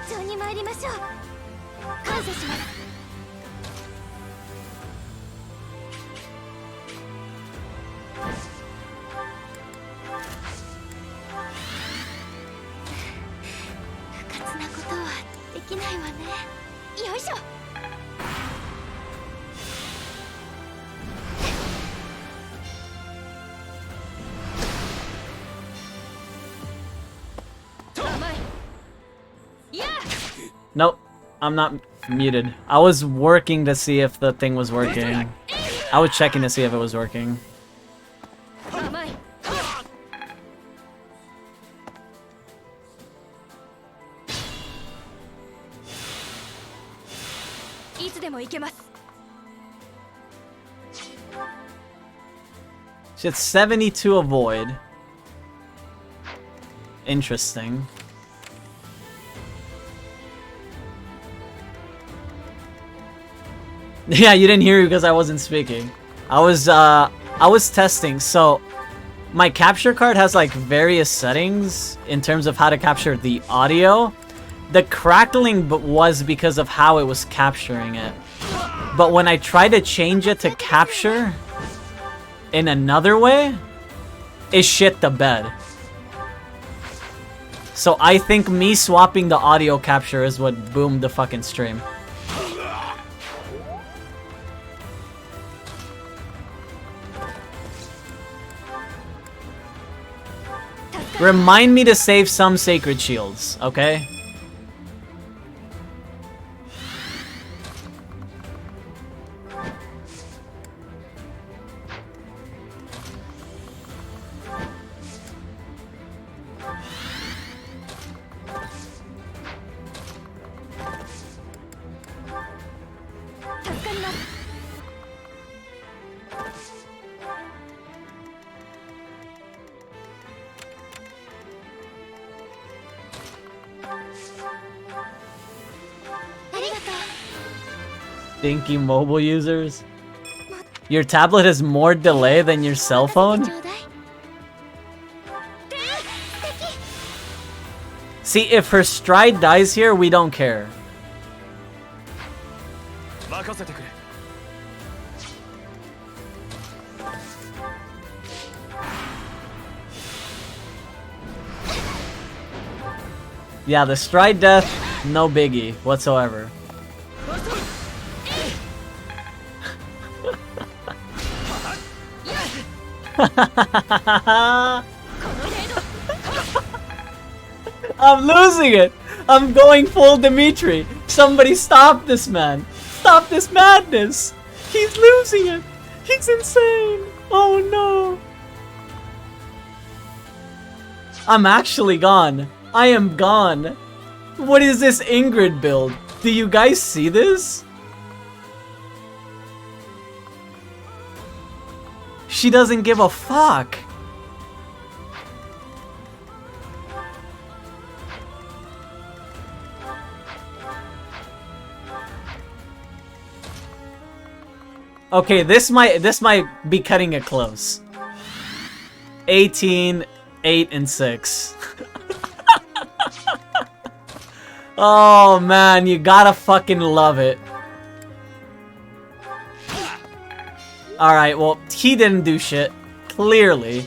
長に参りましょう。感謝します。不活なことはできないわね。よいしょ。Nope, I'm not muted. I was working to see if the thing was working. I was checking to see if it was working. Shit, 72 avoid. Interesting. Yeah, you didn't hear me because I wasn't speaking. I was testing. So my capture card has like various settings in terms of how to capture the audio. The crackling was because of how it was capturing it. But when I tried to change it to capture in another way, it shit the bed. So I think me swapping the audio capture is what boomed the fucking stream. Remind me to save some sacred shields, okay? Stinky mobile users. Your tablet has more delay than your cell phone? See, if her stride dies here, we don't care. Yeah, the stride death, no biggie whatsoever. I'm losing it! I'm going full Dimitri! Somebody stop this man! Stop this madness! He's losing it! He's insane! Oh no! I'm actually gone. I am gone. What is this Ingrid build? Do you guys see this? She doesn't give a fuck. Okay, this might be cutting it close. 18, 8, and 6. Oh man, you gotta fucking love it. Alright, well, he didn't do shit. Clearly.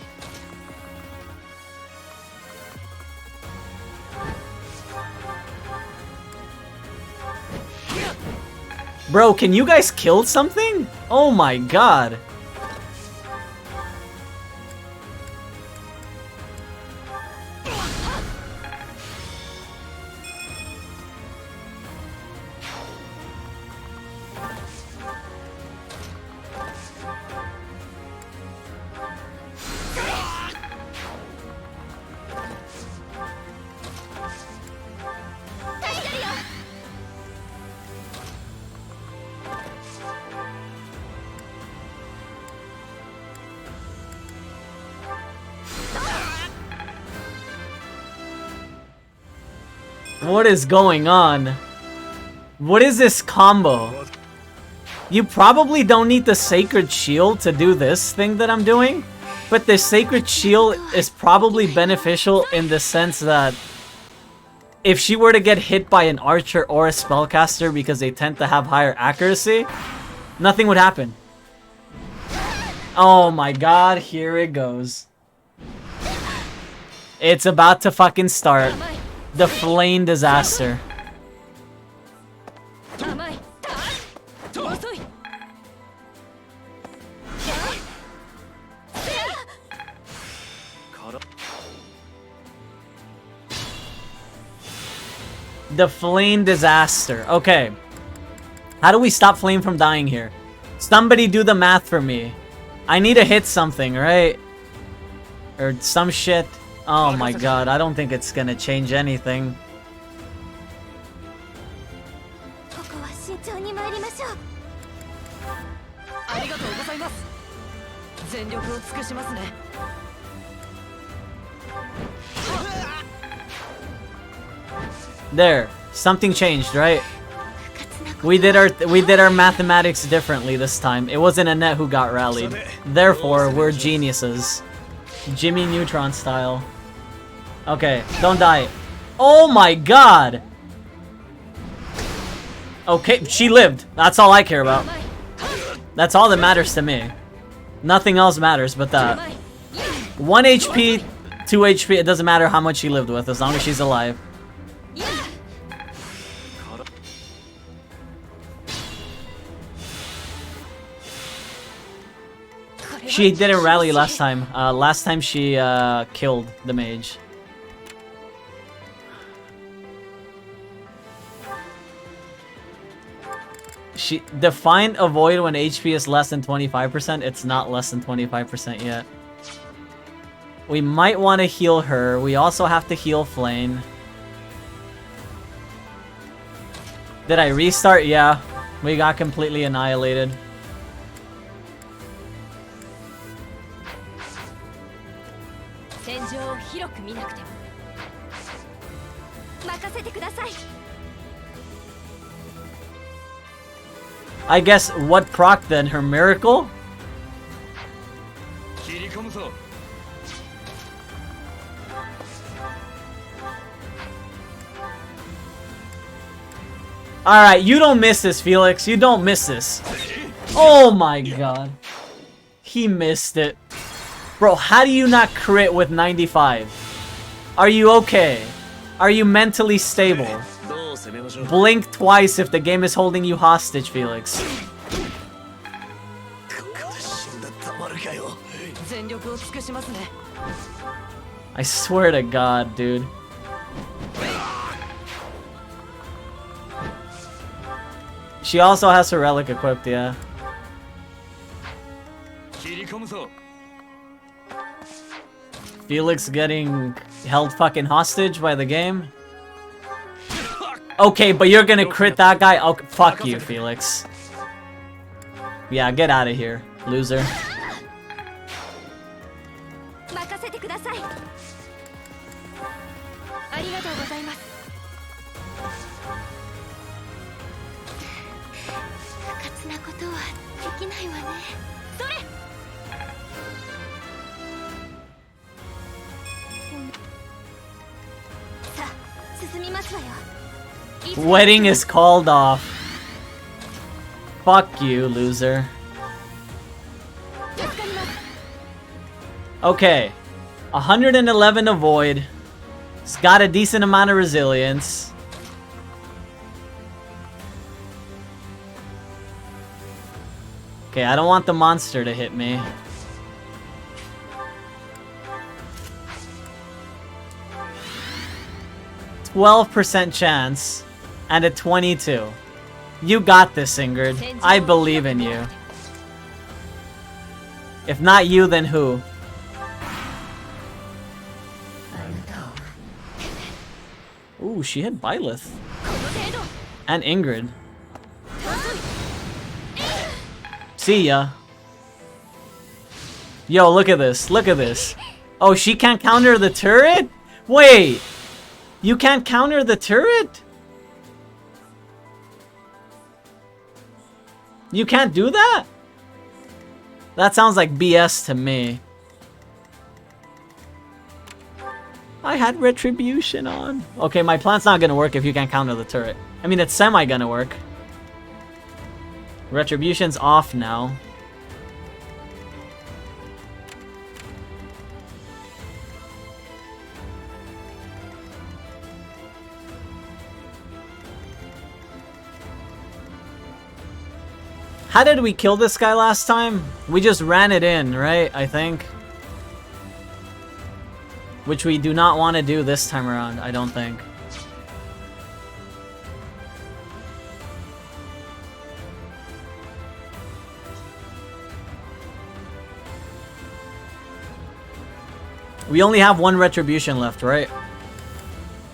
Bro, can you guys kill something? Oh my god. What is going on? What is this combo? You probably don't need the Sacred Shield to do this thing that I'm doing, but the Sacred Shield is probably beneficial in the sense that if she were to get hit by an archer or a spellcaster because they tend to have higher accuracy, nothing would happen. Oh my god, here it goes. It's about to fucking start. The flame disaster. The flame disaster. Okay. How do we stop flame from dying here? Somebody do the math for me. I need to hit something, right? Or some shit. Oh my god, I don't think it's gonna change anything. There, something changed, right? We did our mathematics differently this time. It wasn't Annette who got rallied. Therefore, we're geniuses. Jimmy Neutron style. Okay, don't die. Oh my god! Okay, she lived. That's all I care about. That's all that matters to me. Nothing else matters but that. 1 HP, 2 HP, it doesn't matter how much she lived with as long as she's alive. She didn't rally last time. Last time she killed the mage. She define avoid when HP is less than 25%. It's not less than 25% yet. We might want to heal her. We also have to heal Flame. Did I restart? Yeah. We got completely annihilated. I guess what proc then? Her miracle? Alright, you don't miss this, Felix. You don't miss this. Oh my god. He missed it. Bro, how do you not crit with 95? Are you okay? Are you mentally stable? Blink twice if the game is holding you hostage, Felix. I swear to God, dude. She also has her relic equipped, yeah. Felix getting held fucking hostage by the game? Okay, but you're gonna crit that guy? Okay, fuck you, Felix. Yeah, get out of here, loser. Wedding is called off. Fuck you, loser. Okay. 111 avoid. It's got a decent amount of resilience. Okay, I don't want the monster to hit me. %12 chance and a 22. You got this, Ingrid. I believe in you. If not you, then who? Ooh, she hit Byleth. And Ingrid. See ya. Yo, look at this. Look at this. Oh, she can't counter the turret? Wait. You can't counter the turret? You can't do that? That sounds like BS to me. I had Retribution on. Okay, my plan's not gonna work if you can't counter the turret. I mean, it's semi gonna work. Retribution's off now. How did we kill this guy last time? We just ran it in, right? I think. Which we do not want to do this time around, I don't think. We only have one Retribution left, right?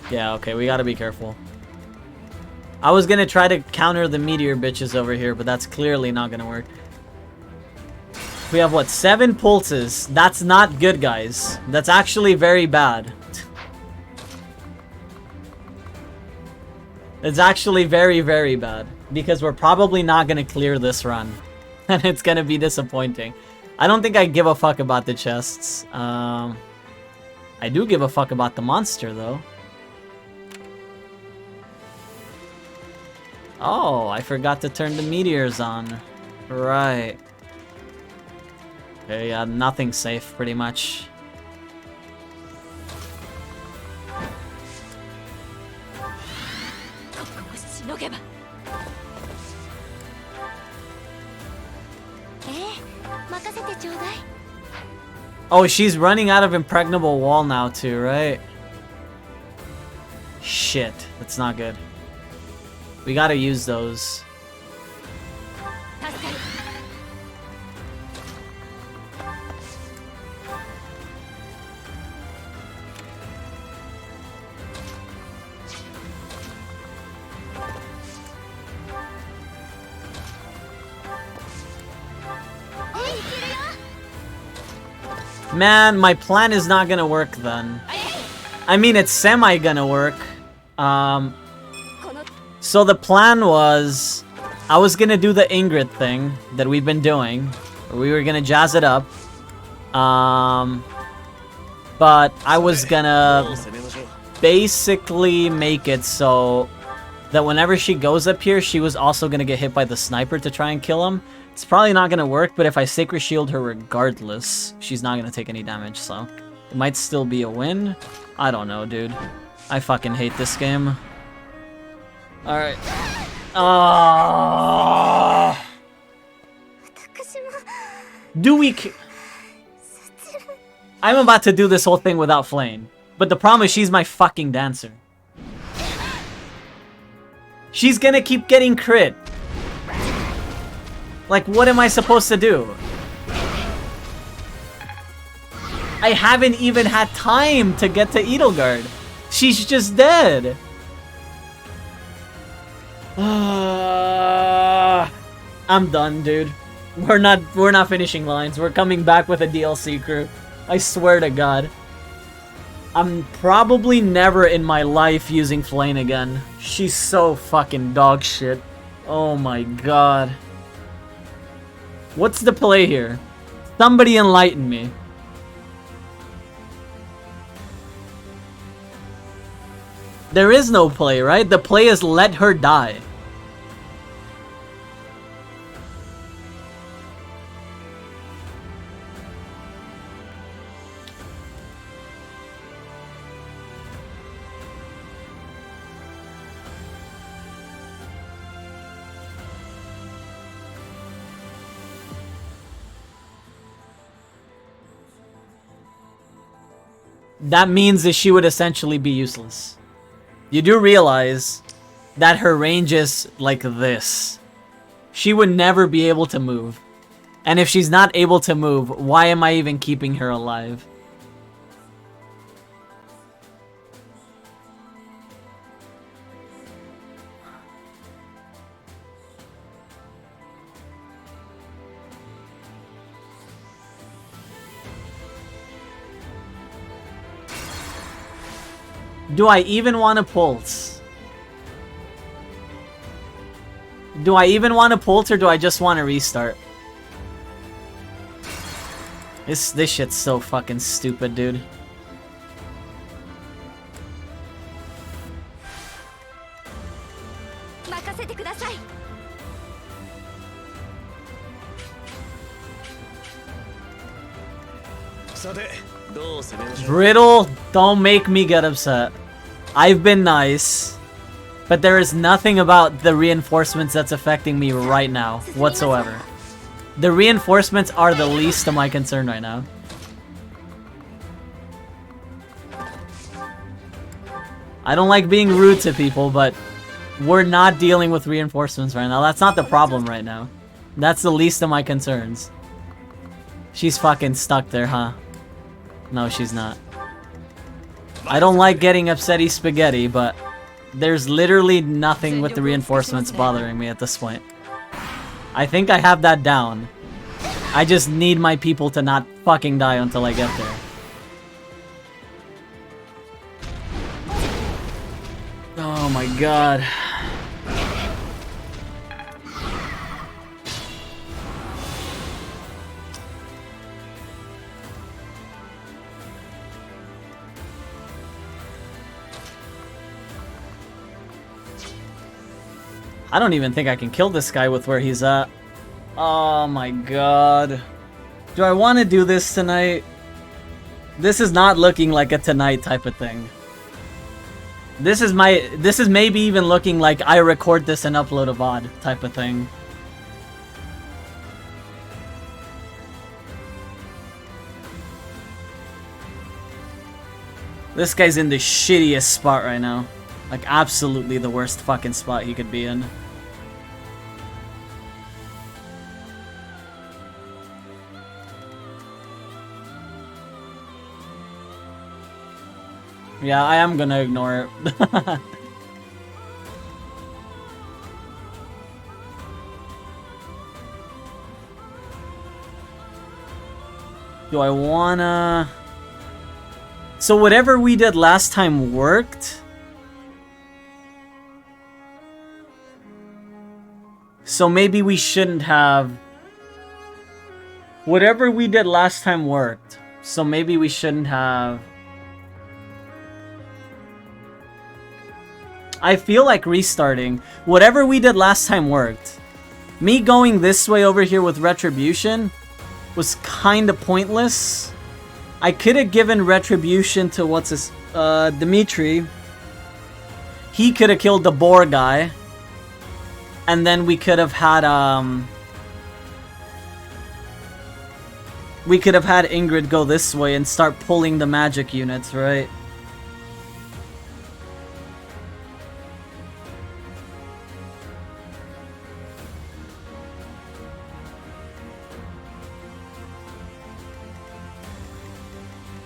Yeah, okay, we gotta be careful. I was gonna try to counter the meteor bitches over here, but that's clearly not gonna work. We have, what, 7 pulses? That's not good, guys. That's actually very bad. It's actually very, very bad. Because we're probably not gonna clear this run. And it's gonna be disappointing. I don't think I give a fuck about the chests. I do give a fuck about the monster, though. Oh, I forgot to turn the meteors on. Right. Okay, yeah, nothing's safe, pretty much. Oh, she's running out of impregnable wall now too, right? Shit, that's not good. We gotta use those. Man, my plan is not gonna work then. I mean, it's semi gonna work. So the plan was, I was gonna do the Ingrid thing that we've been doing. We were gonna jazz it up. But I was gonna basically make it so that whenever she goes up here, she was also gonna get hit by the sniper to try and kill him. It's probably not gonna work, but if I Sacred Shield her regardless, she's not gonna take any damage, so it might still be a win. I don't know, dude. I fucking hate this game. Alright. Do we... I'm about to do this whole thing without Flame. But the problem is she's my fucking dancer. She's gonna keep getting crit. Like, what am I supposed to do? I haven't even had time to get to Edelgard. She's just dead. I'm done, dude. We're not finishing lines. We're coming back with a DLC crew. I swear to God. I'm probably never in my life using Flame again. She's so fucking dog shit. Oh my God. What's the play here? Somebody enlighten me. There is no play, right? The play is let her die. That means that she would essentially be useless. You do realize that her range is like this. She would never be able to move. And if she's not able to move, why am I even keeping her alive? Do I even want to pulse? Do I even want to pulse or do I just want to restart? This shit's so fucking stupid, dude. Brittle, don't make me get upset. I've been nice, but there is nothing about the reinforcements that's affecting me right now whatsoever. The reinforcements are the least of my concern right now. I don't like being rude to people, but we're not dealing with reinforcements right now. That's not the problem right now. That's the least of my concerns. She's fucking stuck there, huh? No, she's not. I don't like getting upsetty spaghetti, but there's literally nothing with the reinforcements bothering me at this point. I think I have that down. I just need my people to not fucking die until I get there. Oh my god. I don't even think I can kill this guy with where he's at. Oh my god. Do I want to do this tonight? This is not looking like a tonight type of thing. This is maybe even looking like I record this and upload a VOD type of thing. This guy's in the shittiest spot right now. Like, absolutely the worst fucking spot he could be in. Yeah, I am gonna ignore it. Do I wanna... So whatever we did last time worked. So maybe we shouldn't have... Whatever we did last time worked. So maybe we shouldn't have... I feel like restarting. Whatever we did last time worked. Me going this way over here with Retribution was kind of pointless. I could have given Retribution to what's his... Dimitri. He could have killed the boar guy. And then we could have had, we could have had Ingrid go this way and start pulling the magic units, right?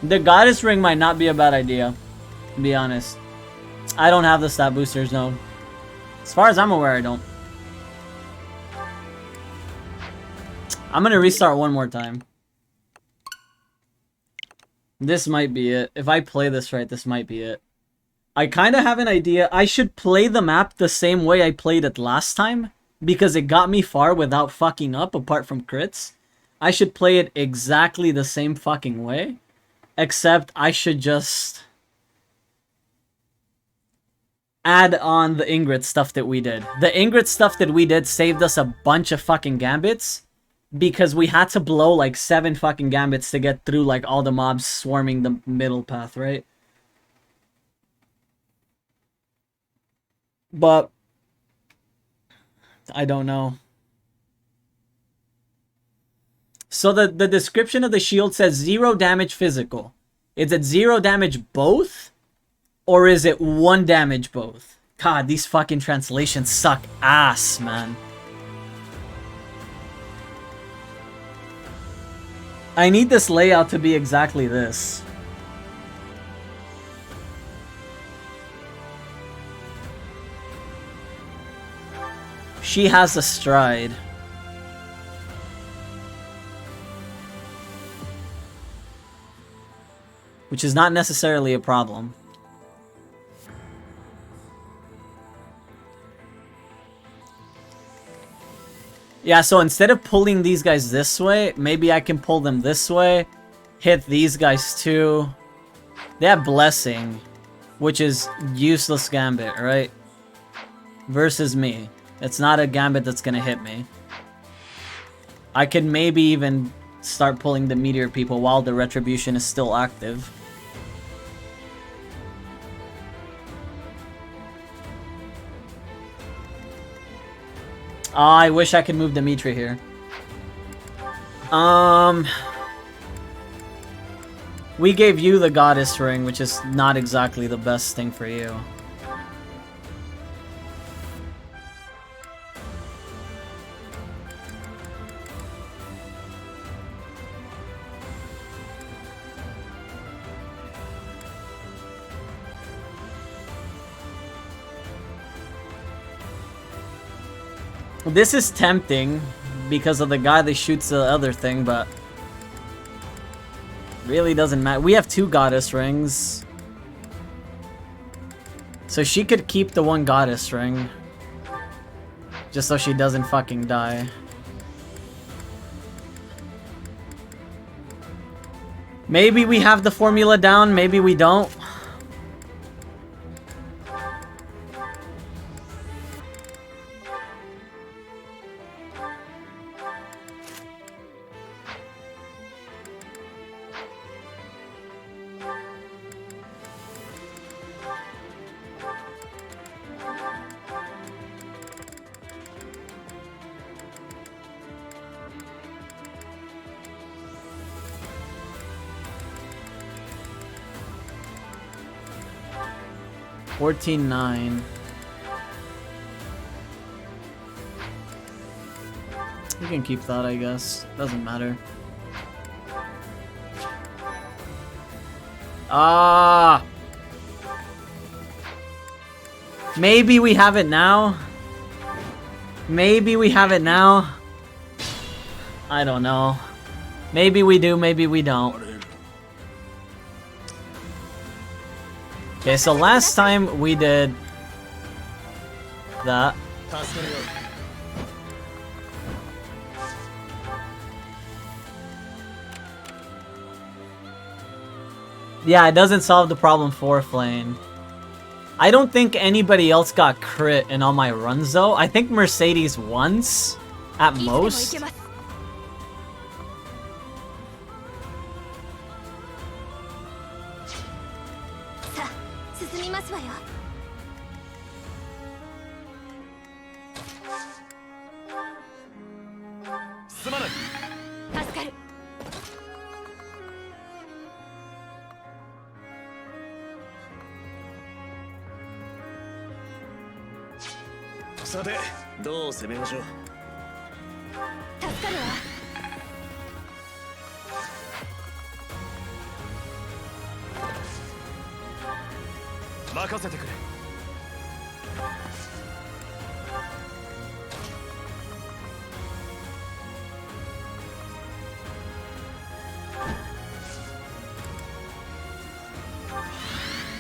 The Goddess Ring might not be a bad idea, to be honest. I don't have the stat boosters, no. As far as I'm aware, I don't. I'm gonna restart one more time. This might be it. If I play this right, this might be it. I kind of have an idea. I should play the map the same way I played it last time, because it got me far without fucking up, apart from crits. I should play it exactly the same fucking way, except I should just add on the Ingrid stuff that we did. The Ingrid stuff that we did saved us a bunch of fucking gambits, because we had to blow like 7 fucking gambits to get through like all the mobs swarming the middle path, right? But I don't know. So the description of the shield says 0 damage physical. Is it 0 damage both? Or is it 1 damage both? God, these fucking translations suck ass, man. I need this layout to be exactly this. She has a stride. Which is not necessarily a problem. Yeah, so instead of pulling these guys this way, maybe I can pull them this way. Hit these guys too. They have Blessing, which is useless gambit, right? Versus me. It's not a gambit that's gonna hit me. I could maybe even start pulling the meteor people while the retribution is still active. Oh, I wish I could move Dimitri here. We gave you the goddess ring, which is not exactly the best thing for you. This is tempting because of the guy that shoots the other thing, but really doesn't matter. We have 2 goddess rings. So she could keep the 1 goddess ring. Just so she doesn't fucking die. Maybe we have the formula down, maybe we don't. $14.9. You can keep that, I guess. Doesn't matter. Ah. Maybe we have it now. Maybe we have it now. I don't know. Maybe we do, maybe we don't. Okay, so last time we did that. Yeah, it doesn't solve the problem for Flame. I don't think anybody else got crit in all my runs though. I think Mercedes once, at most.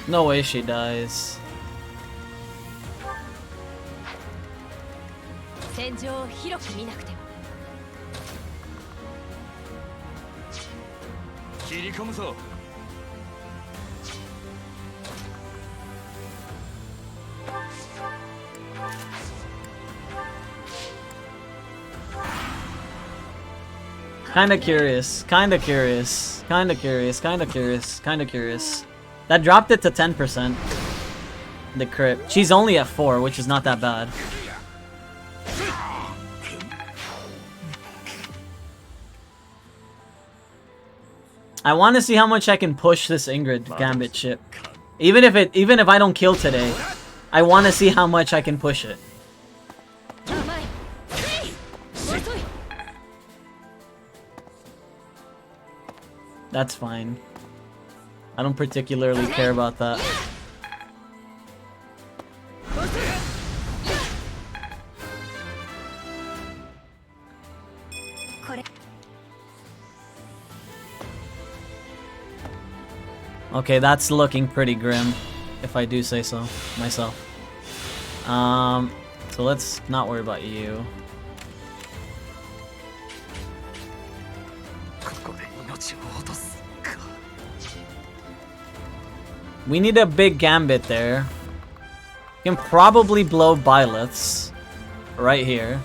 No way she dies. Kinda curious, kinda curious, kinda curious, kinda curious, kinda curious. That dropped it to 10%. The crit. She's only at 4, which is not that bad. I want to see how much I can push this Ingrid Gambit ship. Even if I don't kill today, I want to see how much I can push it. That's fine. I don't particularly care about that. Okay, that's looking pretty grim, if I do say so myself. So let's not worry about you. We need a big gambit there. You can probably blow Byleths right here.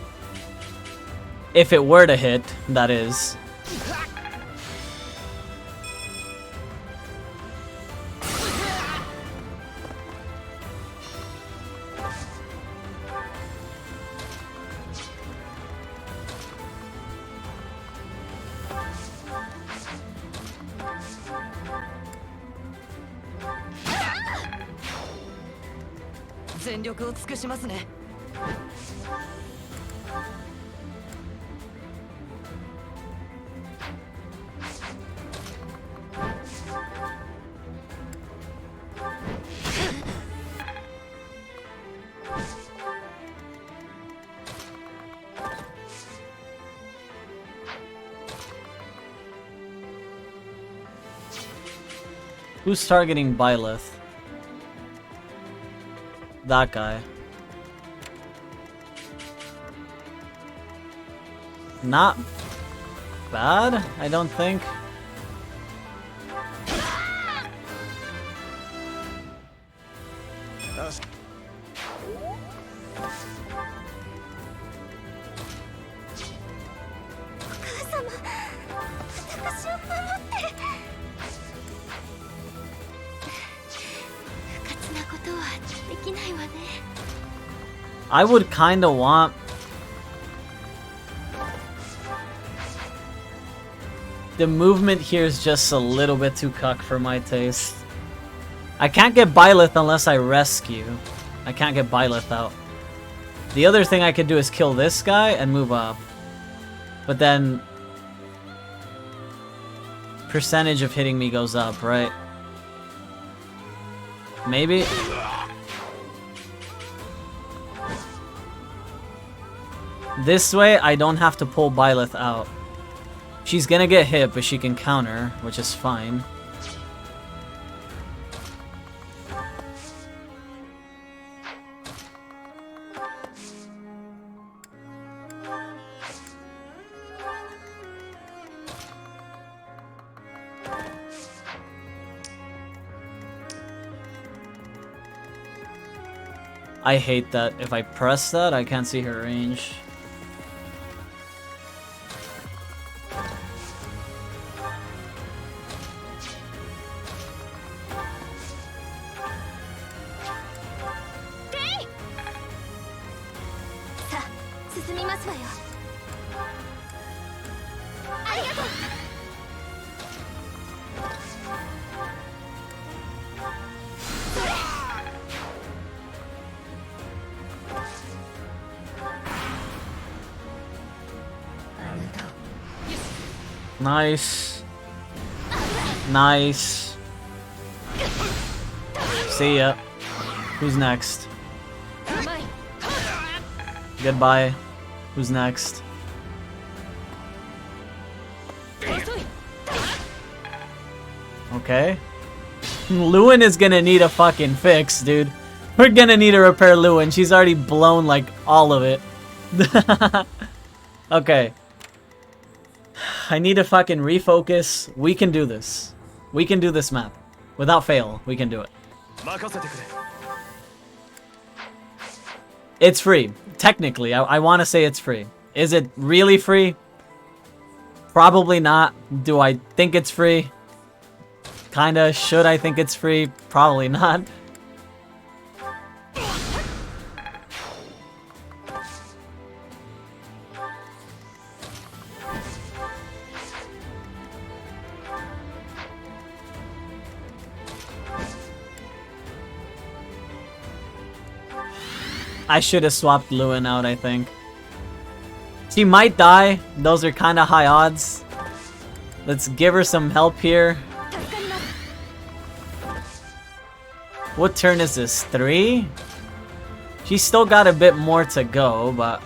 If it were to hit, that is. 全力を尽くしますね。Who's targeting Byleth? That guy. Not bad, I don't think. I would kinda want the movement here is just a little bit too cuck for my taste. I can't get Byleth unless I rescue. I can't get Byleth out. The other thing I could do is kill this guy and move up. But then percentage of hitting me goes up, right? Maybe? This way, I don't have to pull Byleth out. She's gonna get hit, but she can counter, which is fine. I hate that. If I press that, I can't see her range. Nice. Nice. See ya. Who's next? Goodbye. Who's next? Okay. Lewin is gonna need a fucking fix, dude. We're gonna need to repair Lewin. She's already blown, like, all of it. Okay. I need to fucking refocus. We can do this. We can do this map. Without fail, we can do it. It's free. Technically, I want to say it's free. Is it really free? Probably not. Do I think it's free? Kinda. Should I think it's free? Probably not. I should have swapped Lewin out, I think. She might die. Those are kind of high odds. Let's give her some help here. What turn is this? 3? She's still got a bit more to go, but...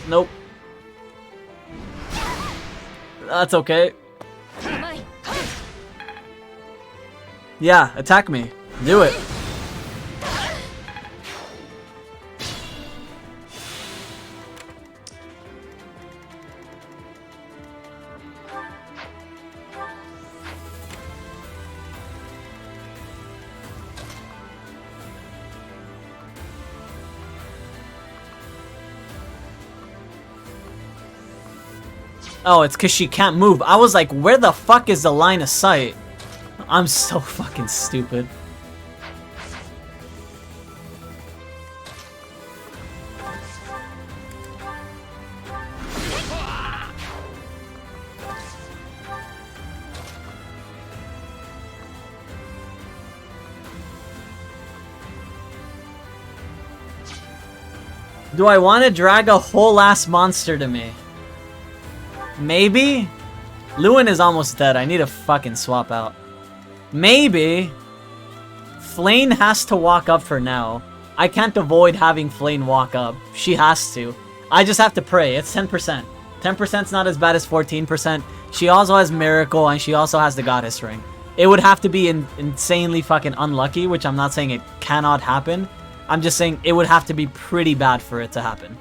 Nope. That's okay. Yeah, attack me. Do it. Oh, it's because she can't move. I was like, where the fuck is the line of sight? I'm so fucking stupid. Do I want to drag a whole ass monster to me? Maybe? Lewin is almost dead. I need to fucking swap out. Maybe. Flane has to walk up for now. I can't avoid having Flane walk up. She has to. I just have to pray. It's 10%. 10%'s not as bad as 14%. She also has Miracle and she also has the Goddess Ring. It would have to be insanely fucking unlucky, which I'm not saying it cannot happen. I'm just saying it would have to be pretty bad for it to happen.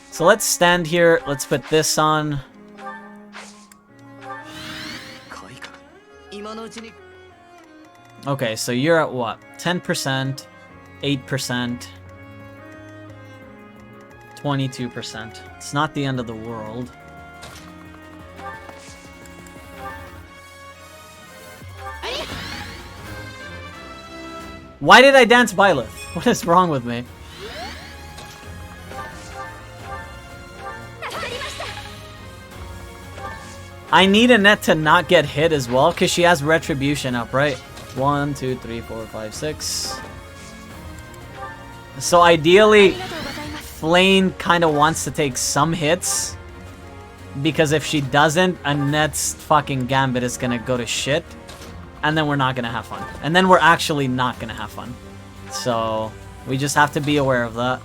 So let's stand here. Let's put this on. Okay, so you're at what? 10%, 8%, 22%. It's not the end of the world. Why did I dance Byleth? What is wrong with me? I need Annette to not get hit as well, because she has Retribution up, right? 1, 2, 3, 4, 5, 6. So ideally, Flane kind of wants to take some hits, because if she doesn't, Annette's fucking Gambit is gonna go to shit, and then we're not gonna have fun. And then we're actually not gonna have fun. So, we just have to be aware of that.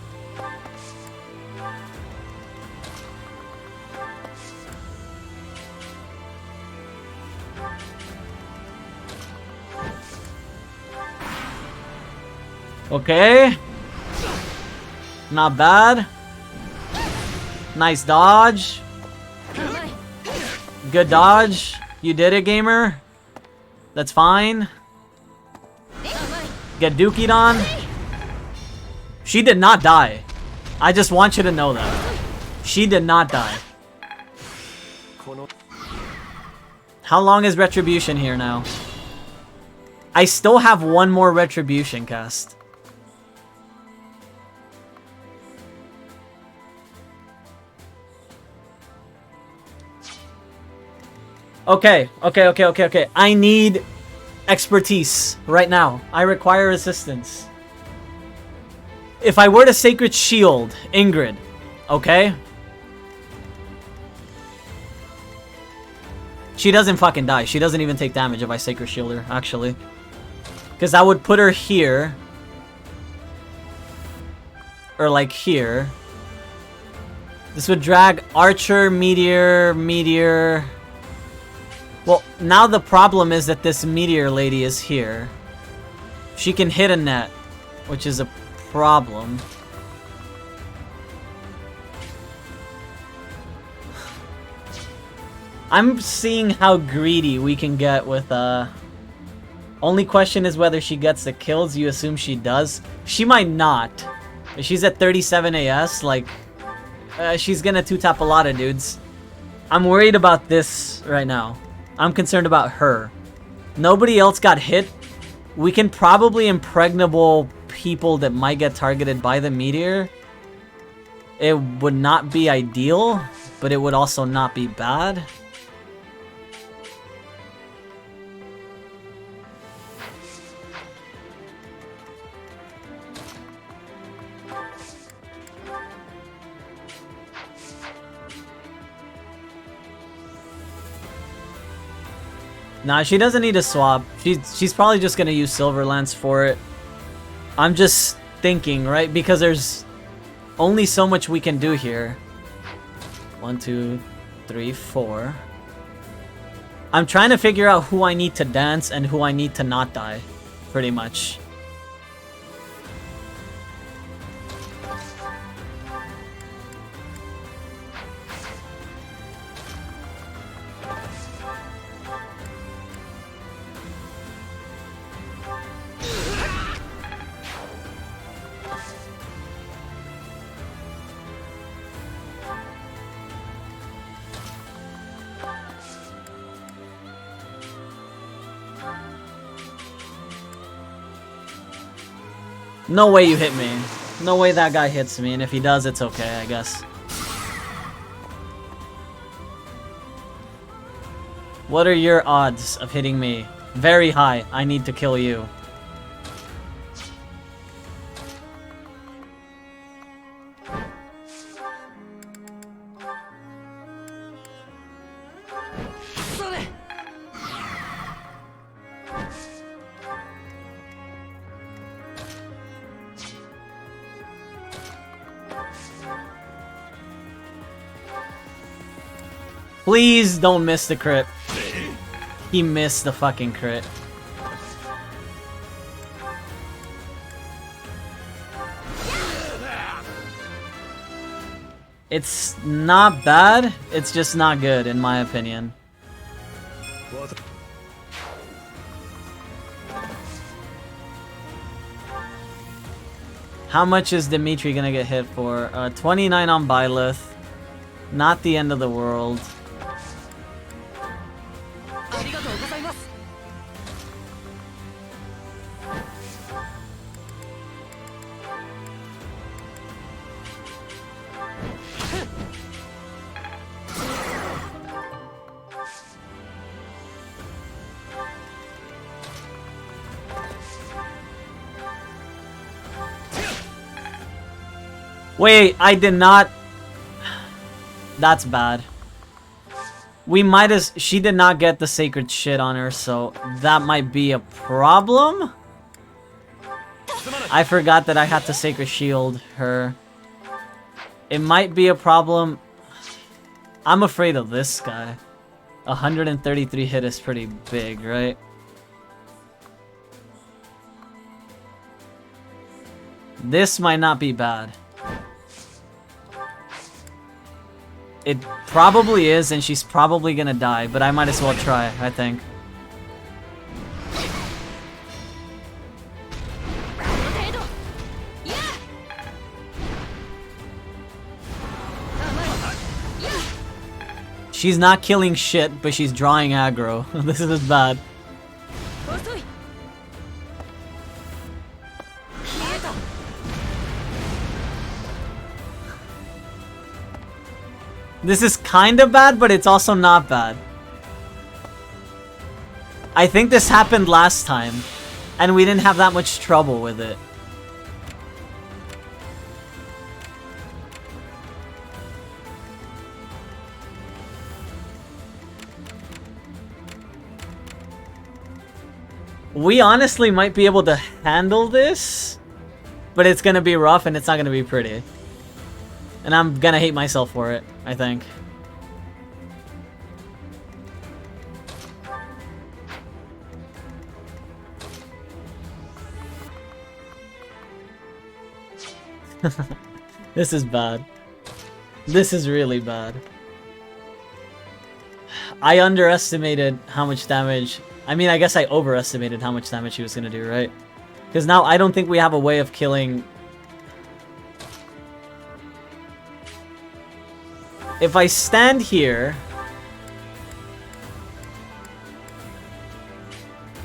Okay. Not bad. Nice dodge. Good dodge. You did it, gamer. That's fine. Get dookied on. She did not die. I just want you to know that. She did not die. How long is Retribution here now? I still have one more Retribution cast. Okay. I need expertise right now. I require assistance. If I were to Sacred Shield Ingrid, okay? She doesn't fucking die. She doesn't even take damage if I Sacred Shield her, actually. Because I would put her here. Or like here. This would drag Archer, Meteor. Well, now the problem is that this Meteor lady is here. She can hit Annette, which is a problem. I'm seeing how greedy we can get with, only question is whether she gets the kills. You assume she does. She might not. If she's at 37 AS, like, she's gonna two-tap a lot of dudes. I'm worried about this right now. I'm concerned about her. Nobody else got hit. We can probably impregnable people that might get targeted by the Meteor. It would not be ideal, but it would also not be bad. Nah, she doesn't need to swap. She's probably just gonna use Silver Lance for it. I'm just thinking, right? Because there's only so much we can do here. 1, 2, 3, 4. I'm trying to figure out who I need to dance and who I need to not die, pretty much. No way you hit me. No way that guy hits me, and if he does, it's okay, I guess. What are your odds of hitting me? Very high. I need to kill you. Please don't miss the crit. He missed the fucking crit. It's not bad, it's just not good in my opinion. How much is Dimitri gonna get hit for? 29 on Byleth. Not the end of the world. Wait, I did not... That's bad. We might as... She did not get the sacred shit on her, so that might be a problem? I forgot that I had to sacred shield her. It might be a problem. I'm afraid of this guy. 133 hit is pretty big, right? This might not be bad. It probably is, and she's probably gonna die, but I might as well try, I think. She's not killing shit, but she's drawing aggro. This is bad. This is kind of bad, but it's also not bad. I think this happened last time, and we didn't have that much trouble with it. We honestly might be able to handle this, but it's gonna be rough and it's not gonna be pretty. And I'm gonna hate myself for it, I think. This is bad. This is really bad. I underestimated how much damage... I mean, I guess I overestimated how much damage he was gonna do, right? Because now I don't think we have a way of killing... If I stand here...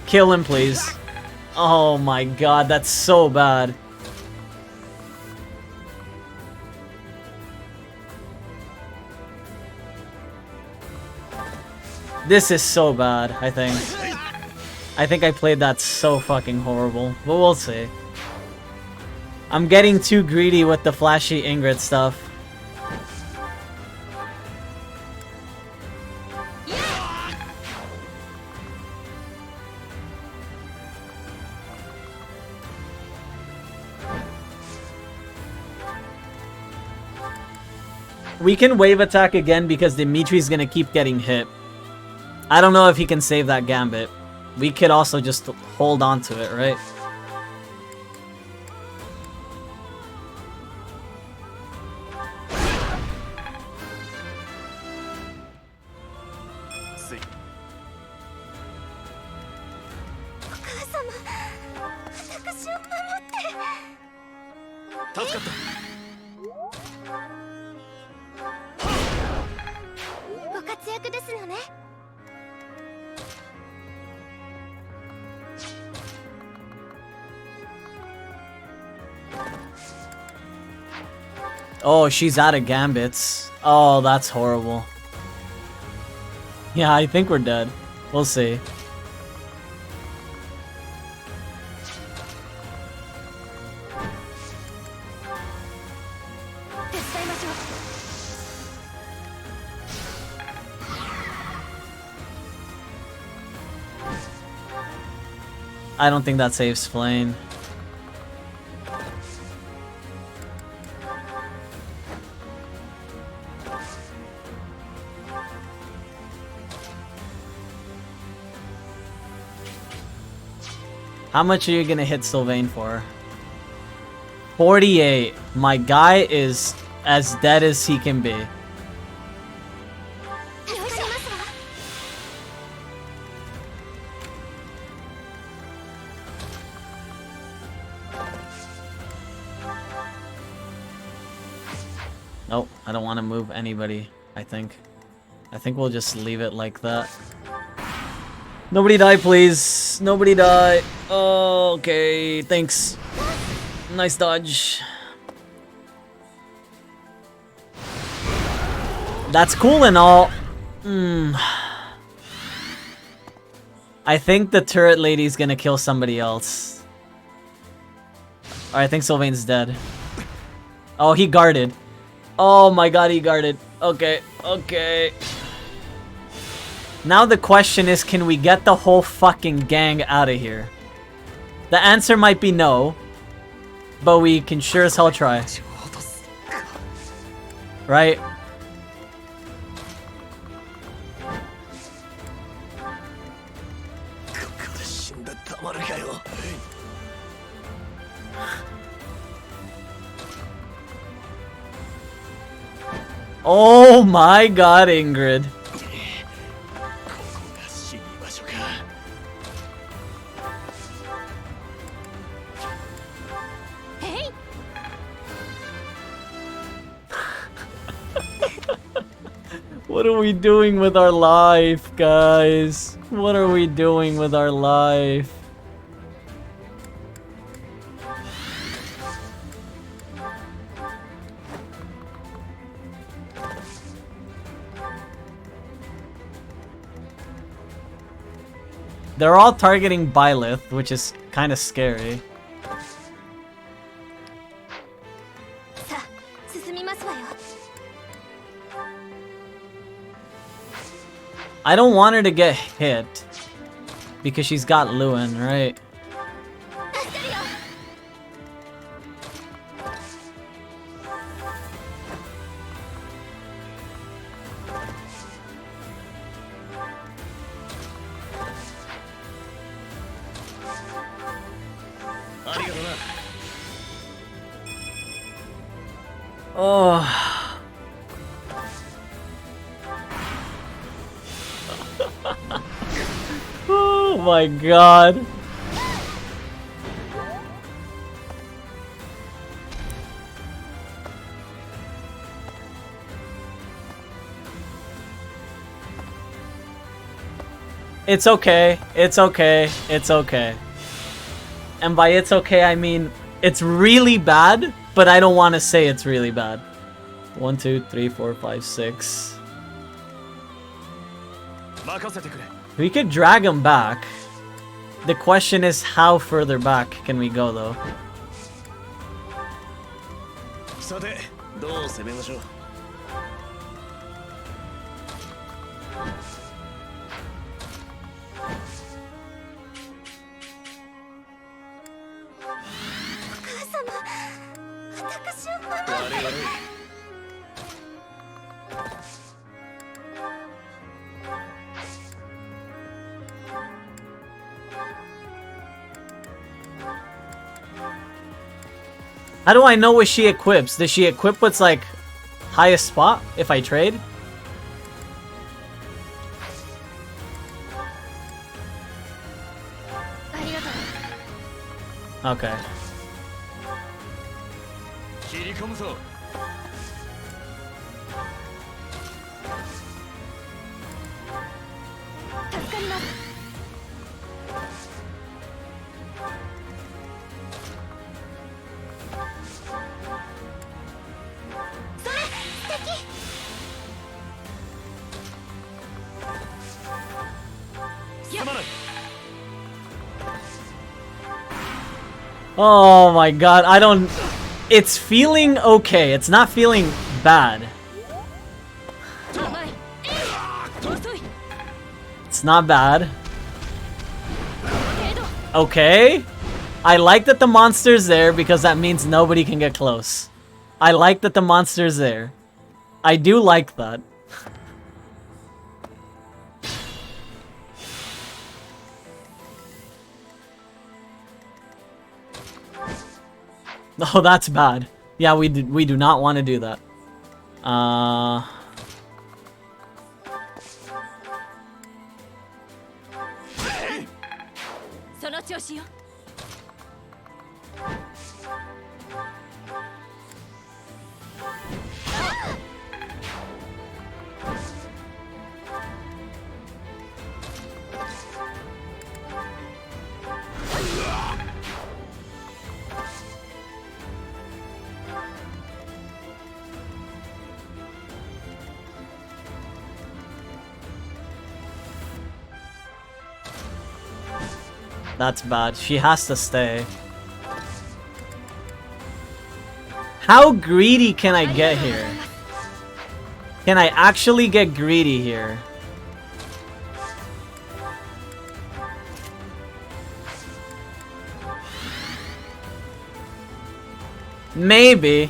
Kill him, please. Oh my god, that's so bad. This is so bad, I think. I think I played that so fucking horrible, but we'll see. I'm getting too greedy with the flashy Ingrid stuff. We can wave attack again because Dimitri's gonna keep getting hit. I don't know if he can save that gambit. We could also just hold on to it, right? Oh, she's out of gambits. Oh, that's horrible. Yeah, I think we're dead. We'll see. I don't think that saves Flame. How much are you gonna hit Sylvain for? 48. My guy is as dead as he can be. Nope, I don't want to move anybody, I think. I think we'll just leave it like that. Nobody die, please. Nobody die. Oh, okay, thanks. Nice dodge. That's cool and all. I think the turret lady's gonna kill somebody else. Alright, I think Sylvain's dead. Oh, he guarded. Oh my god, he guarded. Okay, okay. Now the question is, can we get the whole fucking gang out of here? The answer might be no, but we can sure as hell try. Right? Oh my god, Ingrid. What are we doing with our life, guys? What are we doing with our life? They're all targeting Byleth, which is kind of scary. I don't want her to get hit because she's got Lewin, right? Oh. Oh my god. It's okay. It's okay. It's okay. And by it's okay, I mean it's really bad, but I don't want to say it's really bad. 1, 2, 3, 4, 5, 6. We could drag him back. The question is, how further back can we go, though? How do I know what she equips? Does she equip what's like highest spot if I trade? Okay. Oh my god, I don't... It's feeling okay. It's not feeling bad. It's not bad. Okay. I like that the monster's there because that means nobody can get close. I like that the monster's there. I do like that. Oh, that's bad. Yeah, we do not want to do that. その調子よ。That's bad. She has to stay. How greedy can I get here? Can I actually get greedy here? Maybe.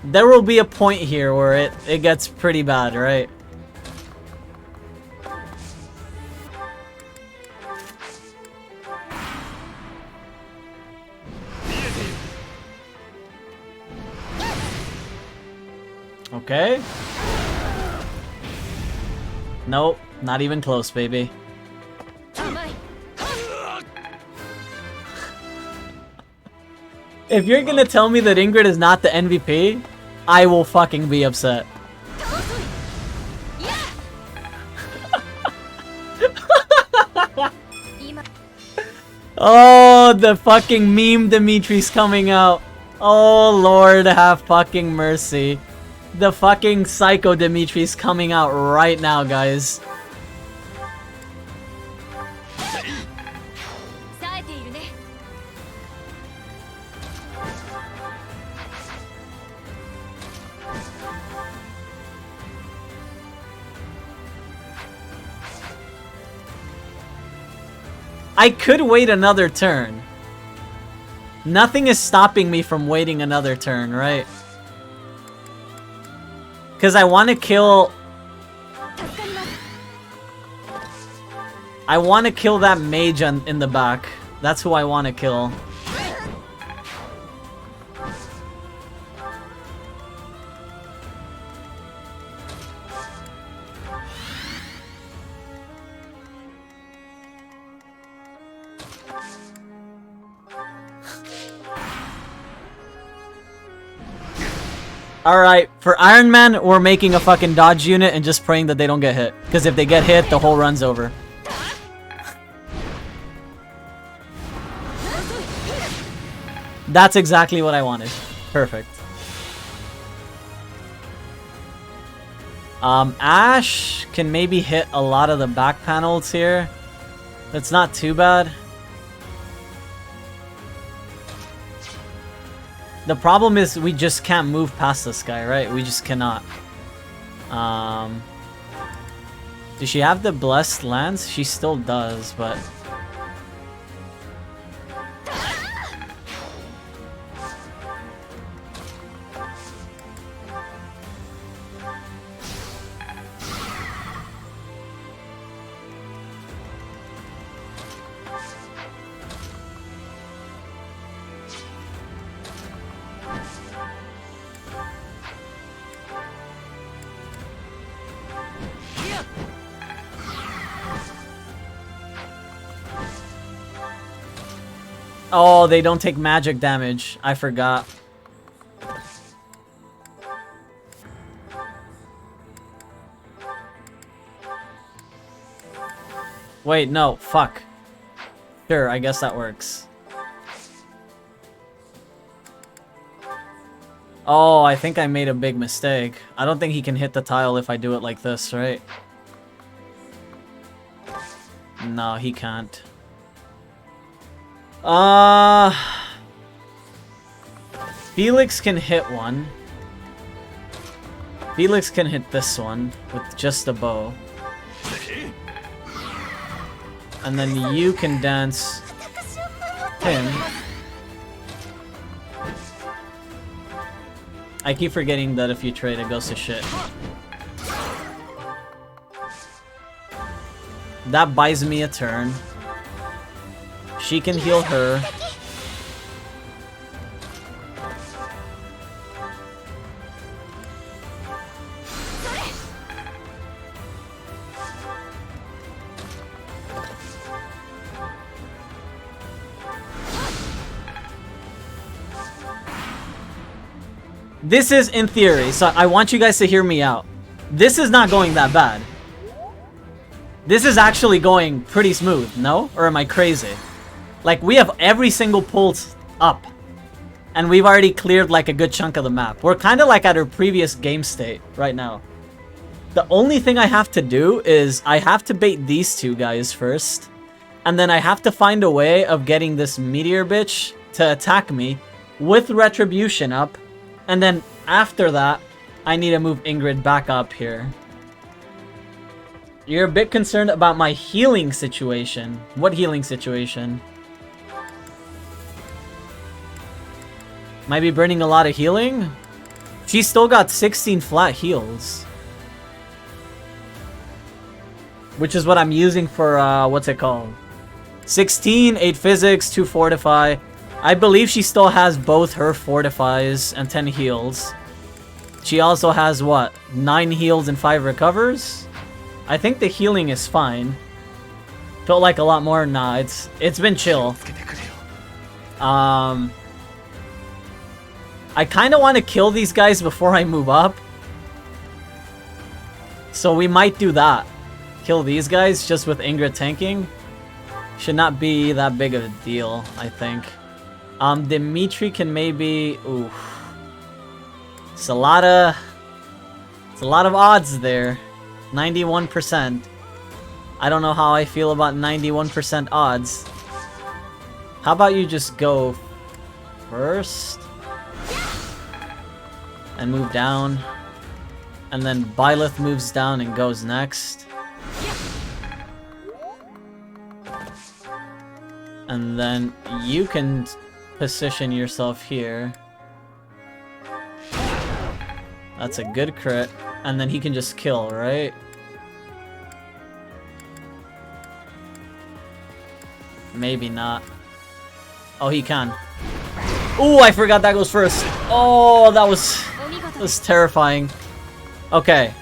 There will be a point here where it gets pretty bad, right? Okay. Nope, not even close, baby. If you're gonna tell me that Ingrid is not the MVP, I will fucking be upset. Oh, the fucking meme Dimitri's coming out. Oh Lord, have fucking mercy. The fucking psycho Dimitri's coming out right now, guys. I could wait another turn. Nothing is stopping me from waiting another turn, right? Because I want to kill... I want to kill that mage in the back. That's who I want to kill. Alright, for Iron Man, we're making a fucking dodge unit and just praying that they don't get hit. Because if they get hit, the whole run's over. That's exactly what I wanted. Perfect. Ash can maybe hit a lot of the back panels here. That's not too bad. The problem is we just can't move past this guy, right? We just cannot. Does she have the blessed lance? She still does, but... Oh, they don't take magic damage. I forgot. Wait, no. Fuck. Sure, I guess that works. Oh, I think I made a big mistake. I don't think he can hit the tile if I do it like this, right? No, he can't. Felix can hit one. Felix can hit this one with just a bow. And then you can dance him. I keep forgetting that if you trade, it goes to shit. That buys me a turn. She can heal her. This is in theory, so I want you guys to hear me out. This is not going that bad. This is actually going pretty smooth, no? Or am I crazy? Like, we have every single pulse up. And we've already cleared like a good chunk of the map. We're kind of like at our previous game state right now. The only thing I have to do is I have to bait these two guys first. And then I have to find a way of getting this meteor bitch to attack me with retribution up. And then after that, I need to move Ingrid back up here. You're a bit concerned about my healing situation. What healing situation? Might be burning a lot of healing? She's still got 16 flat heals. Which is what I'm using for, what's it called? 16, 8 physics, 2 fortify. I believe she still has both her fortifies and 10 heals. She also has, what? 9 heals and 5 recovers? I think the healing is fine. Felt like a lot more. Nah, it's been chill. I kind of want to kill these guys before I move up. So we might do that. Kill these guys just with Ingrid tanking. Should not be that big of a deal, I think. Dimitri can maybe... Oof. It's a lot of odds there. 91%. I don't know how I feel about 91% odds. How about you just go first? And move down. And then Byleth moves down and goes next. And then you can position yourself here. That's a good crit. And then he can just kill, right? Maybe not. Oh, he can. Ooh, I forgot that goes first. Oh, that was terrifying. Okay.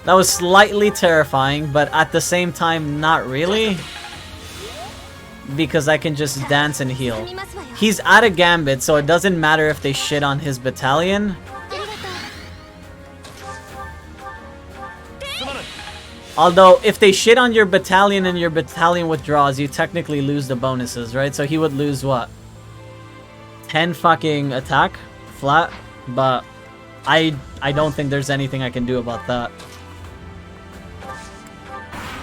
That was slightly terrifying, but at the same time, not really. Because I can just dance and heal. He's out of Gambit, so it doesn't matter if they shit on his battalion. Although, if they shit on your battalion and your battalion withdraws, you technically lose the bonuses, right? So he would lose, what? 10 fucking attack? Flat? But I don't think there's anything I can do about that.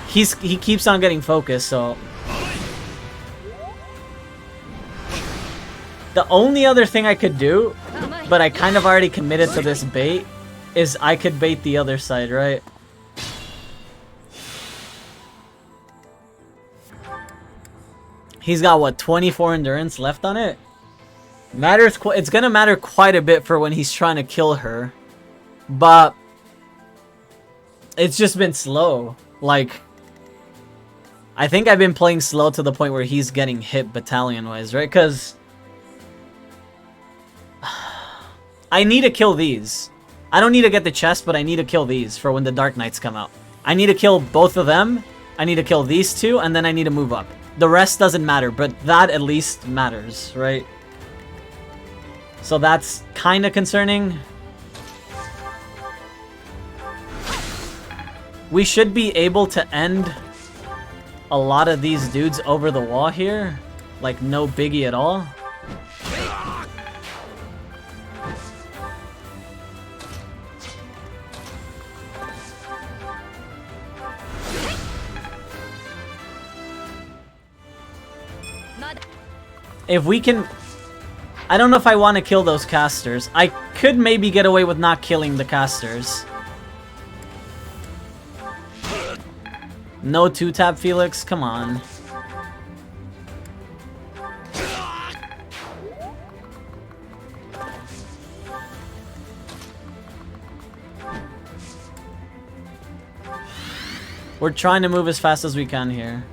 He keeps on getting focused, so... The only other thing I could do, but I kind of already committed to this bait, is I could bait the other side, right? He's got, what, 24 endurance left on it? It's gonna matter quite a bit for when he's trying to kill her. But... it's just been slow. Like... I think I've been playing slow to the point where he's getting hit battalion-wise, right? Because... I need to kill these. I don't need to get the chest, but I need to kill these for when the Dark Knights come out. I need to kill both of them. I need to kill these two, and then I need to move up. The rest doesn't matter, but that at least matters, right? So that's kind of concerning. We should be able to end a lot of these dudes over the wall here. Like, no biggie at all. If we can... I don't know if I want to kill those casters. I could maybe get away with not killing the casters. No 2-tap, Felix? Come on. We're trying to move as fast as we can here.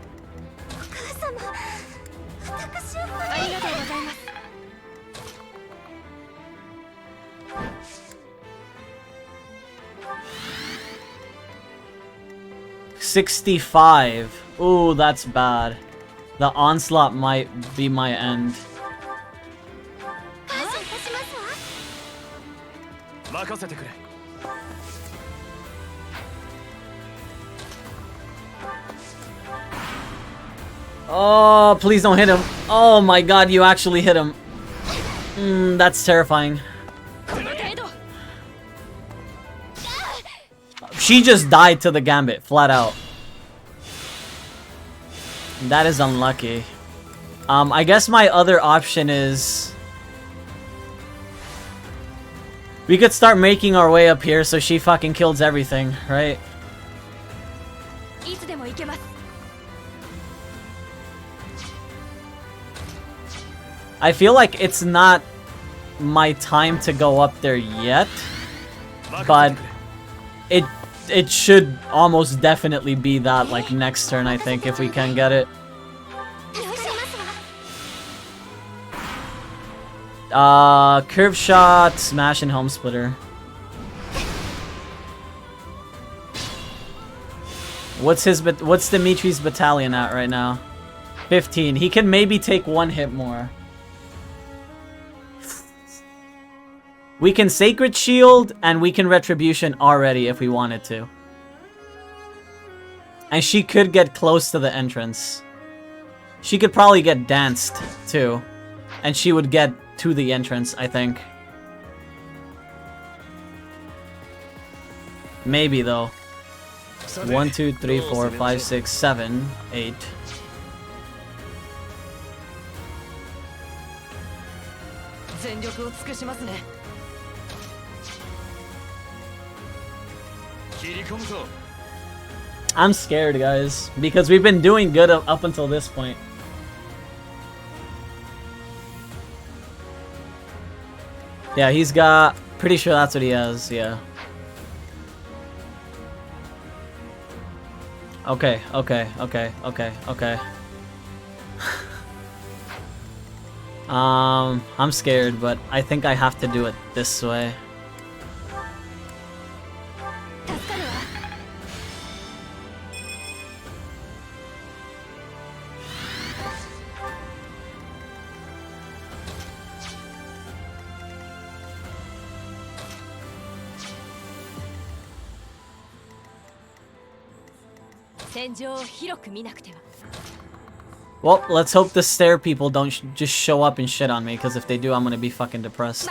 65. Ooh, that's bad. The onslaught might be my end. Oh, please don't hit him. Oh my god, you actually hit him. That's terrifying. She just died to the gambit, flat out. That is unlucky. I guess my other option is... we could start making our way up here so she fucking kills everything, right? I feel like it's not my time to go up there yet, but it should almost definitely be that, like, next turn, I think, if we can get it. Curve shot, smash, and home splitter. What's Dimitri's battalion at right now? 15. He can maybe take one hit more. We can Sacred Shield, and we can Retribution already if we wanted to. And she could get close to the entrance. She could probably get danced, too. And she would get to the entrance, I think. Maybe, though. 1, 2, 3, 4, 5, 6, 7, 8. I'm scared, guys, because we've been doing good up until this point. Yeah, he's got... pretty sure that's what he has, yeah. Okay. I'm scared, but I think I have to do it this way. Well, let's hope the stair people don't just show up and shit on me, because if they do, I'm gonna be fucking depressed.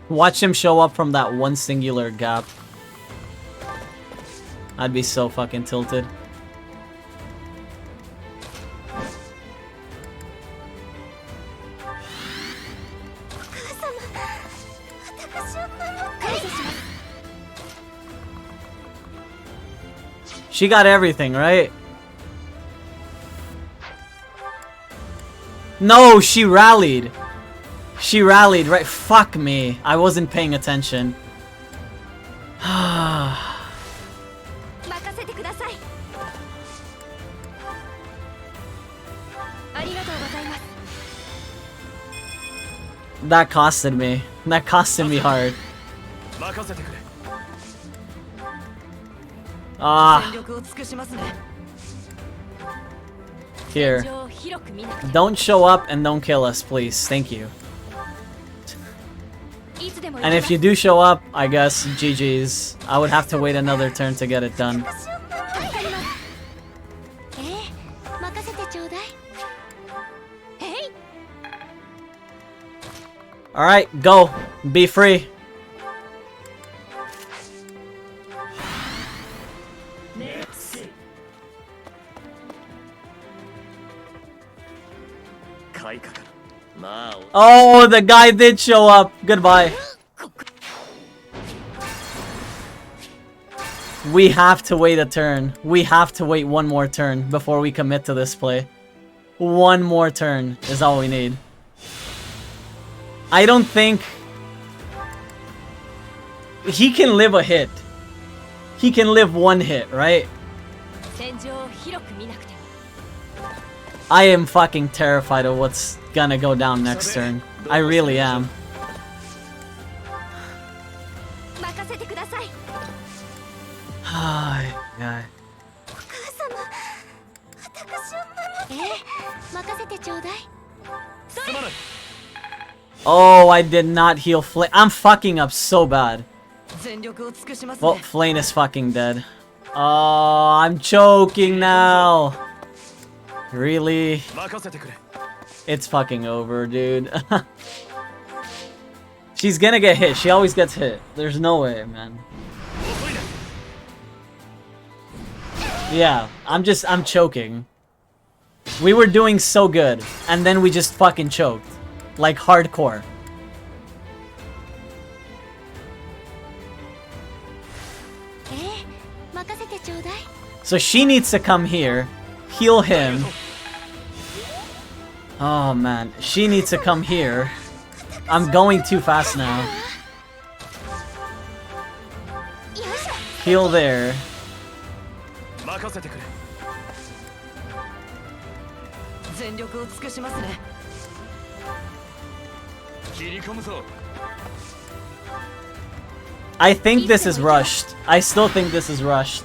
Watch him show up from that one singular gap. I'd be so fucking tilted. She got everything, right? No, she rallied. She rallied, right? Fuck me. I wasn't paying attention. That costed me. That costed me hard. Ah. Here. Don't show up and don't kill us, please. Thank you. And if you do show up, I guess GG's. I would have to wait another turn to get it done. Alright, go. Be free. Oh, the guy did show up. Goodbye. We have to wait a turn. We have to wait one more turn before we commit to this play. One more turn is all we need. I don't think... He can live a hit. He can live one hit, right? I am fucking terrified of what's gonna go down next turn. I really am. Yeah. Oh, I did not heal Flame. I'm fucking up so bad. Well, Flame is fucking dead. Oh, I'm choking now. Really? It's fucking over, dude. She's gonna get hit. She always gets hit. There's no way, man. Yeah, I'm choking. We were doing so good, and then we just fucking choked. Like, hardcore. So she needs to come here, heal him. Oh man, she needs to come here. I'm going too fast now. Heal there. I think this is rushed. I still think this is rushed.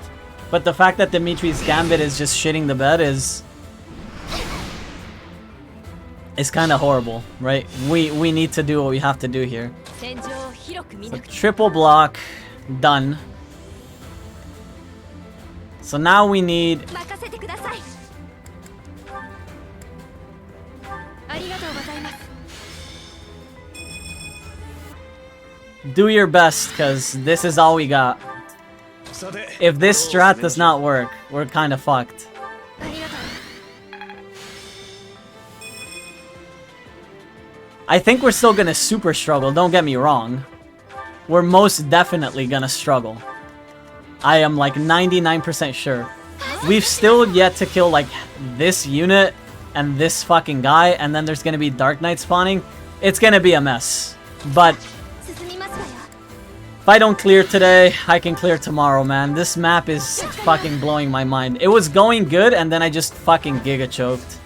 But the fact that Dimitri's Gambit is just shitting the bed is kind of horrible, right? We need to do what we have to do here. So, triple block, done. So now we need... Do your best, because this is all we got. If this strat does not work, we're kind of fucked. I think we're still gonna super struggle, don't get me wrong. We're most definitely gonna struggle. I am like 99% sure. We've still yet to kill like this unit and this fucking guy, and then there's gonna be Dark Knight spawning. It's gonna be a mess. But if I don't clear today, I can clear tomorrow, man. This map is fucking blowing my mind. It was going good, and then I just fucking giga choked.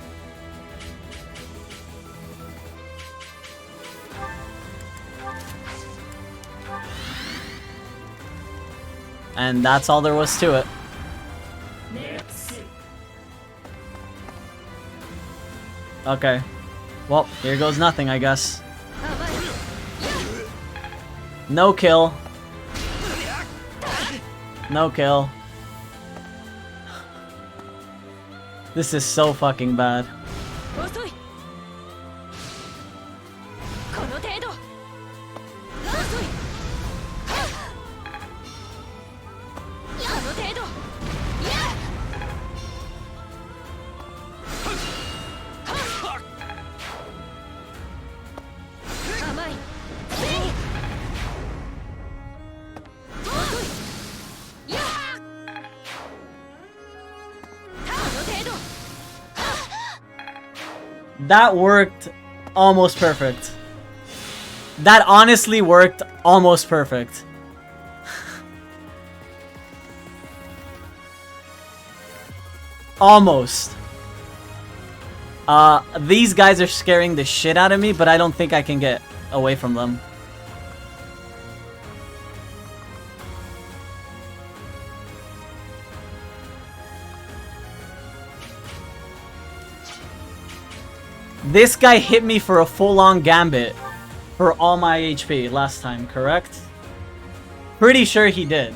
And that's all there was to it. Okay. Well, here goes nothing, I guess. No kill. No kill. This is so fucking bad. That worked almost perfect. That honestly worked almost perfect. Almost. These guys are scaring the shit out of me, but I don't think I can get away from them. This guy hit me for a full-on gambit for all my HP last time, correct? Pretty sure he did.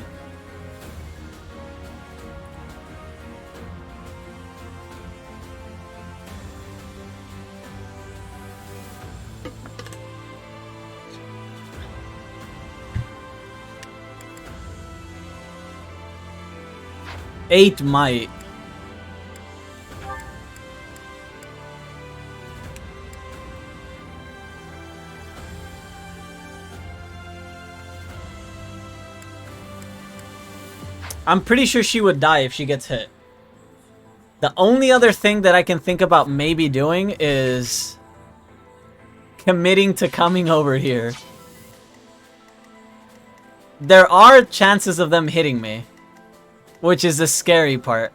Eight might. I'm pretty sure she would die if she gets hit. The only other thing that I can think about maybe doing is committing to coming over here. There are chances of them hitting me, which is the scary part.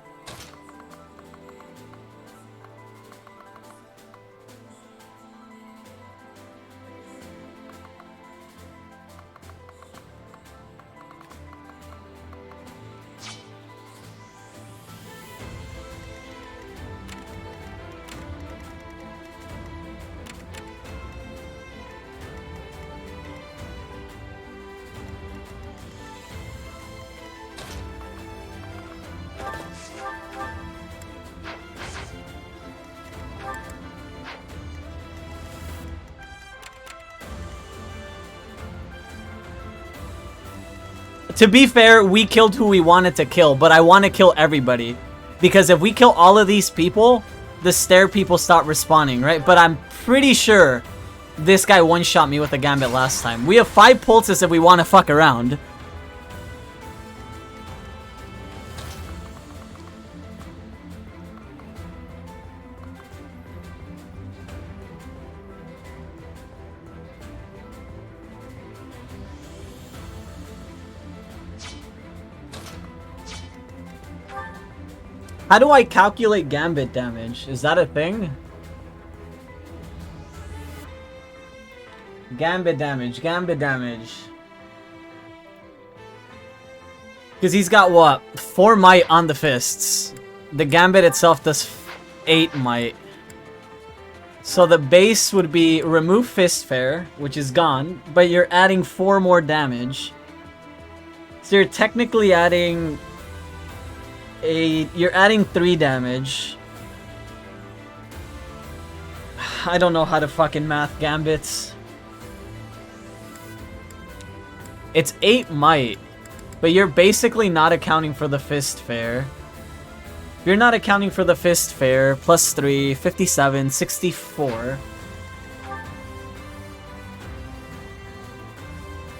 To be fair, we killed who we wanted to kill, but I want to kill everybody. Because if we kill all of these people, the stair people stop respawning, right? But I'm pretty sure this guy one-shot me with a gambit last time. We have 5 pulses if we want to fuck around. How do I calculate gambit damage? Is that a thing? Gambit damage, gambit damage. Because he's got what? 4 might on the fists. The gambit itself does 8 might. So the base would be remove fist fair, which is gone, but you're adding 4 more damage. So you're technically adding... You're adding 3 damage. I don't know how to fucking math gambits. It's 8 might, but you're basically not accounting for the fist fair. You're not accounting for the fist fair. Plus 3, 57, 64.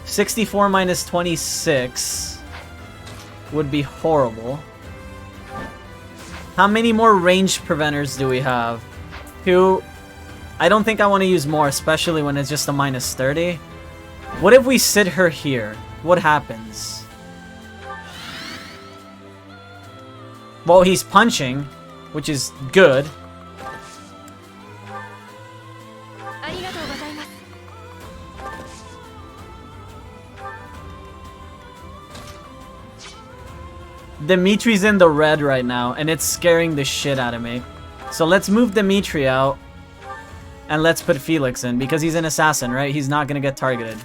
64 minus 26 would be horrible. How many more range preventers do we have? 2. I don't think I want to use more, especially when it's just a minus 30. What if we sit her here? What happens? Well, he's punching, which is good. Dimitri's in the red right now, and it's scaring the shit out of me. So let's move Dimitri out, and let's put Felix in, because he's an assassin, right? He's not gonna get targeted.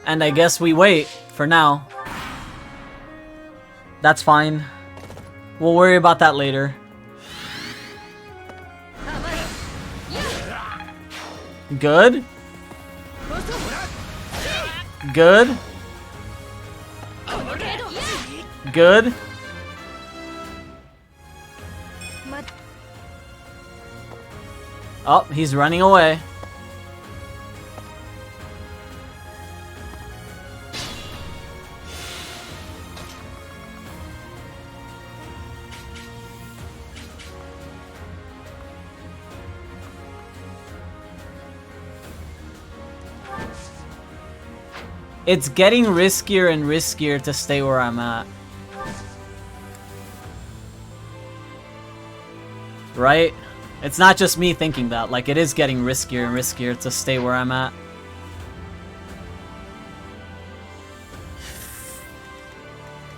And I guess we wait, for now. That's fine. We'll worry about that later. Good? Good. Good. Oh, he's running away. It's getting riskier and riskier to stay where I'm at. Right? It's not just me thinking that. Like, it is getting riskier and riskier to stay where I'm at.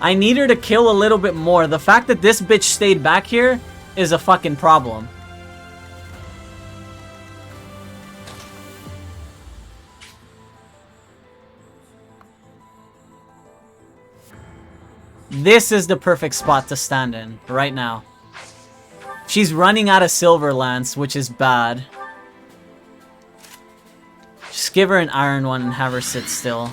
I need her to kill a little bit more. The fact that this bitch stayed back here is a fucking problem. This is the perfect spot to stand in right now. She's running out of Silver Lance, which is bad. Just give her an iron one and have her sit still.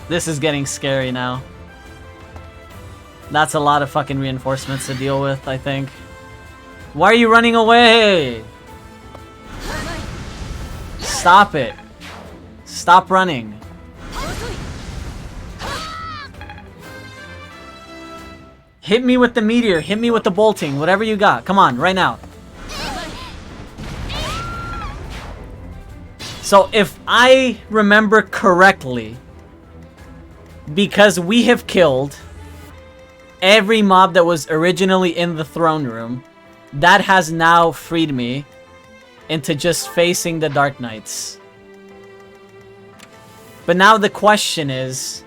This is getting scary now. That's a lot of fucking reinforcements to deal with, I think. Why are you running away? Stop it. Stop running. Hit me with the meteor. Hit me with the bolting. Whatever you got. Come on, right now. So if I remember correctly, because we have killed every mob that was originally in the throne room, that has now freed me into just facing the Dark Knights. But now the question is,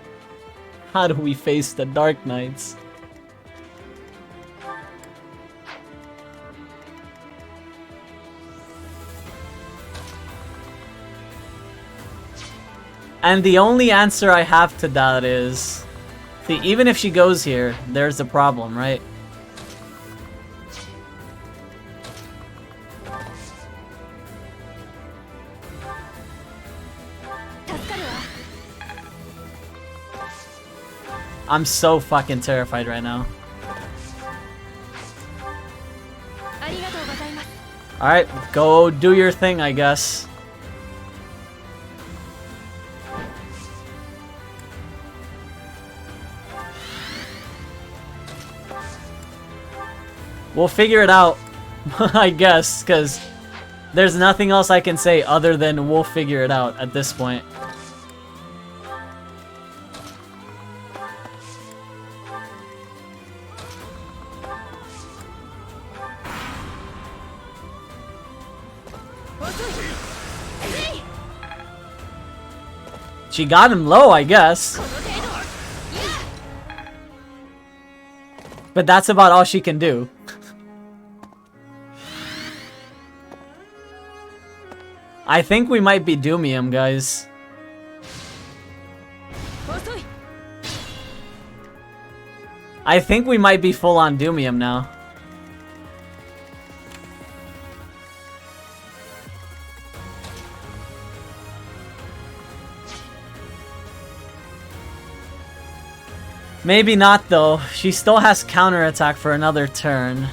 how do we face the Dark Knights? And the only answer I have to that is, see, even if she goes here, there's a problem, right? I'm so fucking terrified right now. Alright, go do your thing, I guess. We'll figure it out, I guess, because there's nothing else I can say other than we'll figure it out at this point. She got him low, I guess. But that's about all she can do. I think we might be Doomium, guys. I think we might be full on Doomium now. Maybe not though. She still has counterattack for another turn.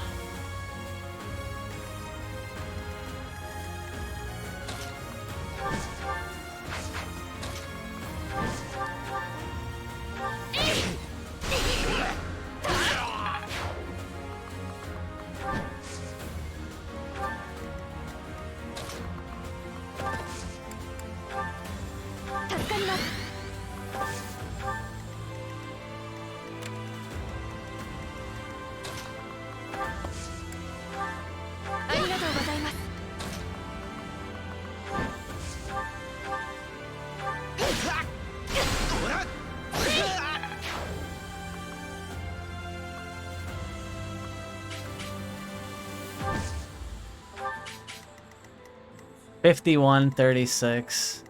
$51.36.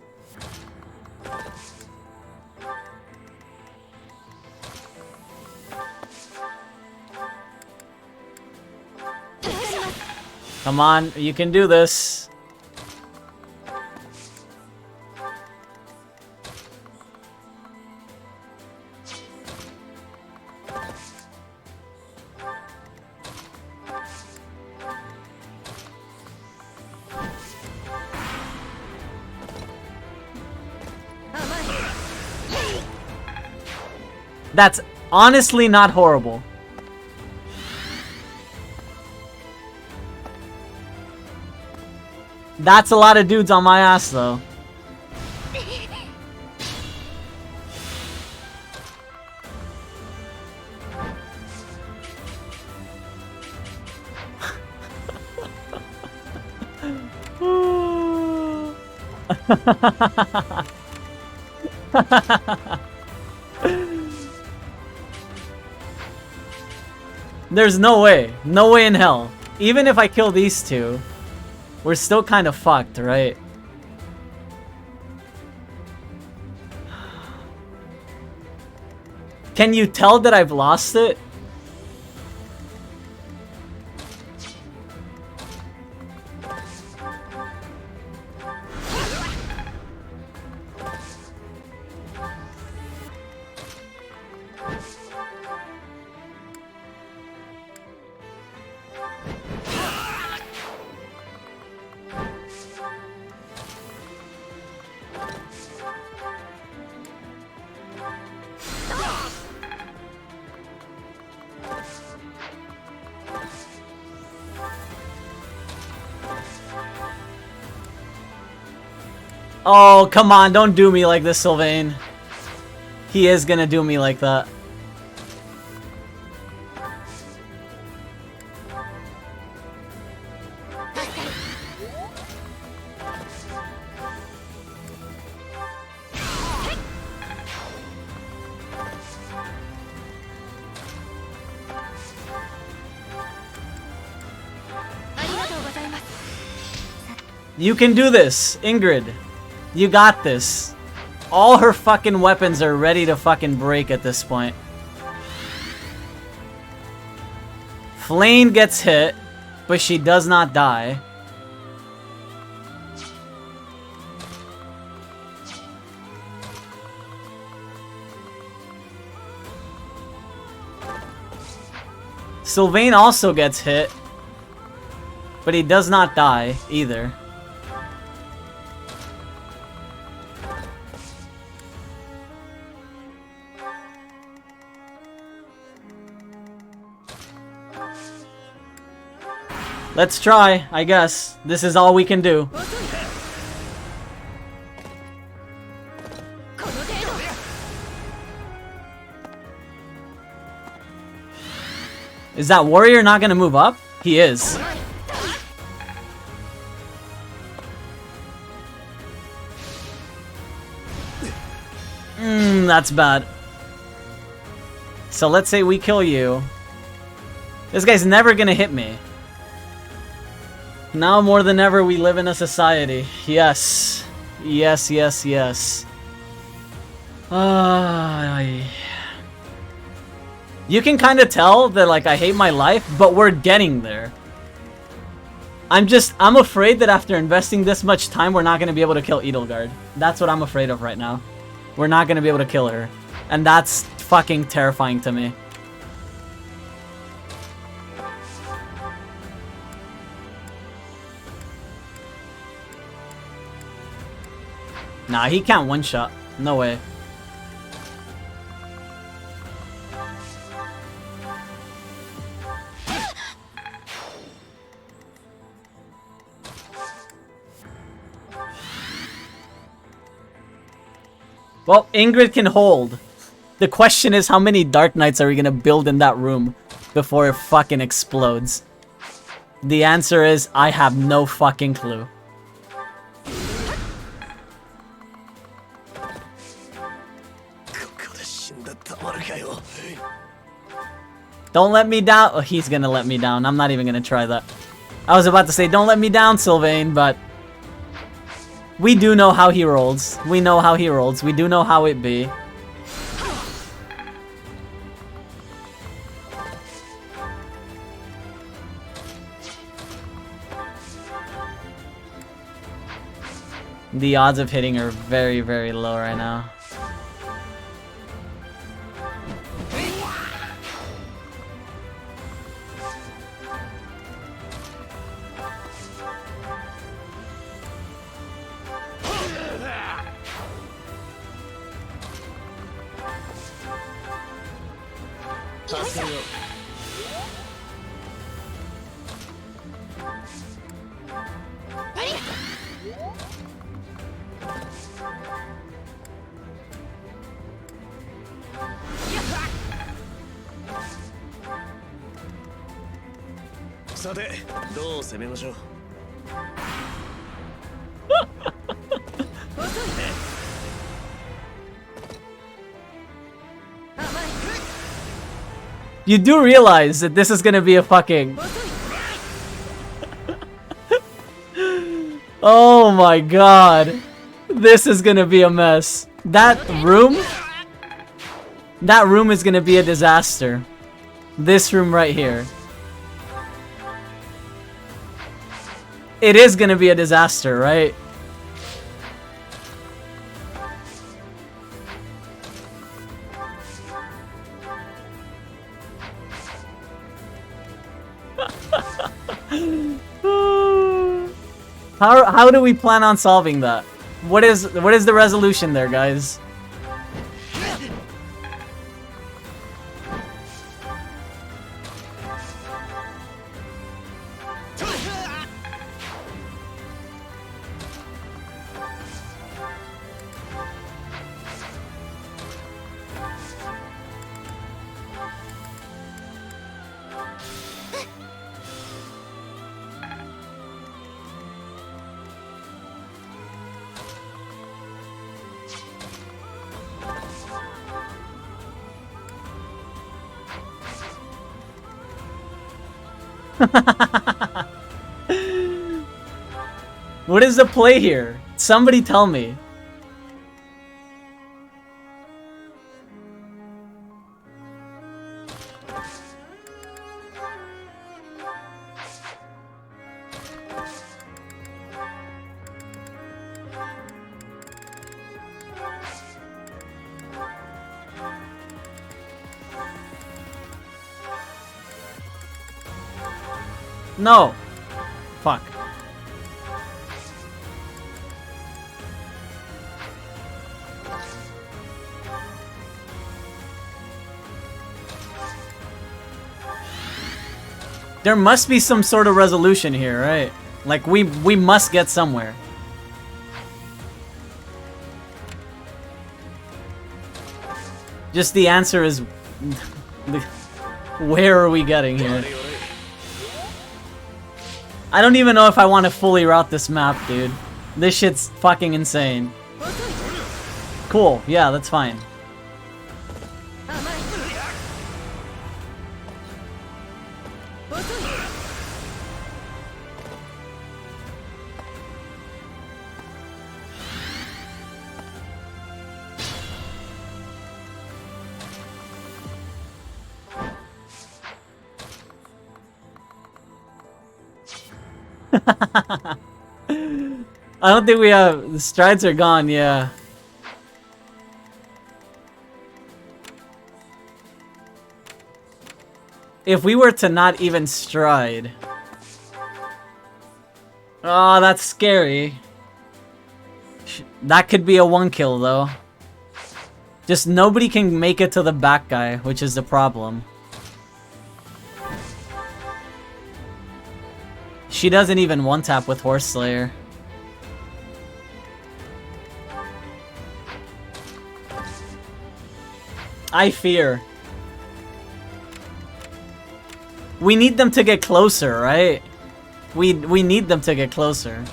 Come on, you can do this. That's honestly not horrible. That's a lot of dudes on my ass, though. There's no way. No way in hell. Even if I kill these two, we're still kind of fucked, right? Can you tell that I've lost it? Oh, come on, don't do me like this, Sylvain. He is gonna do me like that. You can do this, Ingrid. You got this. All her fucking weapons are ready to fucking break at this point. Flane gets hit, but she does not die. Sylvain also gets hit, but he does not die either. Let's try, I guess. This is all we can do. Is that warrior not gonna move up? He is. That's bad. So let's say we kill you. This guy's never gonna hit me. Now more than ever, we live in a society. Yes. Yes, yes, yes. You can kind of tell that, like, I hate my life, but we're getting there. I'm afraid that after investing this much time, we're not going to be able to kill Edelgard. That's what I'm afraid of right now. We're not going to be able to kill her. And that's fucking terrifying to me. Nah, he can't one-shot. No way. Well, Ingrid can hold. The question is, how many Dark Knights are we gonna build in that room before it fucking explodes? The answer is, I have no fucking clue. Don't let me down. Oh, he's gonna let me down. I'm not even gonna try that. I was about to say, don't let me down, Sylvain, but we do know how he rolls. We know how he rolls. We do know how it be. The odds of hitting are very, very low right now. さてどう攻めましょう。 You do realize that this is gonna be a fucking... Oh my god. This is gonna be a mess. That room is gonna be a disaster. This room right here. It is gonna be a disaster, right? How do we plan on solving that? What is the resolution there, guys? What is the play here? Somebody tell me. No. Fuck. There must be some sort of resolution here, right? Like we must get somewhere. Just the answer is where are we getting here? I don't even know if I want to fully route this map, dude. This shit's fucking insane. Cool, yeah, that's fine. I don't think we have... The strides are gone, yeah. If we were to not even stride... Oh, that's scary. That could be a 1-kill, though. Just nobody can make it to the back guy, which is the problem. She doesn't even one-tap with Horse Slayer. I fear. We need them to get closer, right? We need them to get closer.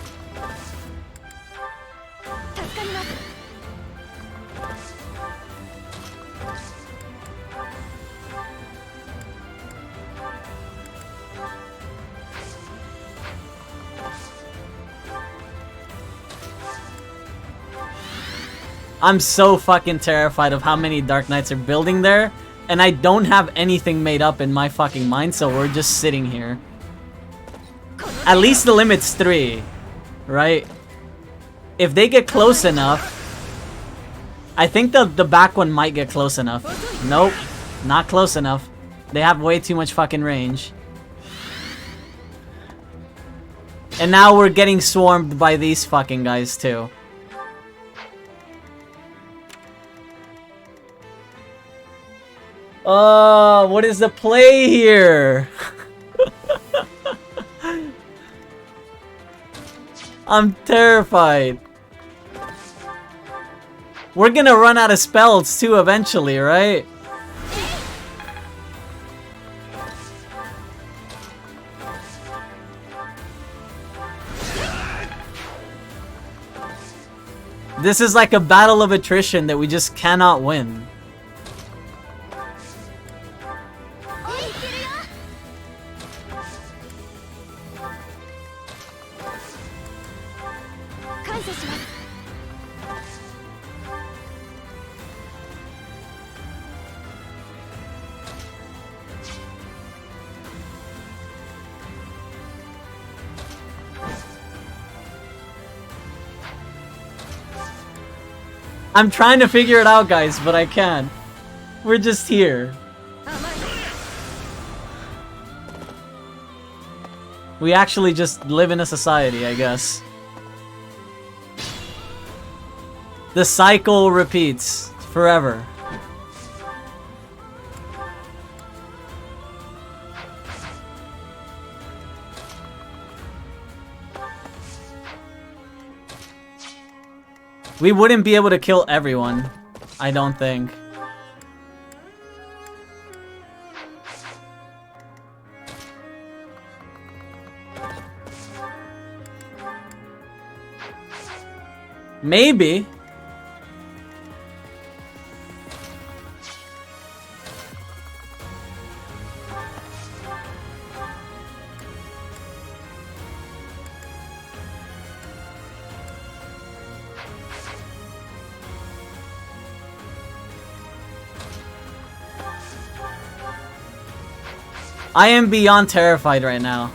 I'm so fucking terrified of how many Dark Knights are building there, and I don't have anything made up in my fucking mind, so we're just sitting here. At least the limit's 3, right? If they get close enough, I think the back one might get close enough. Nope, not close enough. They have way too much fucking range. And now we're getting swarmed by these fucking guys too. Oh, what is the play here? I'm terrified. We're gonna run out of spells too eventually, right? This is like a battle of attrition that we just cannot win. I'm trying to figure it out, guys, but I can't. We're just here. We actually just live in a society, I guess. The cycle repeats forever. We wouldn't be able to kill everyone, I don't think. Maybe. I am beyond terrified right now.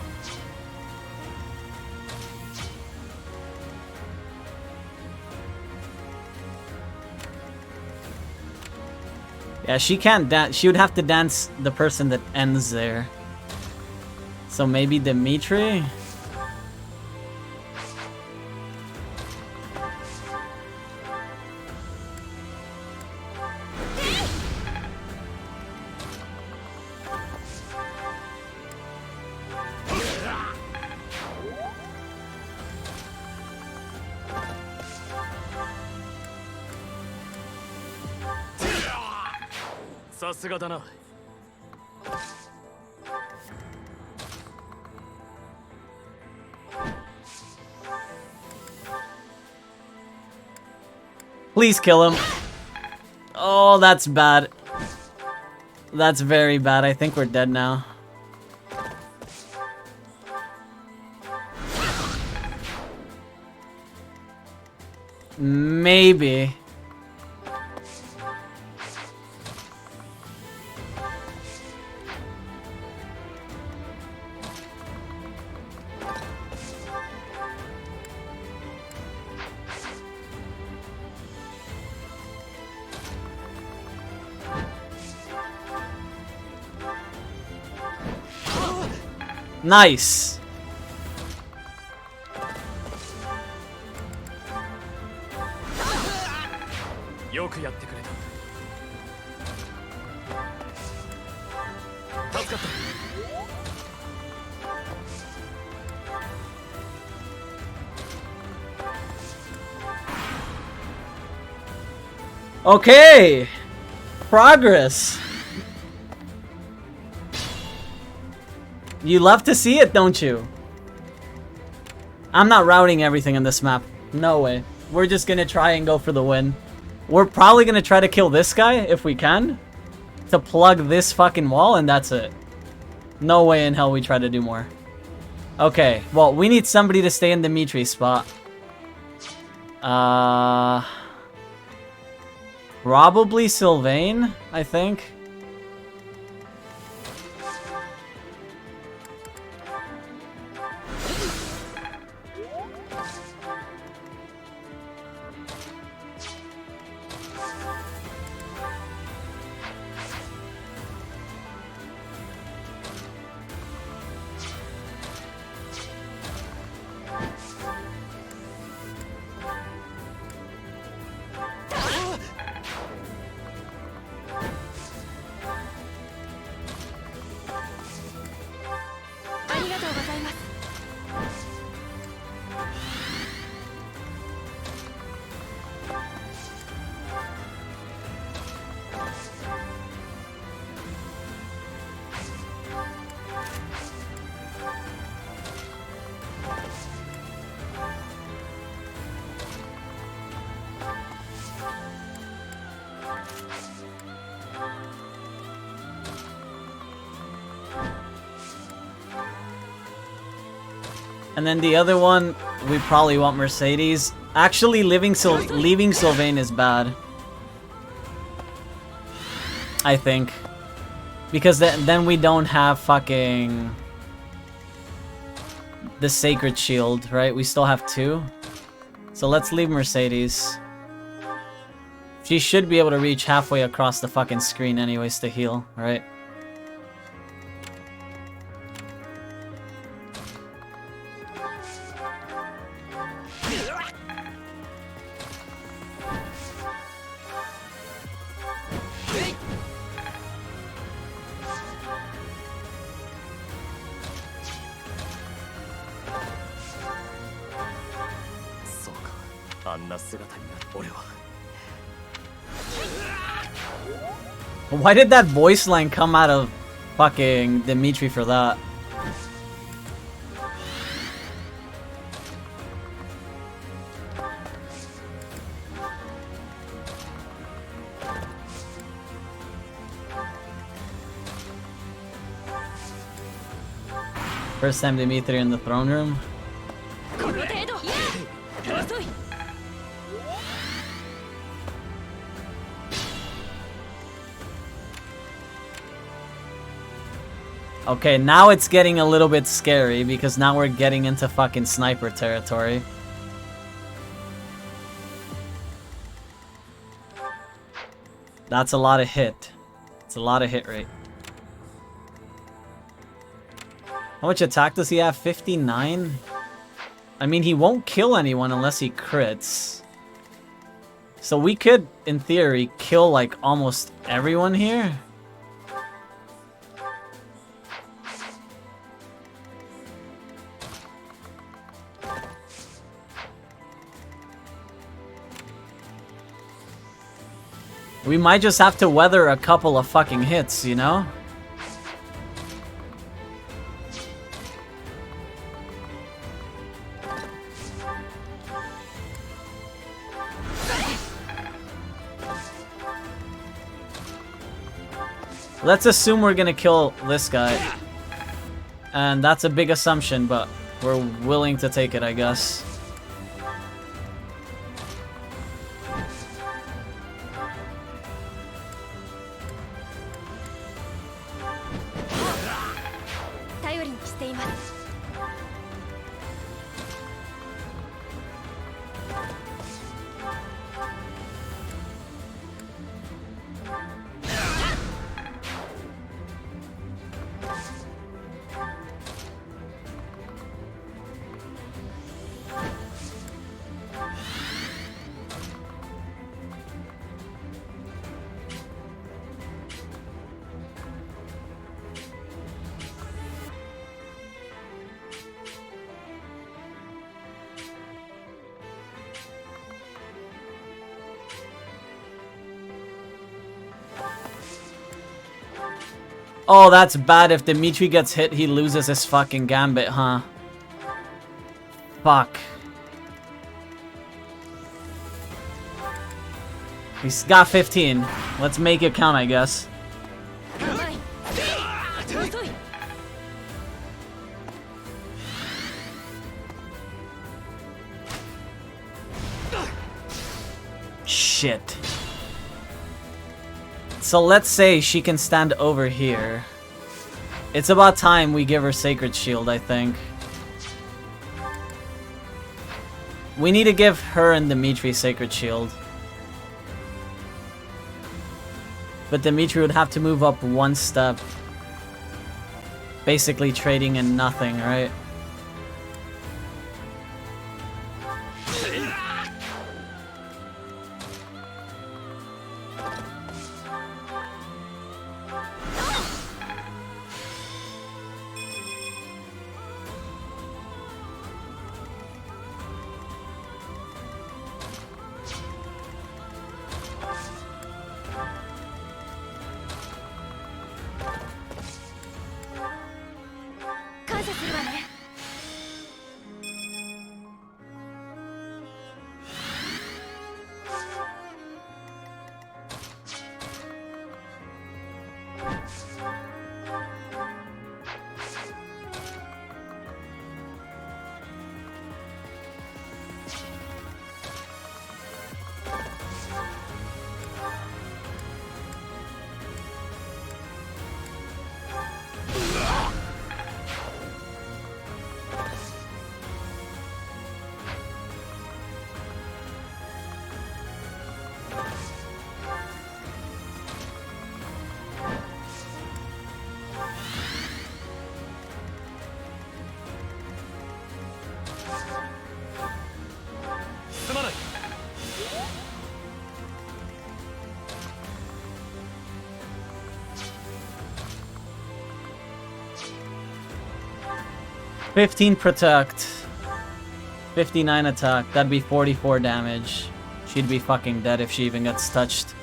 Yeah, she can't dance. She would have to dance the person that ends there. So maybe Dimitri? Please kill him. Oh, that's bad. That's very bad. I think we're dead now. Maybe. Nice. Okay. Progress. You love to see it, don't you? I'm not routing everything on this map. No way. We're just gonna try and go for the win. We're probably gonna try to kill this guy if we can. To plug this fucking wall, and that's it. No way in hell we try to do more. Okay, well, we need somebody to stay in Dimitri's spot. Probably Sylvain, I think. And then the other one, we probably want Mercedes. Actually, leaving Sylvain is bad. I think. Because then we don't have fucking... the Sacred Shield, right? We still have 2. So let's leave Mercedes. She should be able to reach halfway across the fucking screen anyways to heal, right? Why did that voice line come out of fucking Dimitri for that? First time Dimitri in the throne room. Okay, now it's getting a little bit scary because now we're getting into fucking sniper territory. That's a lot of hit. It's a lot of hit rate. How much attack does he have? 59? I mean, he won't kill anyone unless he crits. So we could, in theory, kill like almost everyone here. We might just have to weather a couple of fucking hits, you know? Let's assume we're gonna kill this guy. And that's a big assumption, but we're willing to take it, I guess. Oh, that's bad. If Dimitri gets hit, he loses his fucking gambit, huh? Fuck. He's got 15. Let's make it count, I guess. Shit. So let's say she can stand over here. It's about time we give her Sacred Shield, I think. We need to give her and Dimitri Sacred Shield. But Dimitri would have to move up one step. Basically trading in nothing, right? 15 protect. 59 attack. That'd be 44 damage. She'd be fucking dead if she even gets touched.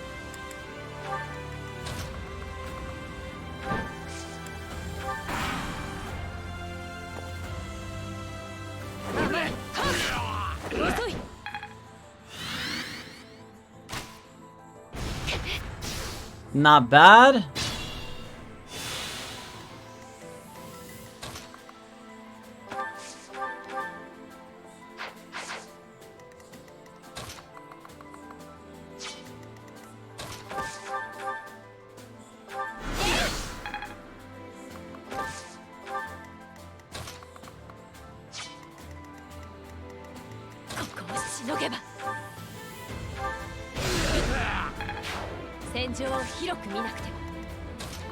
Not bad.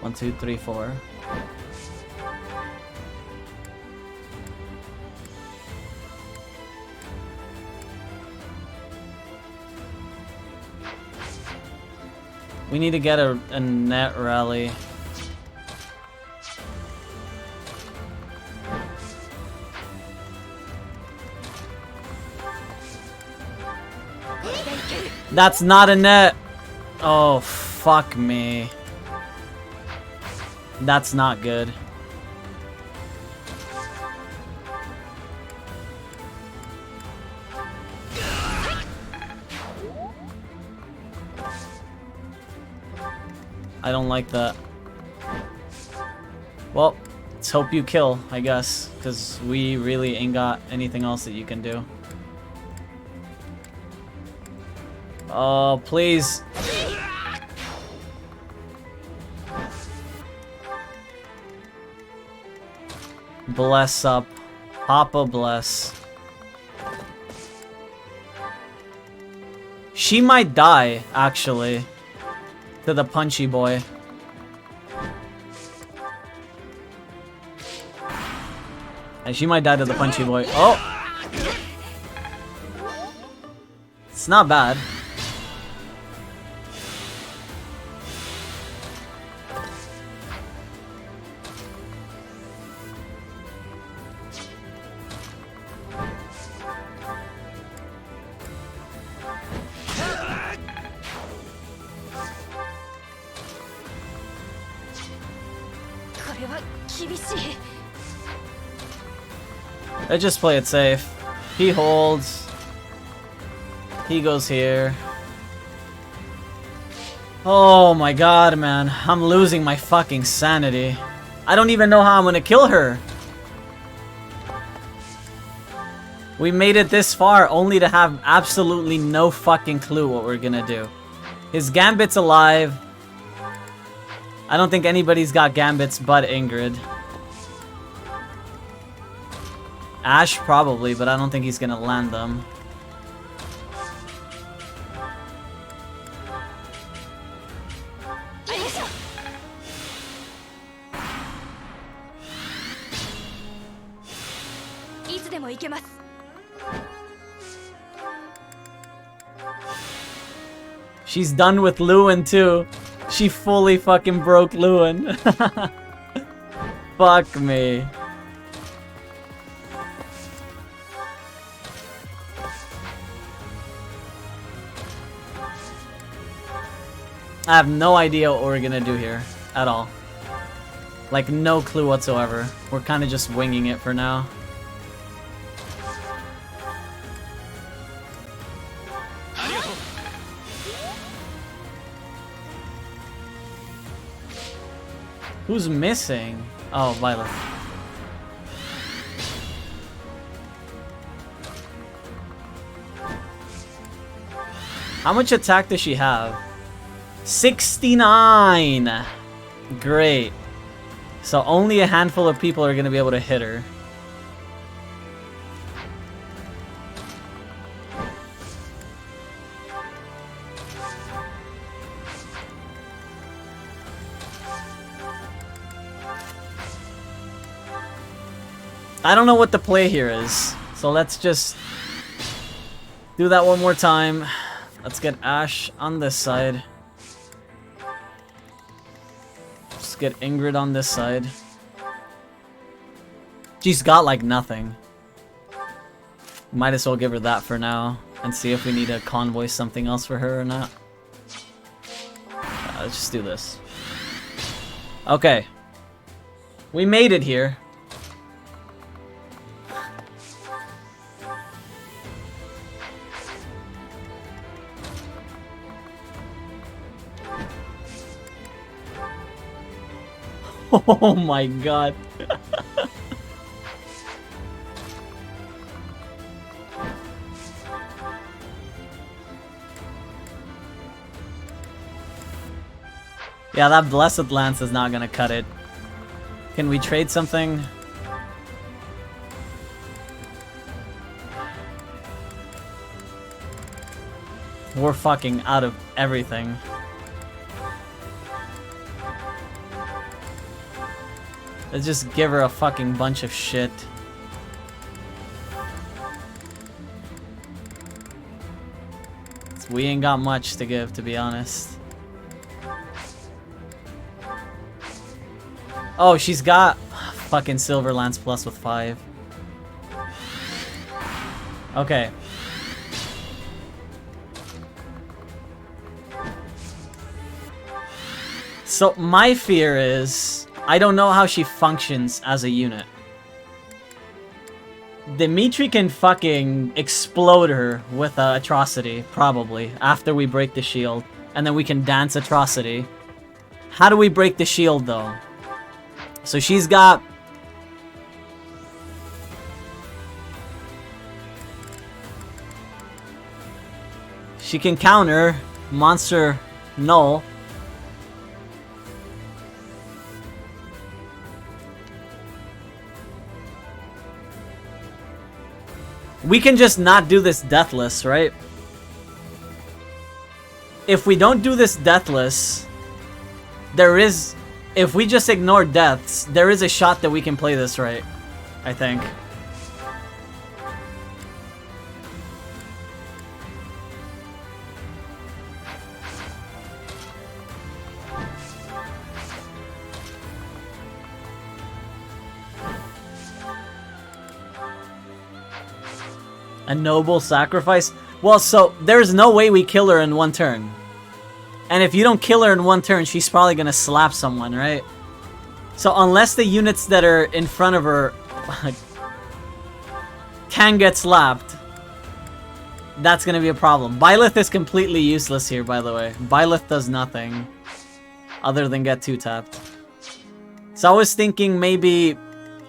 One, two, three, four. We need to get a net rally. That's not a net. Oh, fuck me. That's not good. I don't like that. Well, let's hope you kill, I guess, because we really ain't got anything else that you can do. Oh, please. Bless up. Papa bless. She might die, actually. To the punchy boy. And she might die to the punchy boy. Oh! It's not bad. Let's just play it safe. He holds. He goes here. Oh my god, man. I'm losing my fucking sanity. I don't even know how I'm gonna kill her. We made it this far only to have absolutely no fucking clue what we're gonna do. His Gambit's alive. I don't think anybody's got Gambits but Ingrid. Ash probably, but I don't think he's gonna land them. She's done with Lewin too. She fully fucking broke Lewin. Fuck me. I have no idea what we're gonna do here at all. Like, no clue whatsoever. We're kind of just winging it for now. Who's missing? Oh, Violet. How much attack does she have? 69! Great. So only a handful of people are going to be able to hit her. I don't know what the play here is. So let's just do that one more time. Let's get Ash on this side. Get Ingrid on this side. She's got like nothing. Might as well give her that for now and see if we need to convoy something else for her or not. Let's just do this. Okay. We made it here. Oh my god. Yeah, that Blessed Lance is not gonna cut it. Can we trade something? We're fucking out of everything. Let's just give her a fucking bunch of shit. We ain't got much to give, to be honest. Oh, she's got fucking Silver Lance Plus with 5. Okay. So my fear is, I don't know how she functions as a unit. Dimitri can fucking explode her with Atrocity, probably, after we break the shield. And then we can dance Atrocity. How do we break the shield, though? So she's got... She can counter Monster Null. We can just not do this deathless, right? If we don't do this deathless, there is... If we just ignore deaths, there is a shot that we can play this right, I think. A noble sacrifice? Well, so there's no way we kill her in one turn. And if you don't kill her in one turn, she's probably gonna slap someone, right? So unless the units that are in front of her can get slapped, that's gonna be a problem. Byleth is completely useless here, by the way. Byleth does nothing other than get 2-tapped. So I was thinking maybe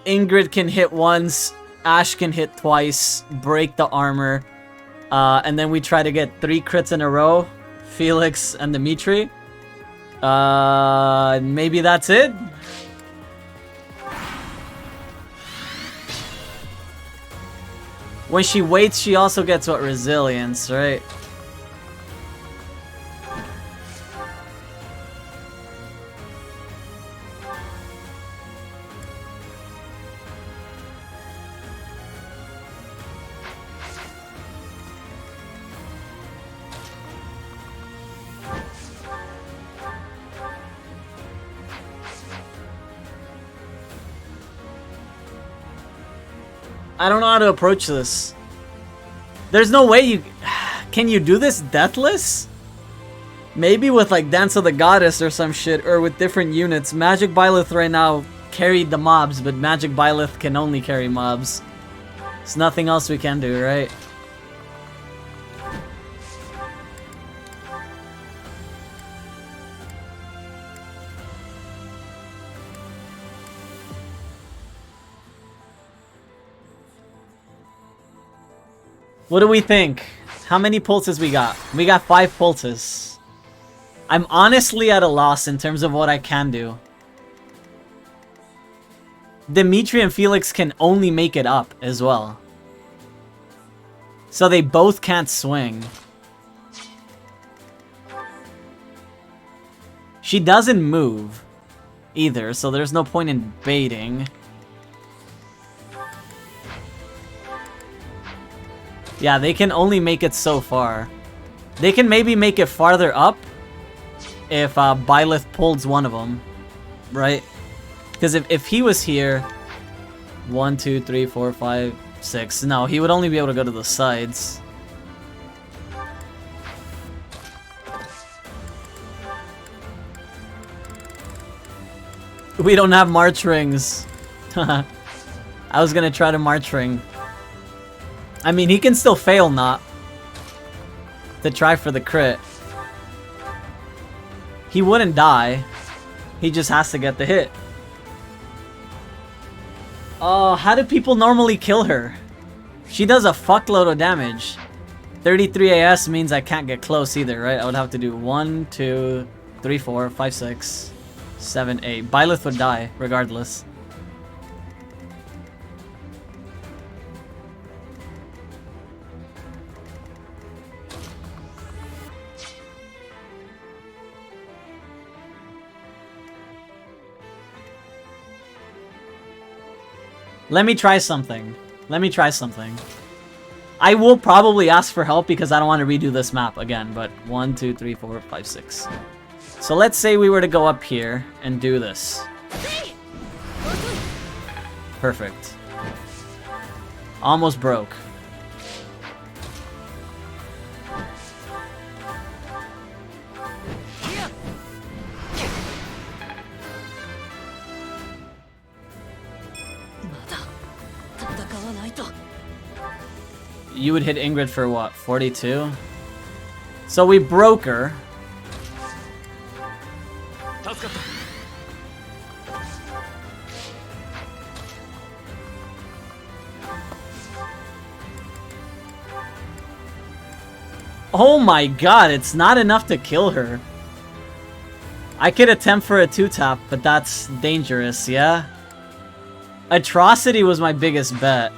Ingrid can hit once, Ash can hit twice, break the armor, and then we try to get 3 crits in a row. Felix and Dimitri. Maybe that's it? When she waits, she also gets what? Resilience, right? I don't know how to approach this. There's no way you... Can you do this deathless? Maybe with like Dance of the Goddess or some shit, or with different units. Magic Byleth right now carried the mobs, but Magic Byleth can only carry mobs. There's nothing else we can do, right? What do we think? How many pulses we got? We got 5 pulses. I'm honestly at a loss in terms of what I can do. Dimitri and Felix can only make it up as well. So they both can't swing. She doesn't move either, so there's no point in baiting. Yeah, they can only make it so far. They can maybe make it farther up if Byleth pulls one of them, right? Because if he was here, 1, 2, 3, 4, 5, 6. No, he would only be able to go to the sides. We don't have March rings. I was gonna try to March ring. I mean, he can still fail not to try for the crit. He wouldn't die. He just has to get the hit. Oh, how do people normally kill her? She does a fuckload of damage. 33 AS means I can't get close either, right? I would have to do 1, 2, 3, 4, 5, 6, 7, 8. Byleth would die, regardless. Let me try something. Let me try something. I will probably ask for help because I don't want to redo this map again, but 1, 2, 3, 4, 5, 6. So let's say we were to go up here and do this. Perfect. Almost broke. You would hit Ingrid for what, 42? So we broke her. Oh my god, it's not enough to kill her. I could attempt for a 2-tap, but that's dangerous, yeah? Atrocity was my biggest bet.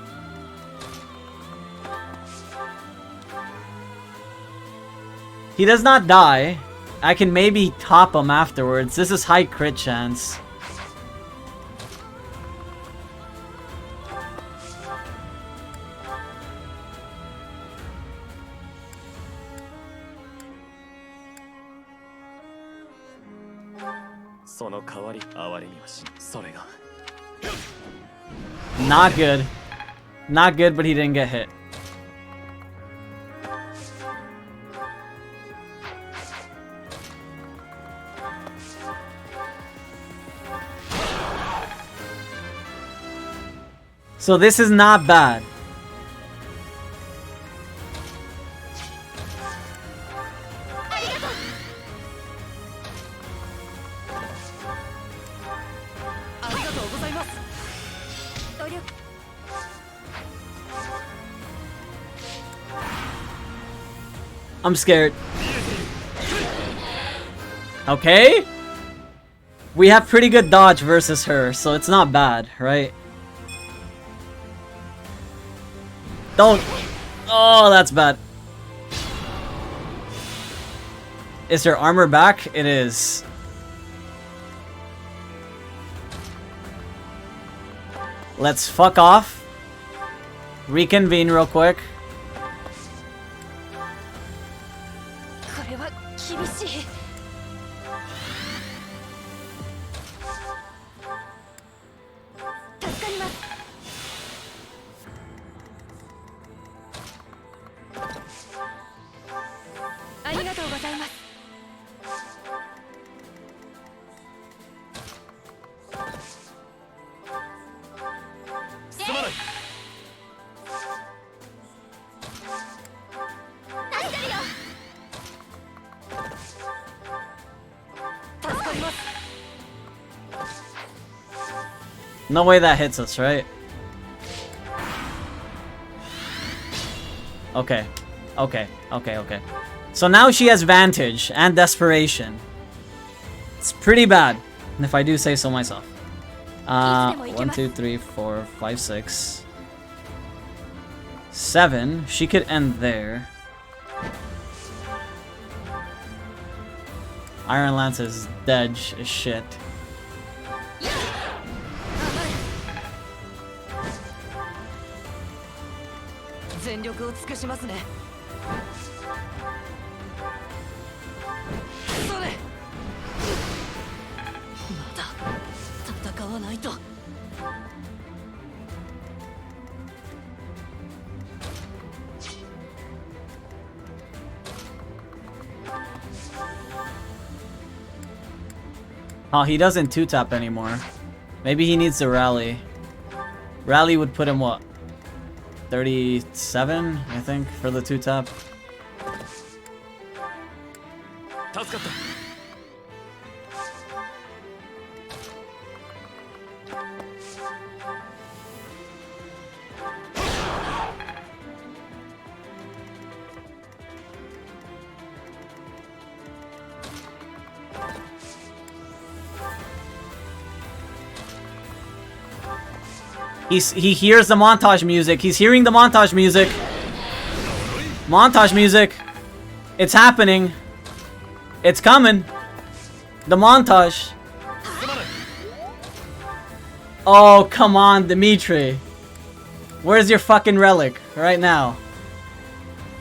He does not die. I can maybe top him afterwards. This is high crit chance. Not good. Not good, but he didn't get hit. So this is not bad. I'm scared. Okay. We have pretty good dodge versus her, so it's not bad, right? Don't. Oh, that's bad. Is her armor back? It is. Let's fuck off. Reconvene real quick. No way that hits us, right? Okay. Okay. Okay, okay. So now she has Vantage and Desperation. It's pretty bad, if I do say so myself. 1, 2, 3, 4, 5, 6, 7. She could end there. Iron Lance is dead as shit. Oh, he doesn't 2-tap anymore. Maybe he needs to rally. Rally would put him what? 37, I think, for the 2-tap. He hears the montage music. He's hearing the montage music. Montage music. It's happening. It's coming. The montage. Oh, come on, Dimitri. Where's your fucking relic? Right now.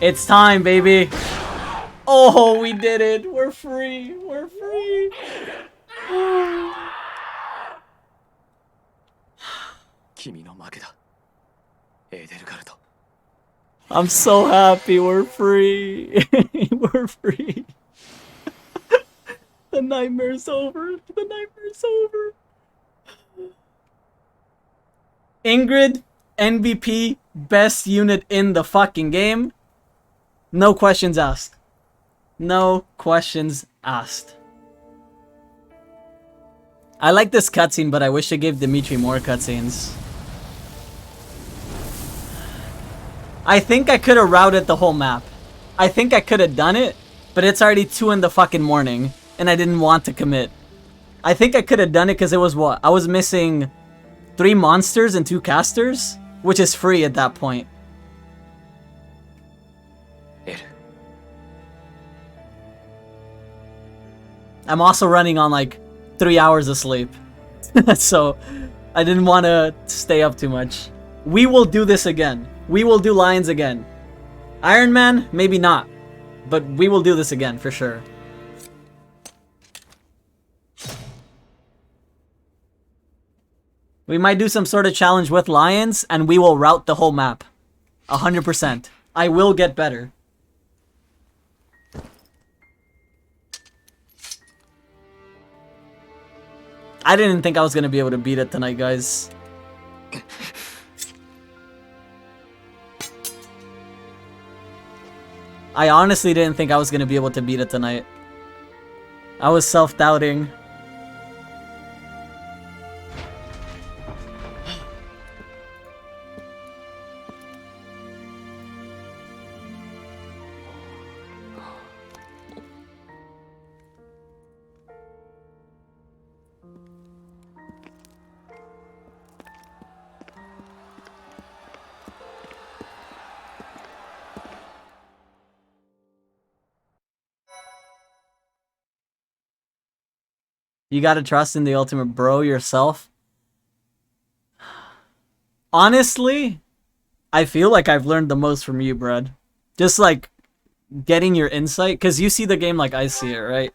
It's time, baby. Oh, we did it. We're free. We're free. I'm so happy we're free. We're free. The nightmare's over. The nightmare's over. Ingrid, MVP, best unit in the fucking game. No questions asked. No questions asked. I like this cutscene, but I wish it gave Dimitri more cutscenes. I think I could have routed the whole map. I think I could have done it, but it's already 2 in the fucking morning, and I didn't want to commit. I think I could have done it because it was what? I was missing 3 monsters and 2 casters, which is free at that point. I'm also running on like 3 hours of sleep. So I didn't want to stay up too much. We will do this again. We will do Lions again. Iron Man, maybe not. But we will do this again for sure. We might do some sort of challenge with Lions and we will route the whole map. 100%. I will get better. I didn't think I was going to be able to beat it tonight, guys. I honestly didn't think I was going to be able to beat it tonight. I was self-doubting. You gotta trust in the ultimate bro yourself. Honestly, I feel like I've learned the most from you, Brad. Just like getting your insight, because you see the game like I see it, right?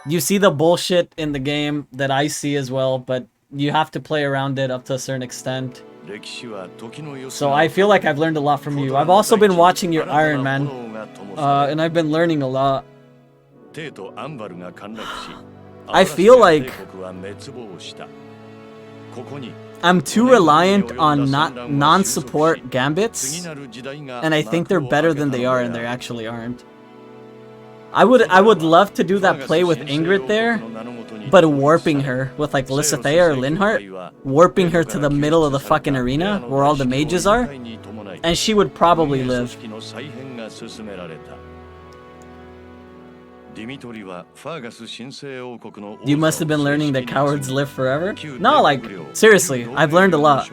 You see the bullshit in the game that I see as well, but you have to play around it up to a certain extent. So I feel like I've learned a lot from you. I've also been watching your Iron Man, and I've been learning a lot. I feel like I'm too reliant on non-support gambits, and I think they're better than they are, and they actually aren't. I would love to do that play with Ingrid there, but warping her with like Lysithea or Linhardt, warping her to the middle of the fucking arena where all the mages are, and she would probably live. You must have been learning that cowards live forever? No, like, seriously, I've learned a lot.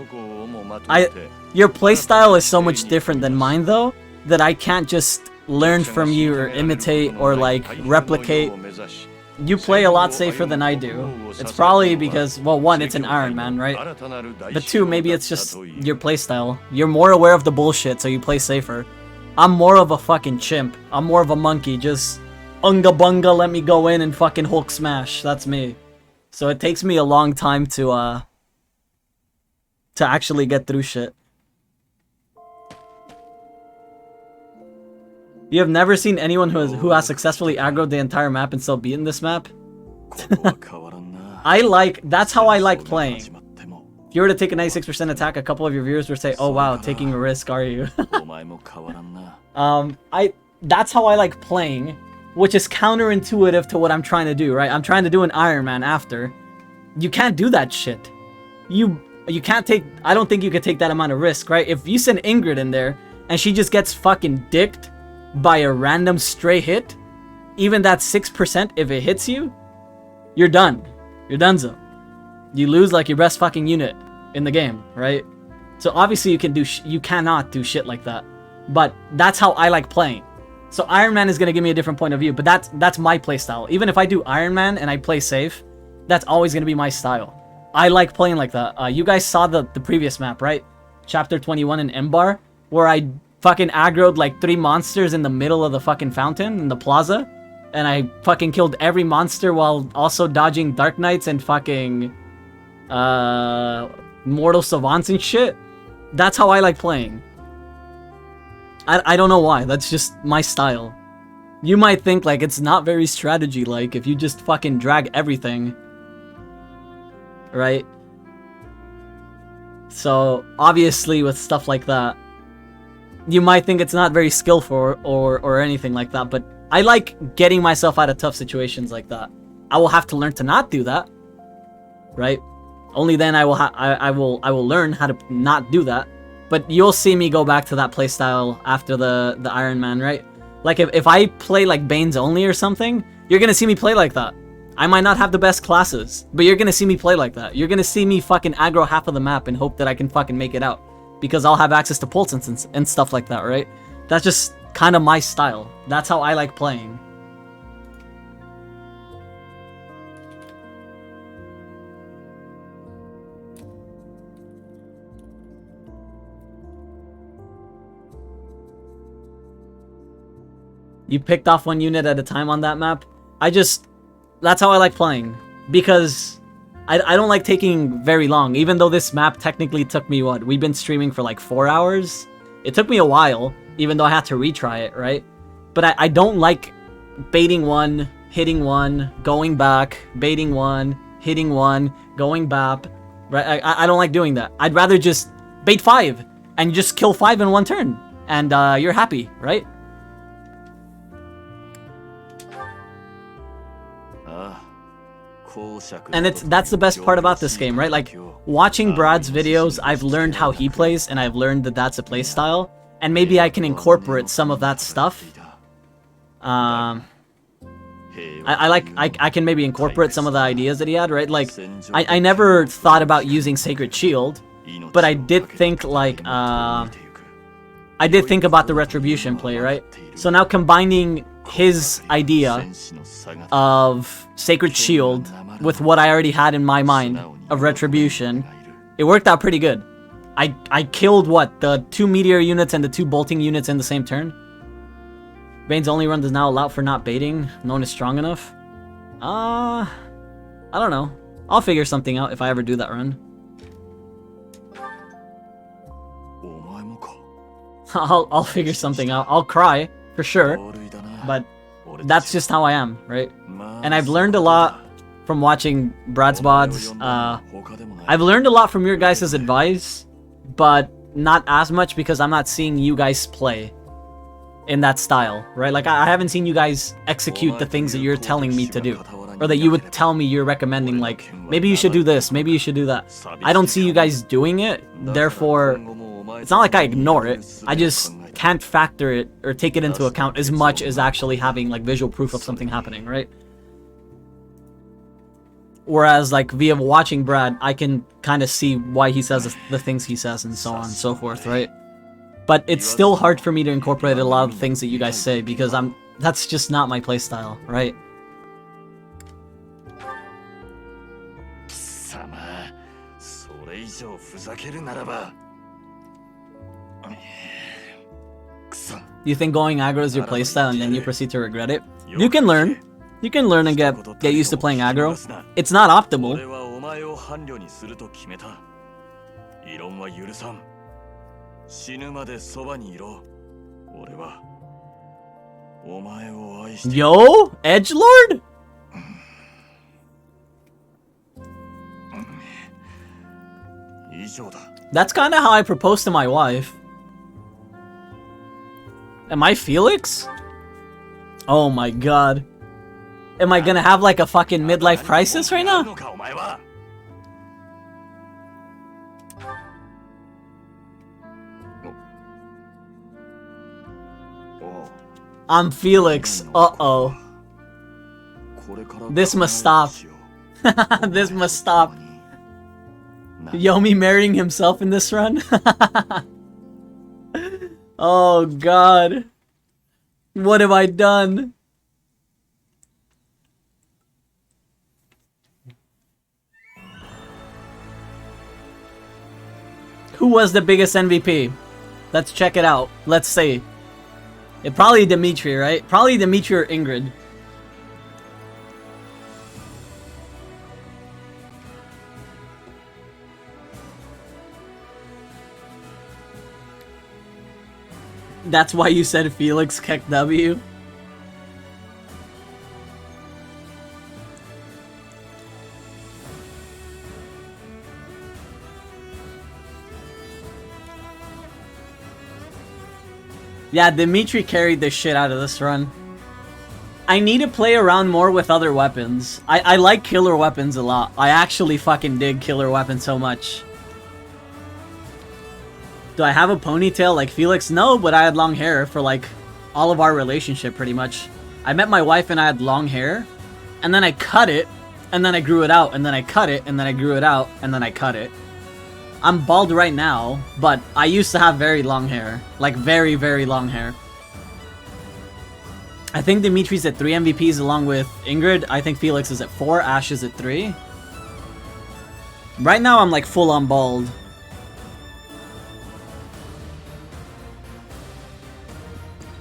Your playstyle is so much different than mine, though, that I can't just learn from you or imitate or, like, replicate. You play a lot safer than I do. It's probably because, well, 1, it's an Iron Man, right? But 2, maybe it's just your playstyle. You're more aware of the bullshit, so you play safer. I'm more of a fucking chimp. I'm more of a monkey, just... Unga bunga, let me go in and fucking Hulk smash. That's me. So it takes me a long time to actually get through shit. You have never seen anyone who has successfully aggroed the entire map and still beaten this map? That's how I like playing. If you were to take a 96% attack, a couple of your viewers would say, "Oh wow, taking a risk, are you?" That's how I like playing, which is counterintuitive to what I'm trying to do, right? I'm trying to do an Iron Man after. You can't do that shit. You can't take, I don't think you could take that amount of risk, right? If you send Ingrid in there and she just gets fucking dicked by a random stray hit, even that 6%, if it hits you, you're done. You're donezo. You lose like your best fucking unit in the game, right? So obviously you cannot do shit like that. But that's how I like playing. So Iron Man is gonna give me a different point of view, but that's my playstyle. Even if I do Iron Man and I play safe, that's always gonna be my style. I like playing like that. You guys saw the previous map, right? Chapter 21 in M-Bar, where I fucking aggroed like 3 monsters in the middle of the fucking fountain in the plaza, and I fucking killed every monster while also dodging Dark Knights and fucking Mortal Savants and shit. That's how I like playing. I don't know why, that's just my style. You might think like it's not very strategy-like if you just fucking drag everything. Right? So, obviously with stuff like that, you might think it's not very skillful or anything like that, but I like getting myself out of tough situations like that. I will have to learn to not do that. Right? Only then I will learn how to not do that. But you'll see me go back to that playstyle after the Iron Man, right? Like, if I play, like, Banes only or something, you're gonna see me play like that. I might not have the best classes, but you're gonna see me play like that. You're gonna see me fucking aggro half of the map and hope that I can fucking make it out. Because I'll have access to pulse and stuff like that, right? That's just kind of my style. That's how I like playing. You picked off one unit at a time on that map. That's how I like playing. Because I don't like taking very long. Even though this map technically took me, what? We've been streaming for like 4 hours. It took me a while, even though I had to retry it, right? But I don't like baiting one, hitting one, going back, baiting one, hitting one, going back. Right? I don't like doing that. I'd rather just bait 5 and just kill 5 in one turn. And you're happy, right? And that's the best part about this game, right? Like, watching Brad's videos, I've learned how he plays, and I've learned that that's a play style, and maybe I can incorporate some of that stuff. I can maybe incorporate some of the ideas that he had, right? Like, I never thought about using Sacred Shield, but I did think, like, I did think about the Retribution play, right? So now combining his idea of Sacred Shield with what I already had in my mind of Retribution, it worked out pretty good. I killed, what, the 2 Meteor units and the 2 Bolting units in the same turn? Bane's only run does now allow for not baiting. No one is strong enough. I don't know. I'll figure something out if I ever do that run. I'll figure something out. I'll cry, for sure. But that's just how I am, right? And I've learned a lot from watching Brad's VODs. I've learned a lot from your guys' advice, but not as much because I'm not seeing you guys play in that style, right? Like, I haven't seen you guys execute the things that you're telling me to do. Or that you would tell me you're recommending, like, maybe you should do this, maybe you should do that. I don't see you guys doing it, therefore, it's not like I ignore it. I just can't factor it or take it into account as much as actually having, like, visual proof of something happening, right? Whereas, like, via watching Brad, I can kind of see why he says the things he says and so on and so forth, right? But it's still hard for me to incorporate a lot of things that you guys say because that's just not my playstyle, right? You think going aggro is your playstyle and then you proceed to regret it? You can learn. You can learn and get used to playing aggro. It's not optimal. Yo, Edgelord? 上だ。 That's kind of how I proposed to my wife. Am I Felix? Oh my god. Am I gonna have like a fucking midlife crisis right now? のかお前は。I'm Felix. Uh-oh. これから This must stop. This must stop. な Yomi marrying himself in this run? Oh god. What have I done? Who was the biggest MVP? Let's check it out. Let's see. It probably Dimitri, right? Probably Dimitri or Ingrid. That's why you said Felix Keck W? Yeah, Dimitri carried the shit out of this run. I need to play around more with other weapons. I like killer weapons a lot. I actually fucking dig killer weapons so much. Do I have a ponytail like Felix? No, but I had long hair for like all of our relationship pretty much. I met my wife and I had long hair, and then I cut it, and then I grew it out, and then I cut it, and then I grew it out, and then I cut it. I'm bald right now, but I used to have very long hair. Like very, very long hair. I think Dimitri's at 3 MVPs along with Ingrid. I think Felix is at 4, Ash is at 3. Right now I'm like full on bald.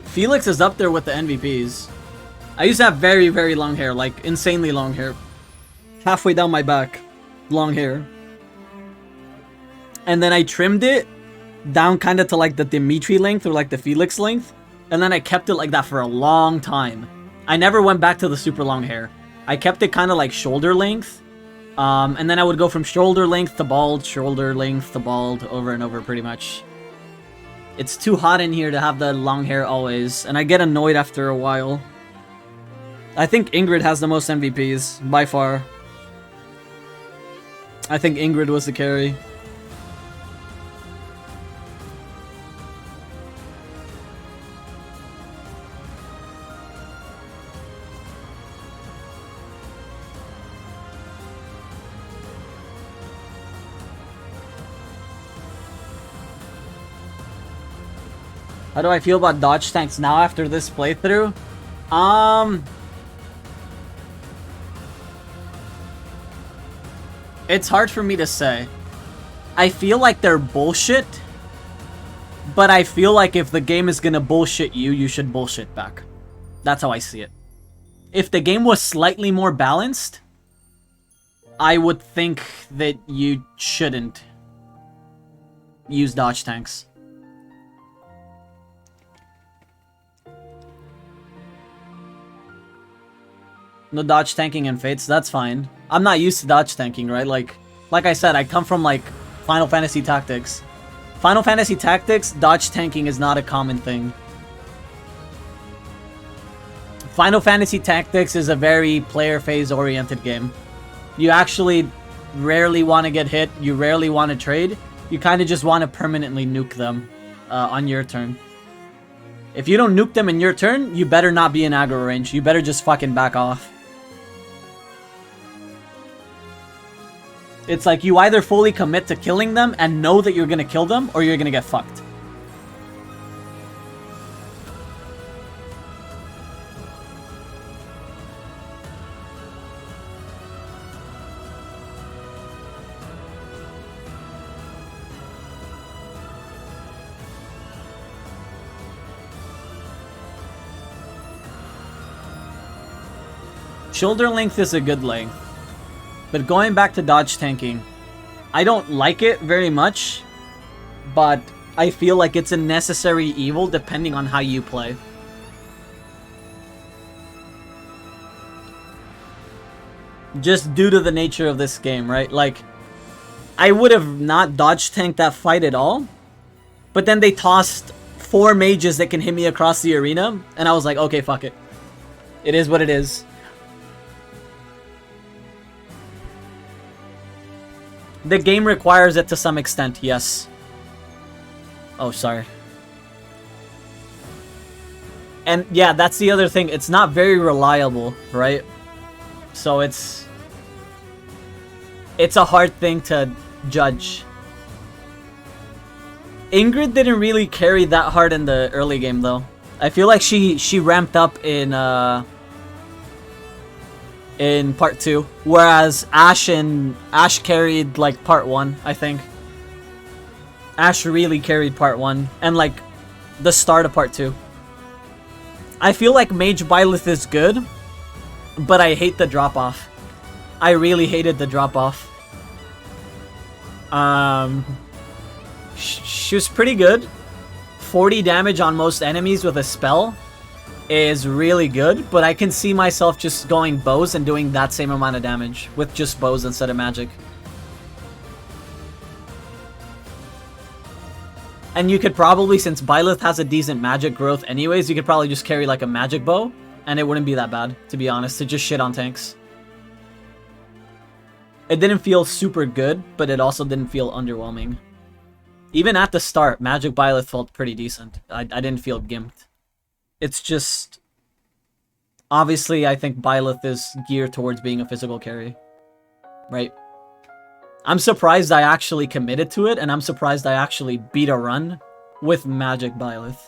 Felix is up there with the MVPs. I used to have very, very long hair, like insanely long hair. Halfway down my back. Long hair. And then I trimmed it down kind of to like the Dimitri length or like the Felix length. And then I kept it like that for a long time. I never went back to the super long hair. I kept it kind of like shoulder length. And then I would go from shoulder length to bald, shoulder length to bald, over and over pretty much. It's too hot in here to have the long hair always, and I get annoyed after a while. I think Ingrid has the most MVPs, by far. I think Ingrid was the carry. How do I feel about dodge tanks now after this playthrough? It's hard for me to say. I feel like they're bullshit, but I feel like if the game is gonna bullshit you, you should bullshit back. That's how I see it. If the game was slightly more balanced, I would think that you shouldn't use dodge tanks. No dodge tanking in Fates, that's fine. I'm not used to dodge tanking, right? Like I said, I come from like Final Fantasy Tactics. Final Fantasy Tactics, dodge tanking is not a common thing. Final Fantasy Tactics is a very player phase oriented game. You actually rarely want to get hit, you rarely want to trade. You kind of just want to permanently nuke them on your turn. If you don't nuke them in your turn, you better not be in aggro range. You better just fucking back off. It's like you either fully commit to killing them and know that you're gonna kill them, or you're gonna get fucked. Shoulder length is a good length. But going back to dodge tanking, I don't like it very much, but I feel like it's a necessary evil depending on how you play. Just due to the nature of this game, right? Like, I would have not dodge tanked that fight at all. But then they tossed 4 mages that can hit me across the arena, and I was like, okay, fuck it. It is what it is. The game requires it to some extent, yes. Oh, sorry. And yeah, that's the other thing. It's not very reliable, right? So it's a hard thing to judge. Ingrid didn't really carry that hard in the early game, though. I feel like she ramped up in part 2, whereas Ash carried like part 1, I think. Ash really carried part 1 and like the start of part 2. I feel like Mage Byleth is good, but I hate the drop off. I really hated the drop off. She was pretty good. 40 damage on most enemies with a spell is really good, but I can see myself just going bows and doing that same amount of damage with just bows instead of magic. And you could probably, since Byleth has a decent magic growth anyways, you could probably just carry like a magic bow, and it wouldn't be that bad, to be honest, to just shit on tanks. It didn't feel super good, but it also didn't feel underwhelming. Even at the start, Magic Byleth felt pretty decent. I didn't feel gimped. It's just... Obviously, I think Byleth is geared towards being a physical carry. Right? I'm surprised I actually committed to it, and I'm surprised I actually beat a run with Magic Byleth.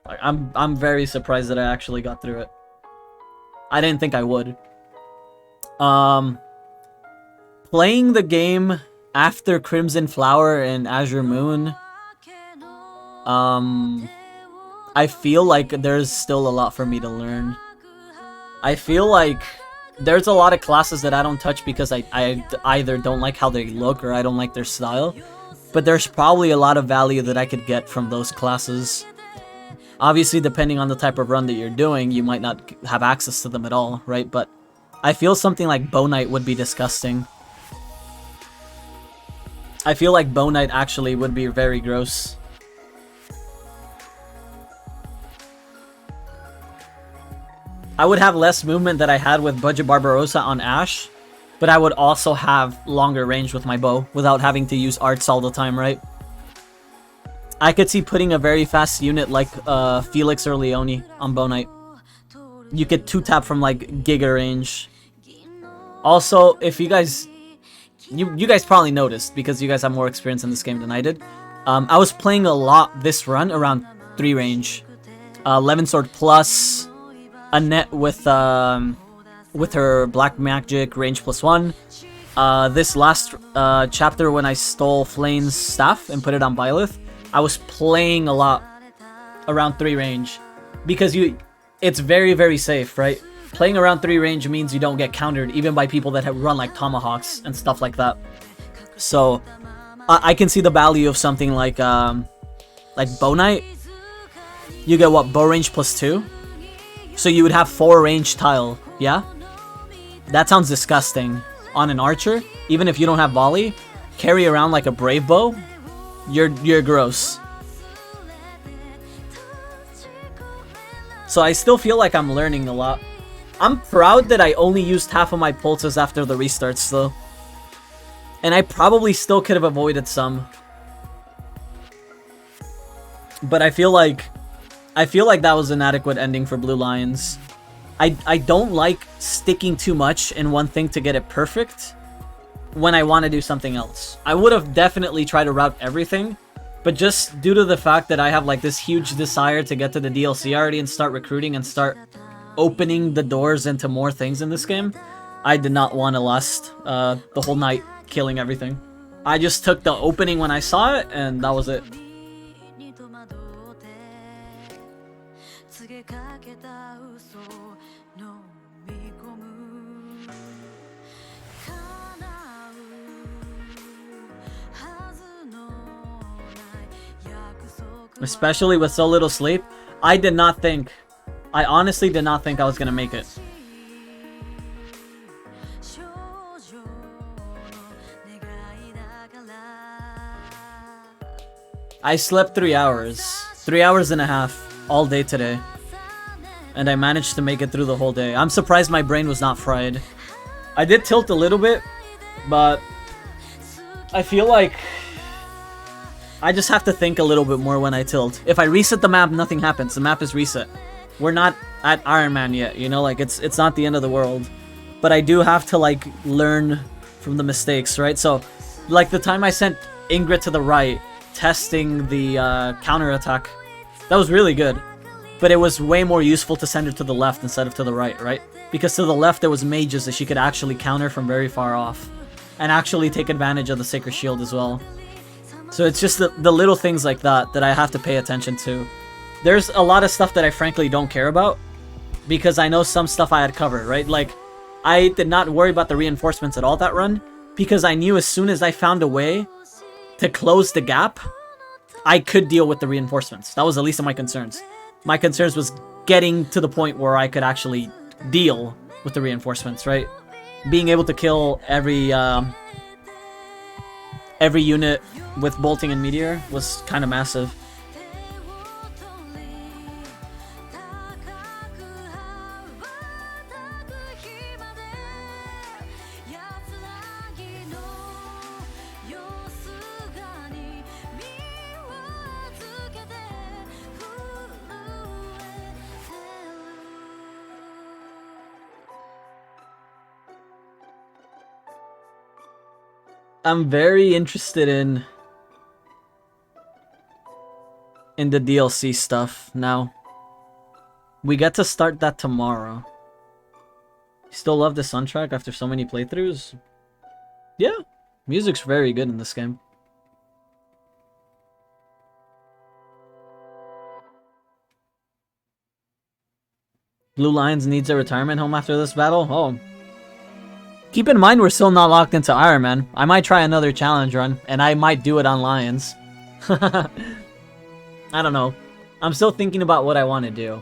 I'm very surprised that I actually got through it. I didn't think I would. Playing the game after Crimson Flower and Azure Moon, I feel like there's still a lot for me to learn. I feel like there's a lot of classes that I don't touch because I either don't like how they look or I don't like their style. But there's probably a lot of value that I could get from those classes. Obviously, depending on the type of run that you're doing, you might not have access to them at all, right? But I feel something like Bow Knight would be disgusting. I feel like Bow Knight actually would be very gross. I would have less movement that I had with Budget Barbarossa on Ashe, but I would also have longer range with my bow without having to use arts all the time, right? I could see putting a very fast unit like Felix or Leone on Bow Knight. You could 2-tap from like Giga range. Also, if you guys... You guys probably noticed, because you guys have more experience in this game than I did. I was playing a lot this run around 3 range. 11 Sword plus, Annette with her Black Magic range +1. This last chapter when I stole Flame's staff and put it on Byleth, I was playing a lot around 3 range. Because it's very, very safe, right? Playing around 3 range means you don't get countered, even by people that have run like Tomahawks and stuff like that. So, I can see the value of something like Bow Knight. You get what, bow range +2? So you would have 4 range tile, yeah? That sounds disgusting. On an archer, even if you don't have volley, carry around like a brave bow, you're gross. So I still feel like I'm learning a lot. I'm proud that I only used half of my pulses after the restarts though. And I probably still could have avoided some. But I feel like that was an adequate ending for Blue Lions. I don't like sticking too much in one thing to get it perfect when I want to do something else. I would have definitely tried to route everything, but just due to the fact that I have like this huge desire to get to the DLC already and start recruiting and start opening the doors into more things in this game, I did not want to last the whole night killing everything. I just took the opening when I saw it, and that was it. Especially with so little sleep, I honestly did not think I was gonna make it. I slept 3 hours. 3 hours and a half all day today. And I managed to make it through the whole day. I'm surprised my brain was not fried. I did tilt a little bit, but I feel like I just have to think a little bit more when I tilt. If I reset the map, nothing happens. The map is reset. We're not at Iron Man yet, you know, like it's not the end of the world. But I do have to like learn from the mistakes, right? So like the time I sent Ingrid to the right, testing the counterattack, that was really good. But it was way more useful to send her to the left instead of to the right, right? Because to the left there was mages that she could actually counter from very far off. And actually take advantage of the Sacred Shield as well. So it's just the little things like that that I have to pay attention to. There's a lot of stuff that I frankly don't care about. Because I know some stuff I had covered, right? Like, I did not worry about the reinforcements at all that run. Because I knew as soon as I found a way to close the gap, I could deal with the reinforcements. That was the least of my concerns. My concerns was getting to the point where I could actually deal with the reinforcements, right? Being able to kill every unit with bolting and meteor was kind of massive. I'm very interested in the DLC stuff now. We get to start that tomorrow. Still love the soundtrack after so many playthroughs? Yeah, music's very good in this game. Blue Lions needs a retirement home after this battle? Oh. Keep in mind we're still not locked into Iron Man. I might try another challenge run, and I might do it on Lions. I don't know. I'm still thinking about what I want to do.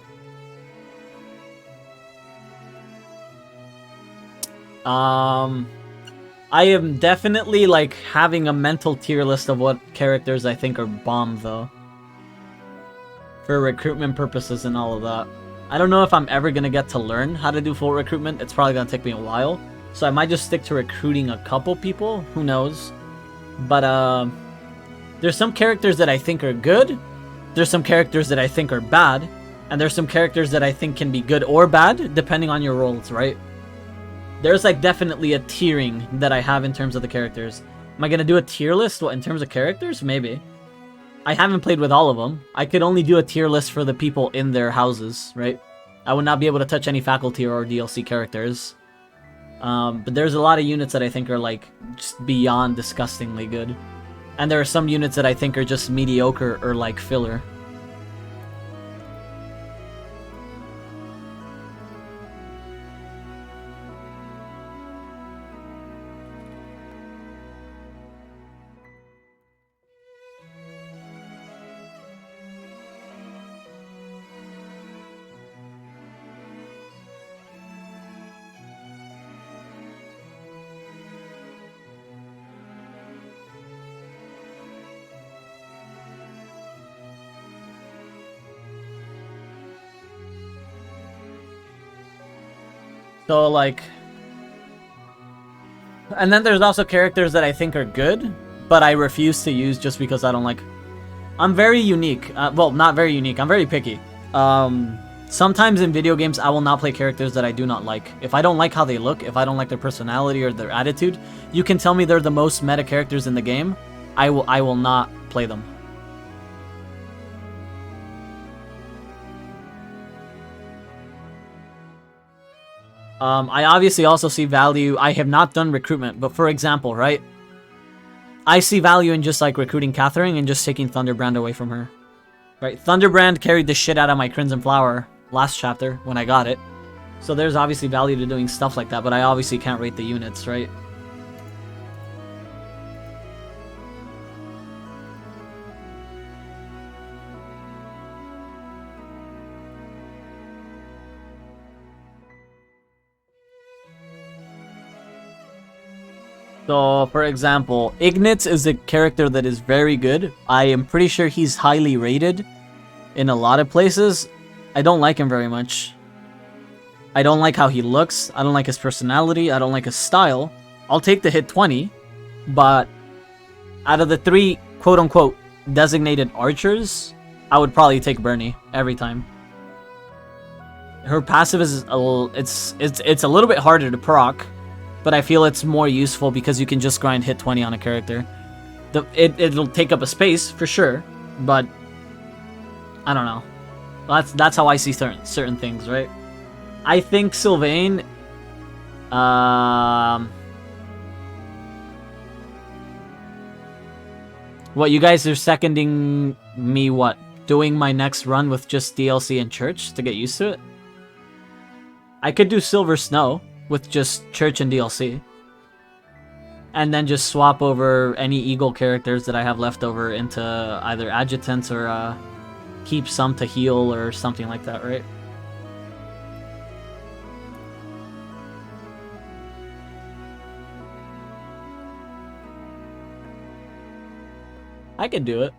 I am definitely like having a mental tier list of what characters I think are bomb though. For recruitment purposes and all of that. I don't know if I'm ever gonna get to learn how to do full recruitment. It's probably gonna take me a while. So I might just stick to recruiting a couple people. Who knows? But there's some characters that I think are good. There's some characters that I think are bad. And there's some characters that I think can be good or bad, depending on your roles, right? There's like definitely a tiering that I have in terms of the characters. Am I gonna do a tier list? What, in terms of characters? Maybe. I haven't played with all of them. I could only do a tier list for the people in their houses, right? I would not be able to touch any faculty or DLC characters. But there's a lot of units that I think are like just beyond disgustingly good. And there are some units that I think are just mediocre or like filler. So, like... And then there's also characters that I think are good, but I refuse to use just because I don't like... I'm very unique. Well, not very unique. I'm very picky. Sometimes in video games, I will not play characters that I do not like. If I don't like how they look, if I don't like their personality or their attitude, you can tell me they're the most meta characters in the game. I will not play them. I obviously also see value. I have not done recruitment, but for example, right? I see value in just like recruiting Catherine and just taking Thunderbrand away from her. Right? Thunderbrand carried the shit out of my Crimson Flower last chapter when I got it. So there's obviously value to doing stuff like that, but I obviously can't rate the units, right? So, for example, Ignitz is a character that is very good. I am pretty sure he's highly rated in a lot of places. I don't like him very much. I don't like how he looks. I don't like his personality. I don't like his style. I'll take the hit 20, but out of the 3 quote-unquote designated archers, I would probably take Bernie every time. Her passive is it's a little bit harder to proc, but I feel it's more useful because you can just grind hit 20 on a character. It'll take up a space for sure, but I don't know. That's how I see certain things, right? I think Sylvain, what, you guys are seconding me, what? Doing my next run with just DLC and Church to get used to it? I could do Silver Snow with just Church and DLC. And then just swap over any Eagle characters that I have left over into either Adjutants or keep some to heal or something like that, right? I can do it.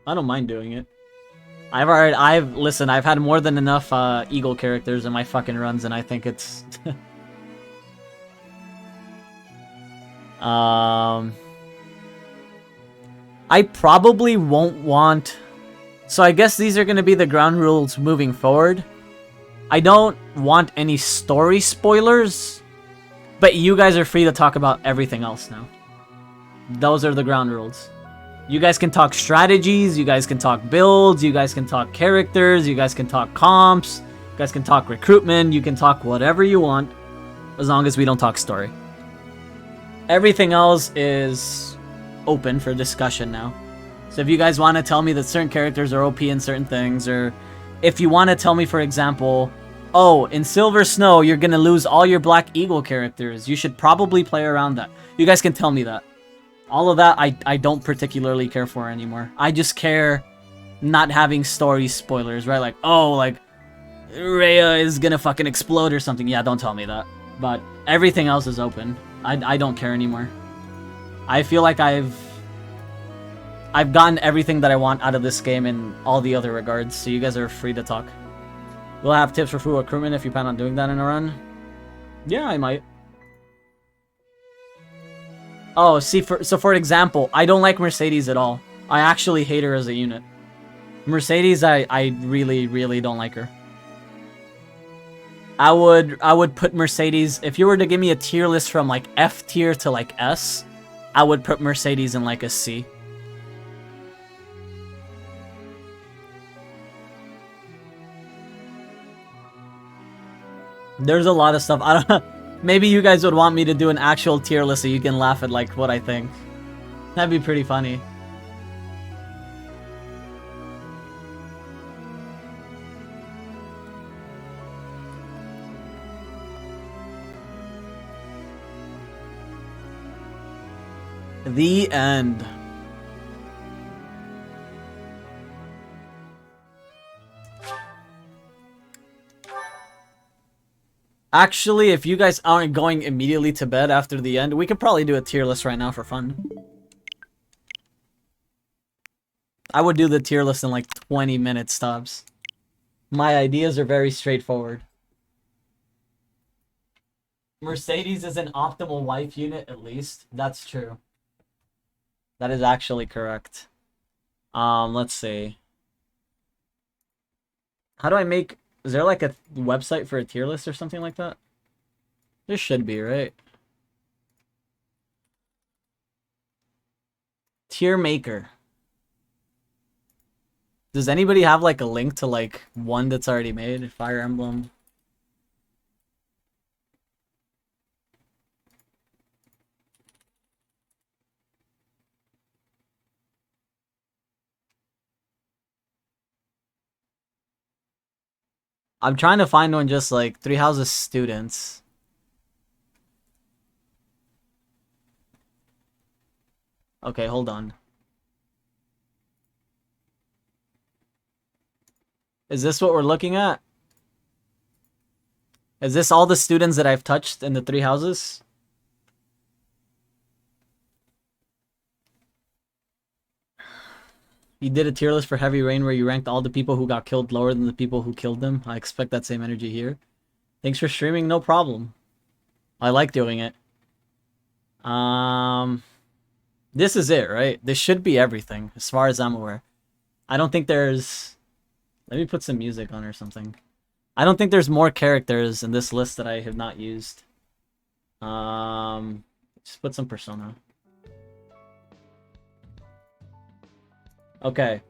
I don't mind doing it. Listen, I've had more than enough Eagle characters in my fucking runs, and I think it's I probably won't want, so I guess these are going to be the ground rules moving forward. I don't want any story spoilers, but you guys are free to talk about everything else now. Those are the ground rules. You guys can talk strategies, you guys can talk builds, you guys can talk characters, you guys can talk comps, you guys can talk recruitment, you can talk whatever you want, as long as we don't talk story. Everything else is open for discussion now. So if you guys want to tell me that certain characters are OP in certain things, or if you want to tell me, for example, oh, in Silver Snow, you're going to lose all your Black Eagle characters, you should probably play around that. You guys can tell me that. All of that, I don't particularly care for anymore. I just care not having story spoilers, right? Like, oh, like, Rhea is gonna fucking explode or something. Yeah, don't tell me that. But everything else is open. I don't care anymore. I feel like I've gotten everything that I want out of this game in all the other regards, so you guys are free to talk. We'll have tips for full recruitment if you plan on doing that in a run. Yeah, I might. Oh, see, for example, I don't like Mercedes at all. I actually hate her as a unit. Mercedes, I really, really don't like her. I would put Mercedes, if you were to give me a tier list from like F tier to like S, I would put Mercedes in like a C. There's a lot of stuff. I don't know. Maybe you guys would want me to do an actual tier list so you can laugh at like what I think. That'd be pretty funny. The end. Actually, if you guys aren't going immediately to bed after the end, we could probably do a tier list right now for fun. I would do the tier list in like 20 minutes tops. My ideas are very straightforward. Mercedes is an optimal wife unit, at least. That's true. That is actually correct. Let's see. How do I make... Is there like a website for a tier list or something like that? There should be, right? Tier maker. Does anybody have like a link to like one that's already made? Fire Emblem. I'm trying to find one just like Three Houses students. Okay, hold on. Is this what we're looking at? Is this all the students that I've touched in the Three Houses? You did a tier list for Heavy Rain where you ranked all the people who got killed lower than the people who killed them. I expect that same energy here. Thanks for streaming, no problem. I like doing it. This is it, right? This should be everything, as far as I'm aware. I don't think there's... Let me put some music on or something. I don't think there's more characters in this list that I have not used. Just put some Persona. Okay.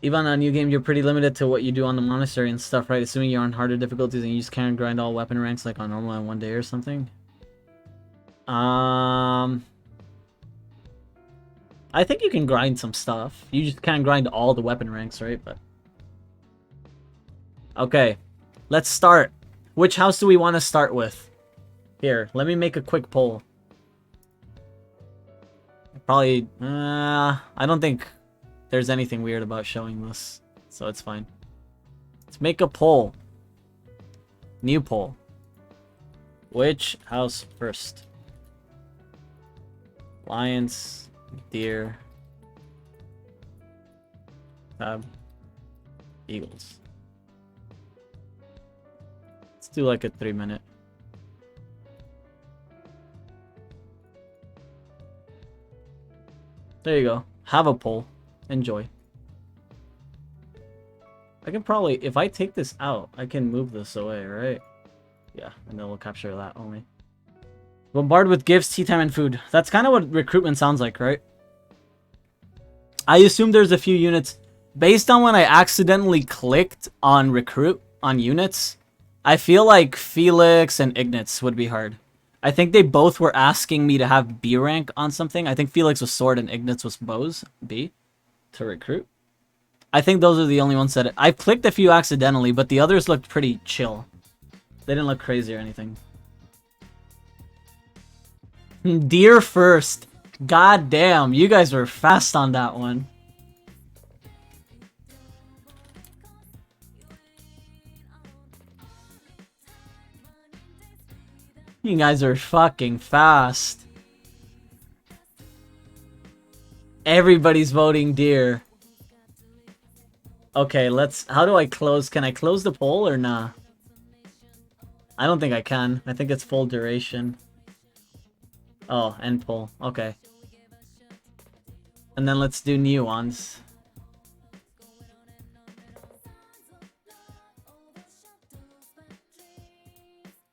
Even on a new game, you're pretty limited to what you do on the monastery and stuff, right? Assuming you're on harder difficulties and you just can't grind all weapon ranks like on normal in one day or something. I think you can grind some stuff. You just can't grind all the weapon ranks, right? But okay, let's start. Which house do we want to start with? Here, let me make a quick poll. Probably, I don't think there's anything weird about showing this, so it's fine. Let's make a poll. New poll. Which house first? Lions, deer, eagles. Let's do like a 3-minute. There you go. Have a poll. Enjoy. I can probably, if I take this out, I can move this away, right? Yeah, and then we'll capture that only. Bombard with gifts, tea time, and food. That's kind of what recruitment sounds like, right? I assume there's a few units. Based on when I accidentally clicked on recruit on units, I feel like Felix and Ignatz would be hard. I think they both were asking me to have B rank on something. I think Felix was sword and Ignatz was bows, B, to recruit. I think those are the only ones that... I've clicked a few accidentally, but the others looked pretty chill. They didn't look crazy or anything. Deer first. God damn, you guys were fast on that one. You guys are fucking fast. Everybody's voting deer. Okay, let's... How do I close? Can I close the poll or nah? I don't think I can. I think it's full duration. Oh, end poll. Okay. And then let's do new ones.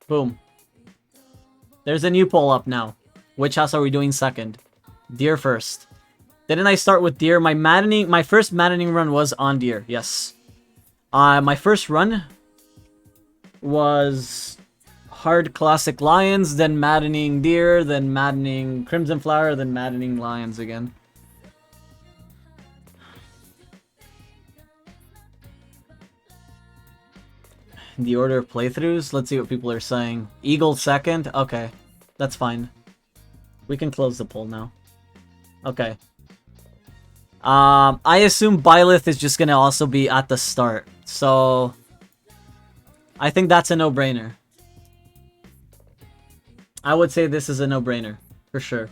Boom. There's a new poll up now. Which house are we doing second? Deer first. Didn't I start with deer? My first maddening run was on deer. Yes. My first run was hard classic lions, then maddening deer, then maddening crimson flower, then maddening lions again. The order of playthroughs? Let's see what people are saying. Eagle second? Okay. That's fine. We can close the poll now. Okay. I assume Byleth is just gonna also be at the start. So... I think that's a no-brainer. I would say this is a no-brainer. For sure.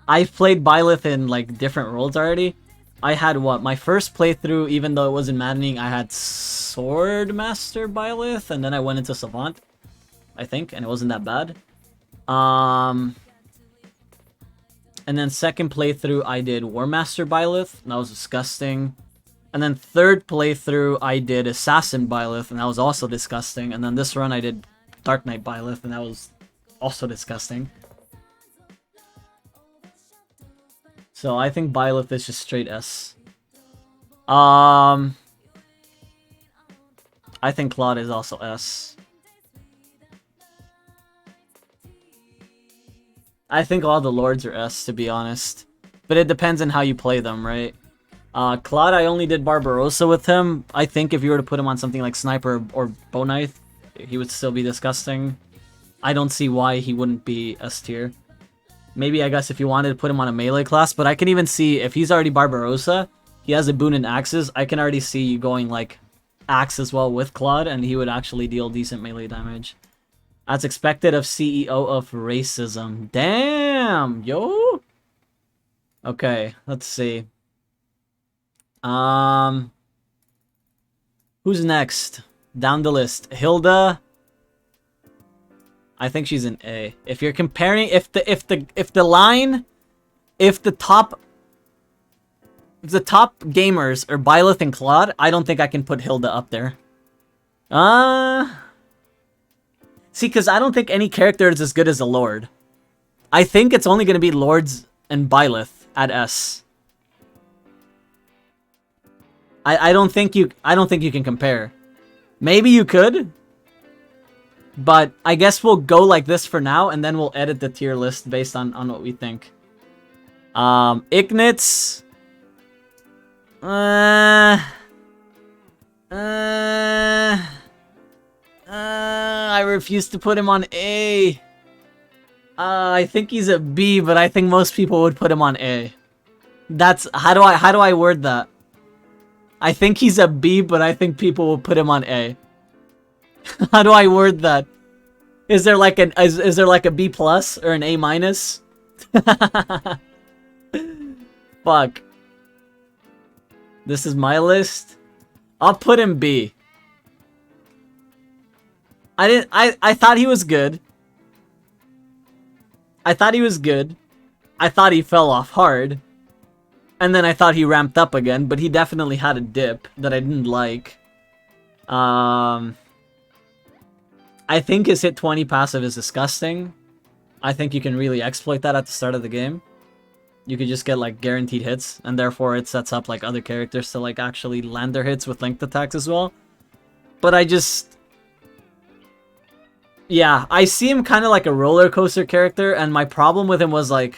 I've played Byleth in, like, different roles already. I had, what, my first playthrough, even though it wasn't maddening, I had Swordmaster Byleth, and then I went into Savant, I think, and it wasn't that bad. And then second playthrough, I did Warmaster Byleth, and that was disgusting. And then third playthrough, I did Assassin Byleth, and that was also disgusting. And then this run, I did Dark Knight Byleth, and that was also disgusting. So I think Byleth is just straight S. I think Claude is also S. I think all the lords are S, to be honest. But it depends on how you play them, right? Claude, I only did Barbarossa with him. I think if you were to put him on something like Sniper or Bow Knife, he would still be disgusting. I don't see why he wouldn't be S tier. Maybe, I guess, if you wanted to put him on a melee class, but I can even see, if he's already Barbarossa, he has a boon in axes, I can already see you going, like, axe as well with Claude, and he would actually deal decent melee damage. As expected of CEO of racism. Damn, yo! Okay, let's see. Who's next? Down the list. Hilda. I think she's an A. If you're comparing, if the top gamers are Byleth and Claude, I don't think I can put Hilda up there. See, because I don't think any character is as good as a Lord. I think it's only going to be Lords and Byleth at S. I don't think you can compare. Maybe you could, but I guess we'll go like this for now, and then we'll edit the tier list based on what we think. Ignitz. I refuse to put him on A. I think he's a B, but I think most people would put him on A. That's how do I word that? I think he's a B, but I think people will put him on A. How do I word that? Is there like is there like a B plus or an A minus? Fuck. This is my list. I'll put him B. I thought he was good. I thought he fell off hard. And then I thought he ramped up again, but he definitely had a dip that I didn't like. I think his hit 20 passive is disgusting. I think you can really exploit that at the start of the game. You could just get like guaranteed hits, and therefore it sets up like other characters to like actually land their hits with linked attacks as well. But I just... yeah, I see him kind of like a roller coaster character, and my problem with him was like...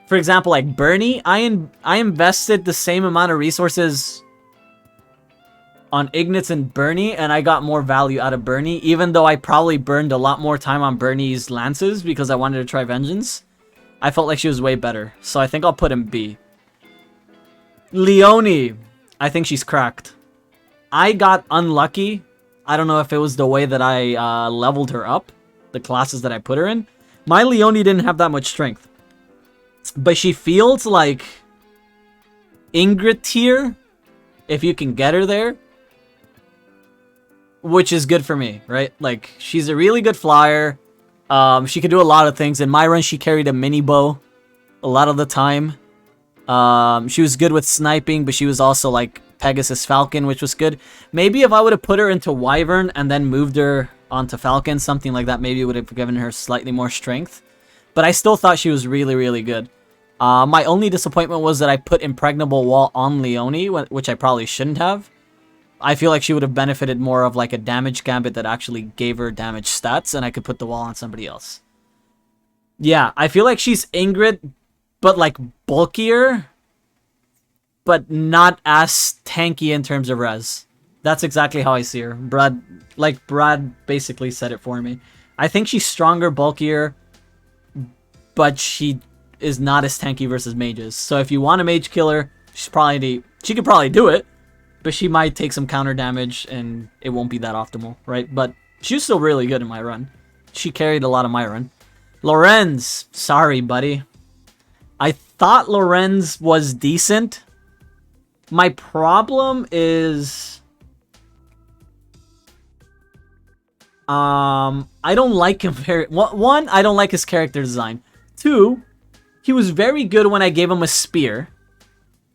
for example, like Bernie, I invested the same amount of resources on Ignitz and Bernie, and I got more value out of Bernie, even though I probably burned a lot more time on Bernie's lances because I wanted to try Vengeance. I felt like she was way better, so I think I'll put him B. Leonie, I think she's cracked. I got unlucky. I don't know if it was the way that I leveled her up, the classes that I put her in. My Leonie didn't have that much strength. But she feels like Ingrid tier, if you can get her there, which is good for me, right? Like, she's a really good flyer. She could do a lot of things. In my run, she carried a mini bow a lot of the time. She was good with sniping, but she was also like Pegasus Falcon, which was good. Maybe if I would have put her into Wyvern and then moved her onto Falcon, something like that, maybe it would have given her slightly more strength. But I still thought she was really, really good. My only disappointment was that I put Impregnable Wall on Leonie, which I probably shouldn't have. I feel like she would have benefited more of like a damage gambit that actually gave her damage stats, and I could put the wall on somebody else. Yeah, I feel like she's Ingrid, but like bulkier, but not as tanky in terms of res. That's exactly how I see her. Brad basically said it for me. I think she's stronger, bulkier, but she is not as tanky versus mages. So if you want a mage killer, she could probably do it, but she might take some counter damage and it won't be that optimal, right? But she was still really good in my run. She carried a lot of my run. Lorenz, sorry, buddy. I thought Lorenz was decent. My problem is... I don't like him very... One, I don't like his character design. Two, he was very good when I gave him a spear.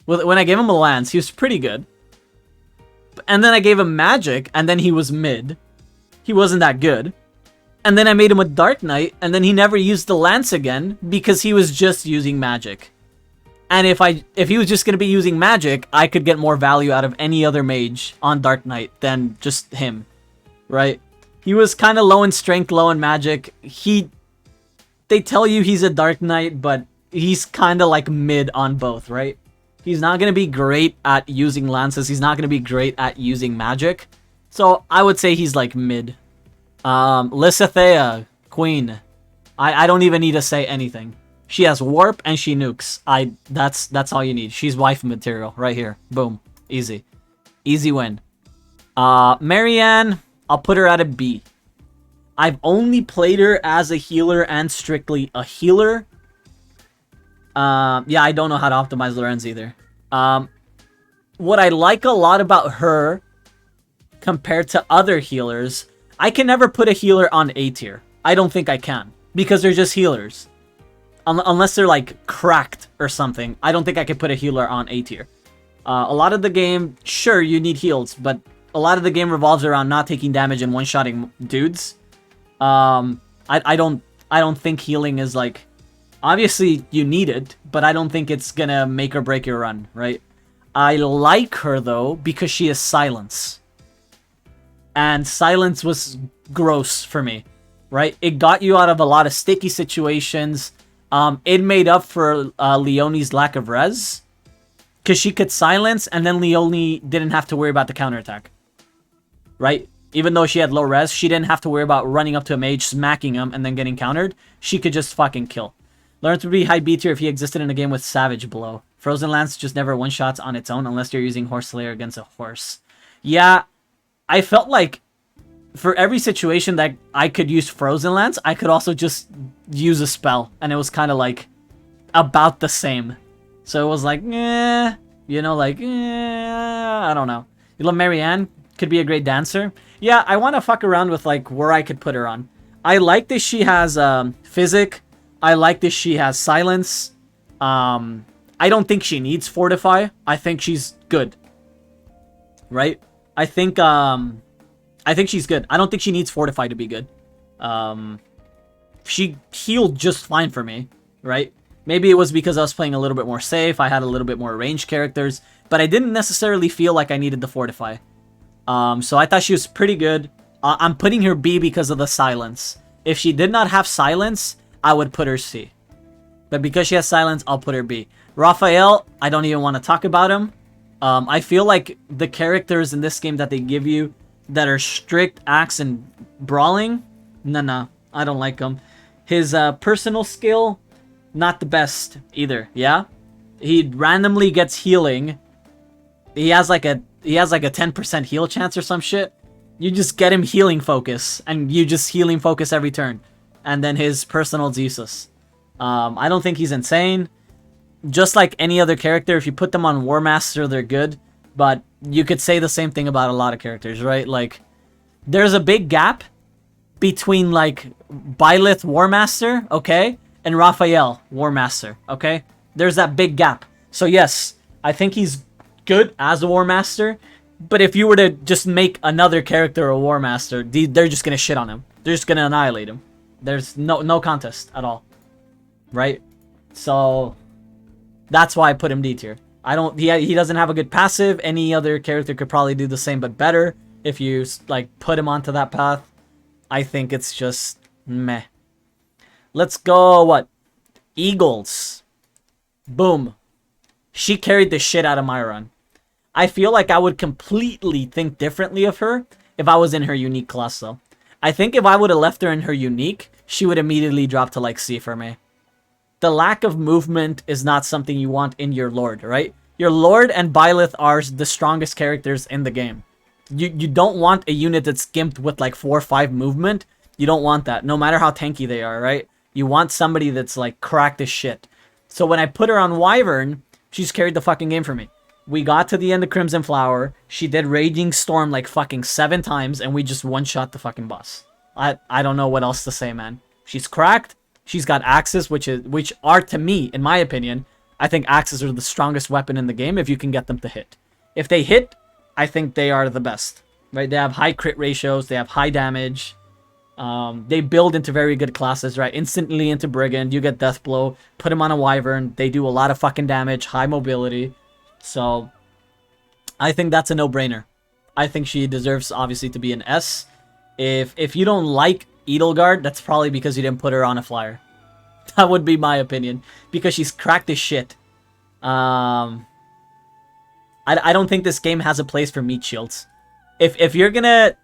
When I gave him a lance, he was pretty good. And then I gave him magic, and then he was mid. He wasn't that good. And then I made him a Dark Knight, and then he never used the lance again because he was just using magic. And if he was just going to be using magic, I could get more value out of any other mage on Dark Knight than just him, right? He was kind of low in strength, low in magic. They tell you he's a Dark Knight, but he's kind of like mid on both, right? He's not going to be great at using lances. He's not going to be great at using magic. So I would say he's like mid. Lysithea, Queen. I don't even need to say anything. She has warp and she nukes. That's all you need. She's wife material right here. Boom. Easy. Easy win. Marianne, I'll put her at a B. I've only played her as a healer and strictly a healer. Yeah, I don't know how to optimize Lorenz either. What I like a lot about her compared to other healers, I can never put a healer on A tier. I don't think I can, because they're just healers. Unless they're like cracked or something, I don't think I could put a healer on A tier. A lot of the game, sure, you need heals, but a lot of the game revolves around not taking damage and one-shotting dudes. I don't think healing is like, obviously you need it, but I don't think it's gonna make or break your run, right? I like her though because she is silence. And silence was gross for me, right? It got you out of a lot of sticky situations. It made up for Leonie's lack of res. Because she could silence, and then Leonie didn't have to worry about the counterattack. Right? Even though she had low res, she didn't have to worry about running up to a mage, smacking him, and then getting countered. She could just fucking kill. Lawrence would be high B tier if he existed in a game with Savage below. Frozen Lance just never one-shots on its own unless you're using Horse Slayer against a horse. Yeah, I felt like for every situation that I could use Frozen Lance, I could also just use a spell. And it was kind of like about the same. So it was like, eh, you know, like, I don't know. You love Marianne? Could be a great dancer. Yeah, I want to fuck around with like where I could put her on. I like that she has physic. I like that she has silence. I don't think she needs fortify. I think she's good. Right? I think she's good. I don't think she needs fortify to be good. She healed just fine for me, right? Maybe it was because I was playing a little bit more safe. I had a little bit more ranged characters, but I didn't necessarily feel like I needed the fortify. So I thought she was pretty good. I'm putting her B because of the silence. If she did not have silence, I would put her C. But because she has silence, I'll put her B. Raphael, I don't even want to talk about him. I feel like the characters in this game that they give you that are strict, axe, and brawling, nah, I don't like them. His personal skill, not the best either, yeah? He randomly gets healing. He has like a 10% heal chance or some shit. You just get him healing focus, and you just healing focus every turn. And then his personal's useless. I don't think he's insane. Just like any other character, if you put them on War Master, they're good. But you could say the same thing about a lot of characters, right? Like, there's a big gap between, like, Byleth War Master, okay? And Raphael War Master, okay? There's that big gap. So yes, I think he's good as a War Master. But if you were to just make another character a War Master, they're just gonna shit on him. They're just gonna annihilate him. There's no contest at all. Right? So that's why I put him D tier. He doesn't have a good passive. Any other character could probably do the same but better if you like put him onto that path. I think it's just meh. Let's go, what? Eagles. Boom. She carried the shit out of my run. I feel like I would completely think differently of her if I was in her unique class though. I think if I would have left her in her unique, she would immediately drop to like C for me. The lack of movement is not something you want in your Lord, right? Your Lord and Byleth are the strongest characters in the game. You don't want a unit that's gimped with like 4 or 5 movement. You don't want that, no matter how tanky they are, right? You want somebody that's like cracked as shit. So when I put her on Wyvern, she's carried the fucking game for me. We got to the end of Crimson Flower. She did Raging Storm like fucking 7 times, and we just one-shot the fucking boss. I don't know what else to say, man. She's cracked. She's got axes, which are, to me, in my opinion, I think axes are the strongest weapon in the game if you can get them to hit. If they hit, I think they are the best. Right? They have high crit ratios. They have high damage. They build into very good classes, right? Instantly into Brigand. You get Death Blow. Put him on a Wyvern. They do a lot of fucking damage. High mobility. So, I think that's a no-brainer. I think she deserves, obviously, to be an S. If you don't like Edelgard, that's probably because you didn't put her on a flyer. That would be my opinion. Because she's cracked as shit. I don't think this game has a place for meat shields. If you're gonna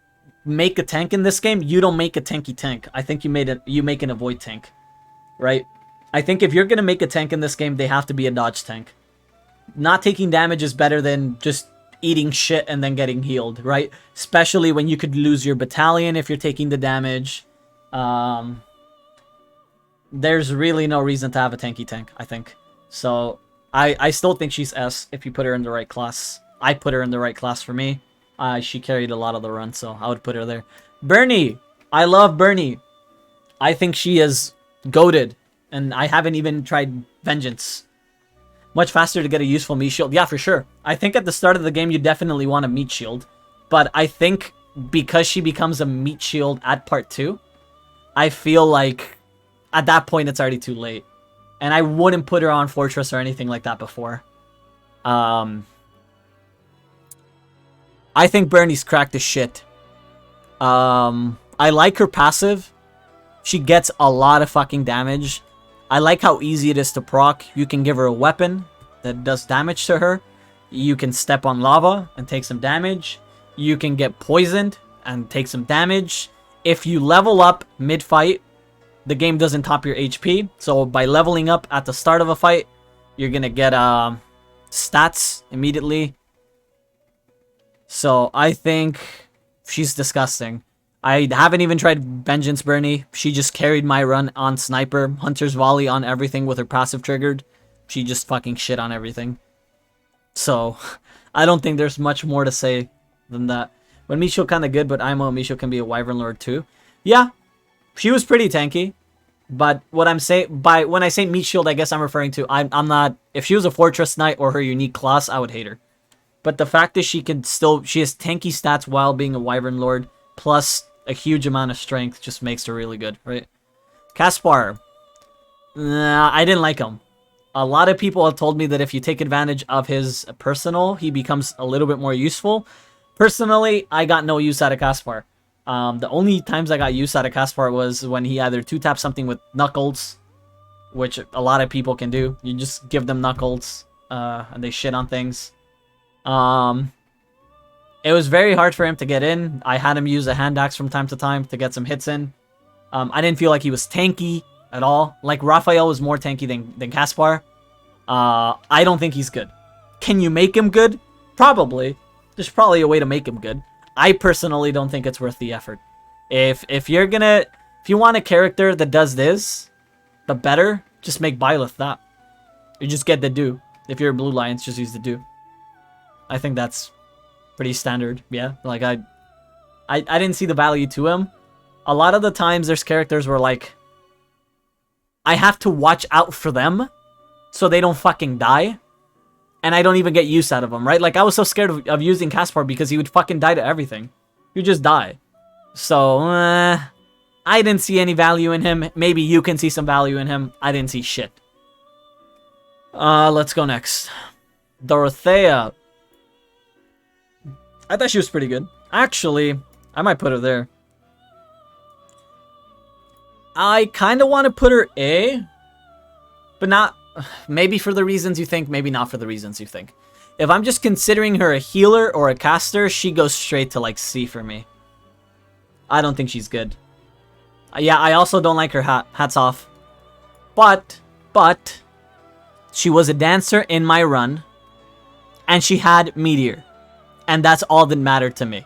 make a tank in this game, you don't make a tanky tank. I think you make an avoid tank. right? I think if you're going to make a tank in this game, they have to be a dodge tank. Not taking damage is better than just eating shit and then getting healed, right? Especially when you could lose your battalion if you're taking the damage. There's really no reason to have a tanky tank, I think. So, I still think she's S if you put her in the right class. I put her in the right class for me. She carried a lot of the run, so I would put her there. Bernie! I love Bernie. I think she is goated. And I haven't even tried Vengeance. Much faster to get a useful meat shield. Yeah, for sure. I think at the start of the game, you definitely want a meat shield. But I think because she becomes a meat shield at part 2, I feel like at that point, it's already too late. And I wouldn't put her on Fortress or anything like that before. I think Bernie's cracked as shit. I like her passive. She gets a lot of fucking damage. I like how easy it is to proc. You can give her a weapon that does damage to her. You can step on lava and take some damage. You can get poisoned and take some damage. If you level up mid-fight, the game doesn't top your HP. So by leveling up at the start of a fight, you're going to get stats immediately. So I think she's disgusting. I haven't even tried Vengeance Bernie. She just carried my run on Sniper. Hunter's Volley on everything with her passive triggered. She just fucking shit on everything. So, I don't think there's much more to say than that. When Misho kinda good, but Imo Misho can be a Wyvern Lord too. Yeah, she was pretty tanky. But what I'm saying, when I say meat shield, I guess I'm referring to, I'm not, if she was a Fortress Knight or her unique class, I would hate her. But the fact that she has tanky stats while being a Wyvern Lord, plus a huge amount of strength, just makes her really good, right? Caspar. Nah, I didn't like him. A lot of people have told me that if you take advantage of his personal, he becomes a little bit more useful. Personally, I got no use out of Caspar. The only times I got use out of Caspar was when he either 2-tapped something with Knuckles, which a lot of people can do. You just give them Knuckles, and they shit on things. It was very hard for him to get in. I had him use a hand axe from time to time to get some hits in. I didn't feel like he was tanky at all. Like, Raphael was more tanky than Caspar. I don't think he's good. Can you make him good? Probably. There's probably a way to make him good. I personally don't think it's worth the effort. If you want a character that does this, but better, just make Byleth that. You just get the do. If you're a Blue Lions, just use the do. I think that's pretty standard, yeah. Like, I didn't see the value to him. A lot of the times, there's characters where, like, I have to watch out for them so they don't fucking die. And I don't even get use out of them, right? Like, I was so scared of using Caspar because he would fucking die to everything. He would just die. So, I didn't see any value in him. Maybe you can see some value in him. I didn't see shit. Let's go next. Dorothea. I thought she was pretty good. Actually, I might put her there. I kind of want to put her A, but not... Maybe for the reasons you think, maybe not for the reasons you think. If I'm just considering her a healer or a caster, she goes straight to, like, C for me. I don't think she's good. Yeah, I also don't like her hat. Hats off. But, she was a dancer in my run, and she had Meteor. And that's all that mattered to me.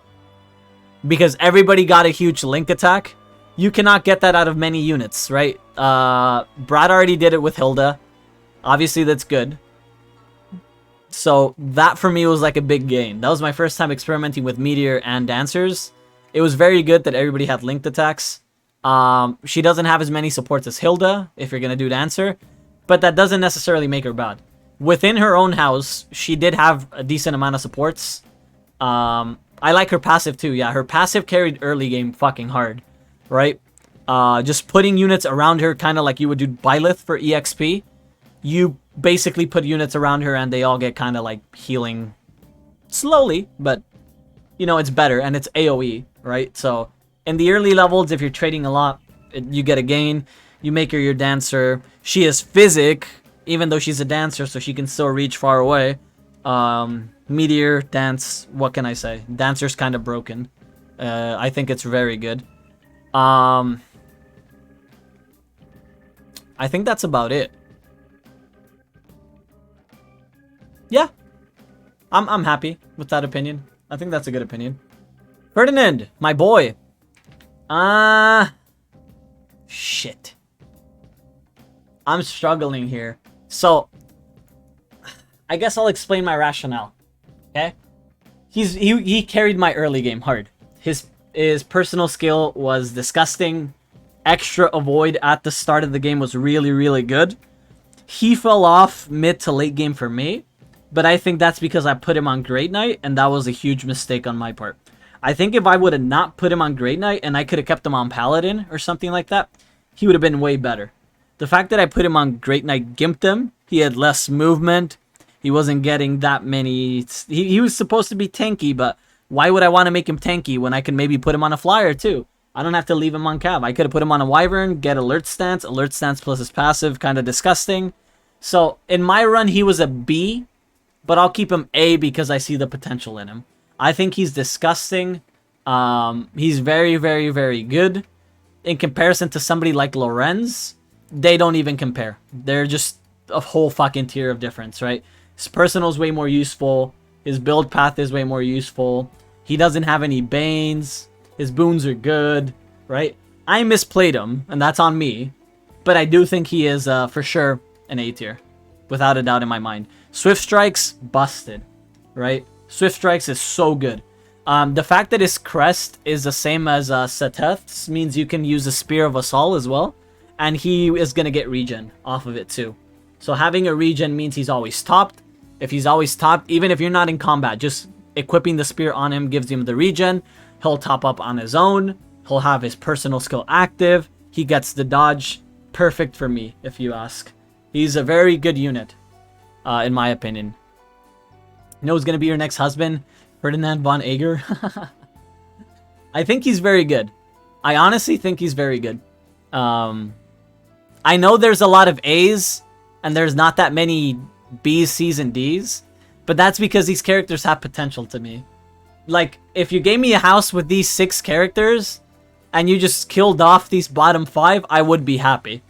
Because everybody got a huge link attack. You cannot get that out of many units, right? Brad already did it with Hilda. Obviously, that's good. So, that for me was like a big gain. That was my first time experimenting with Meteor and Dancers. It was very good that everybody had linked attacks. She doesn't have as many supports as Hilda, if you're going to do Dancer. But that doesn't necessarily make her bad. Within her own house, she did have a decent amount of supports. I like her passive too. Yeah, her passive carried early game fucking hard. Right? Just putting units around her, kind of like you would do Byleth for EXP. You basically put units around her and they all get kind of like healing slowly, but you know, it's better and it's AoE, right? So in the early levels, if you're trading a lot, you get a gain. You make her your dancer. She is physic, even though she's a dancer, so she can still reach far away. Meteor, dance, what can I say? Dancer's kind of broken. I think it's very good. I think that's about it. Yeah. I'm happy with that opinion. I think that's a good opinion. Ferdinand, my boy. Shit. I'm struggling here. So, I guess I'll explain my rationale. Okay? He carried my early game hard. His personal skill was disgusting. Extra avoid at the start of the game was really, really good. He fell off mid to late game for me, but I think that's because I put him on Great Knight, and that was a huge mistake on my part. I think if I would have not put him on Great Knight and I could have kept him on Paladin or something like that, he would have been way better. The fact that I put him on Great Knight gimped him. He had less movement. He wasn't getting that many... He was supposed to be tanky, but why would I want to make him tanky when I can maybe put him on a flyer too? I don't have to leave him on Cav. I could have put him on a Wyvern, get Alert Stance plus his passive, kind of disgusting. So, in my run, he was a B, but I'll keep him A because I see the potential in him. I think he's disgusting. He's very, very, very good. In comparison to somebody like Lorenz, they don't even compare. They're just a whole fucking tier of difference, right? His personal is way more useful. His build path is way more useful. He doesn't have any Banes. His boons are good, right? I misplayed him, and that's on me. But I do think he is, for sure, an A tier. Without a doubt in my mind. Swift Strikes, busted, right? Swift Strikes is so good. The fact that his crest is the same as Seteth's means you can use a Spear of Assault as well. And he is going to get regen off of it too. So having a regen means he's always topped. If he's always topped, even if you're not in combat, just equipping the spear on him gives him the regen. He'll top up on his own. He'll have his personal skill active. He gets the dodge. Perfect for me, if you ask. He's a very good unit, in my opinion. You know who's going to be your next husband? Ferdinand von Ager. I think he's very good. I honestly think he's very good. I know there's a lot of A's, and there's not that many B's, C's, and D's, but that's because these characters have potential to me. Like, if you gave me a house with these 6 characters, and you just killed off these bottom 5, I would be happy.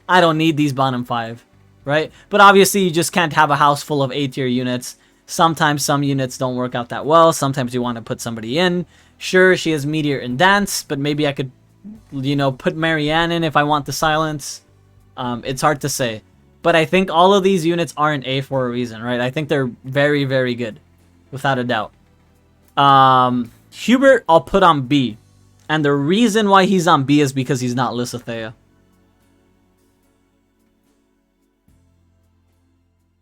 I don't need these bottom 5, right? But obviously, you just can't have a house full of A-tier units. Sometimes some units don't work out that well. Sometimes you want to put somebody in. Sure, she has Meteor and Dance, but maybe I could, you know, put Marianne in if I want the silence. It's hard to say. But I think all of these units are an A for a reason, right? I think they're very, very good. Without a doubt. Hubert, I'll put on B. And the reason why he's on B is because he's not Lysithea.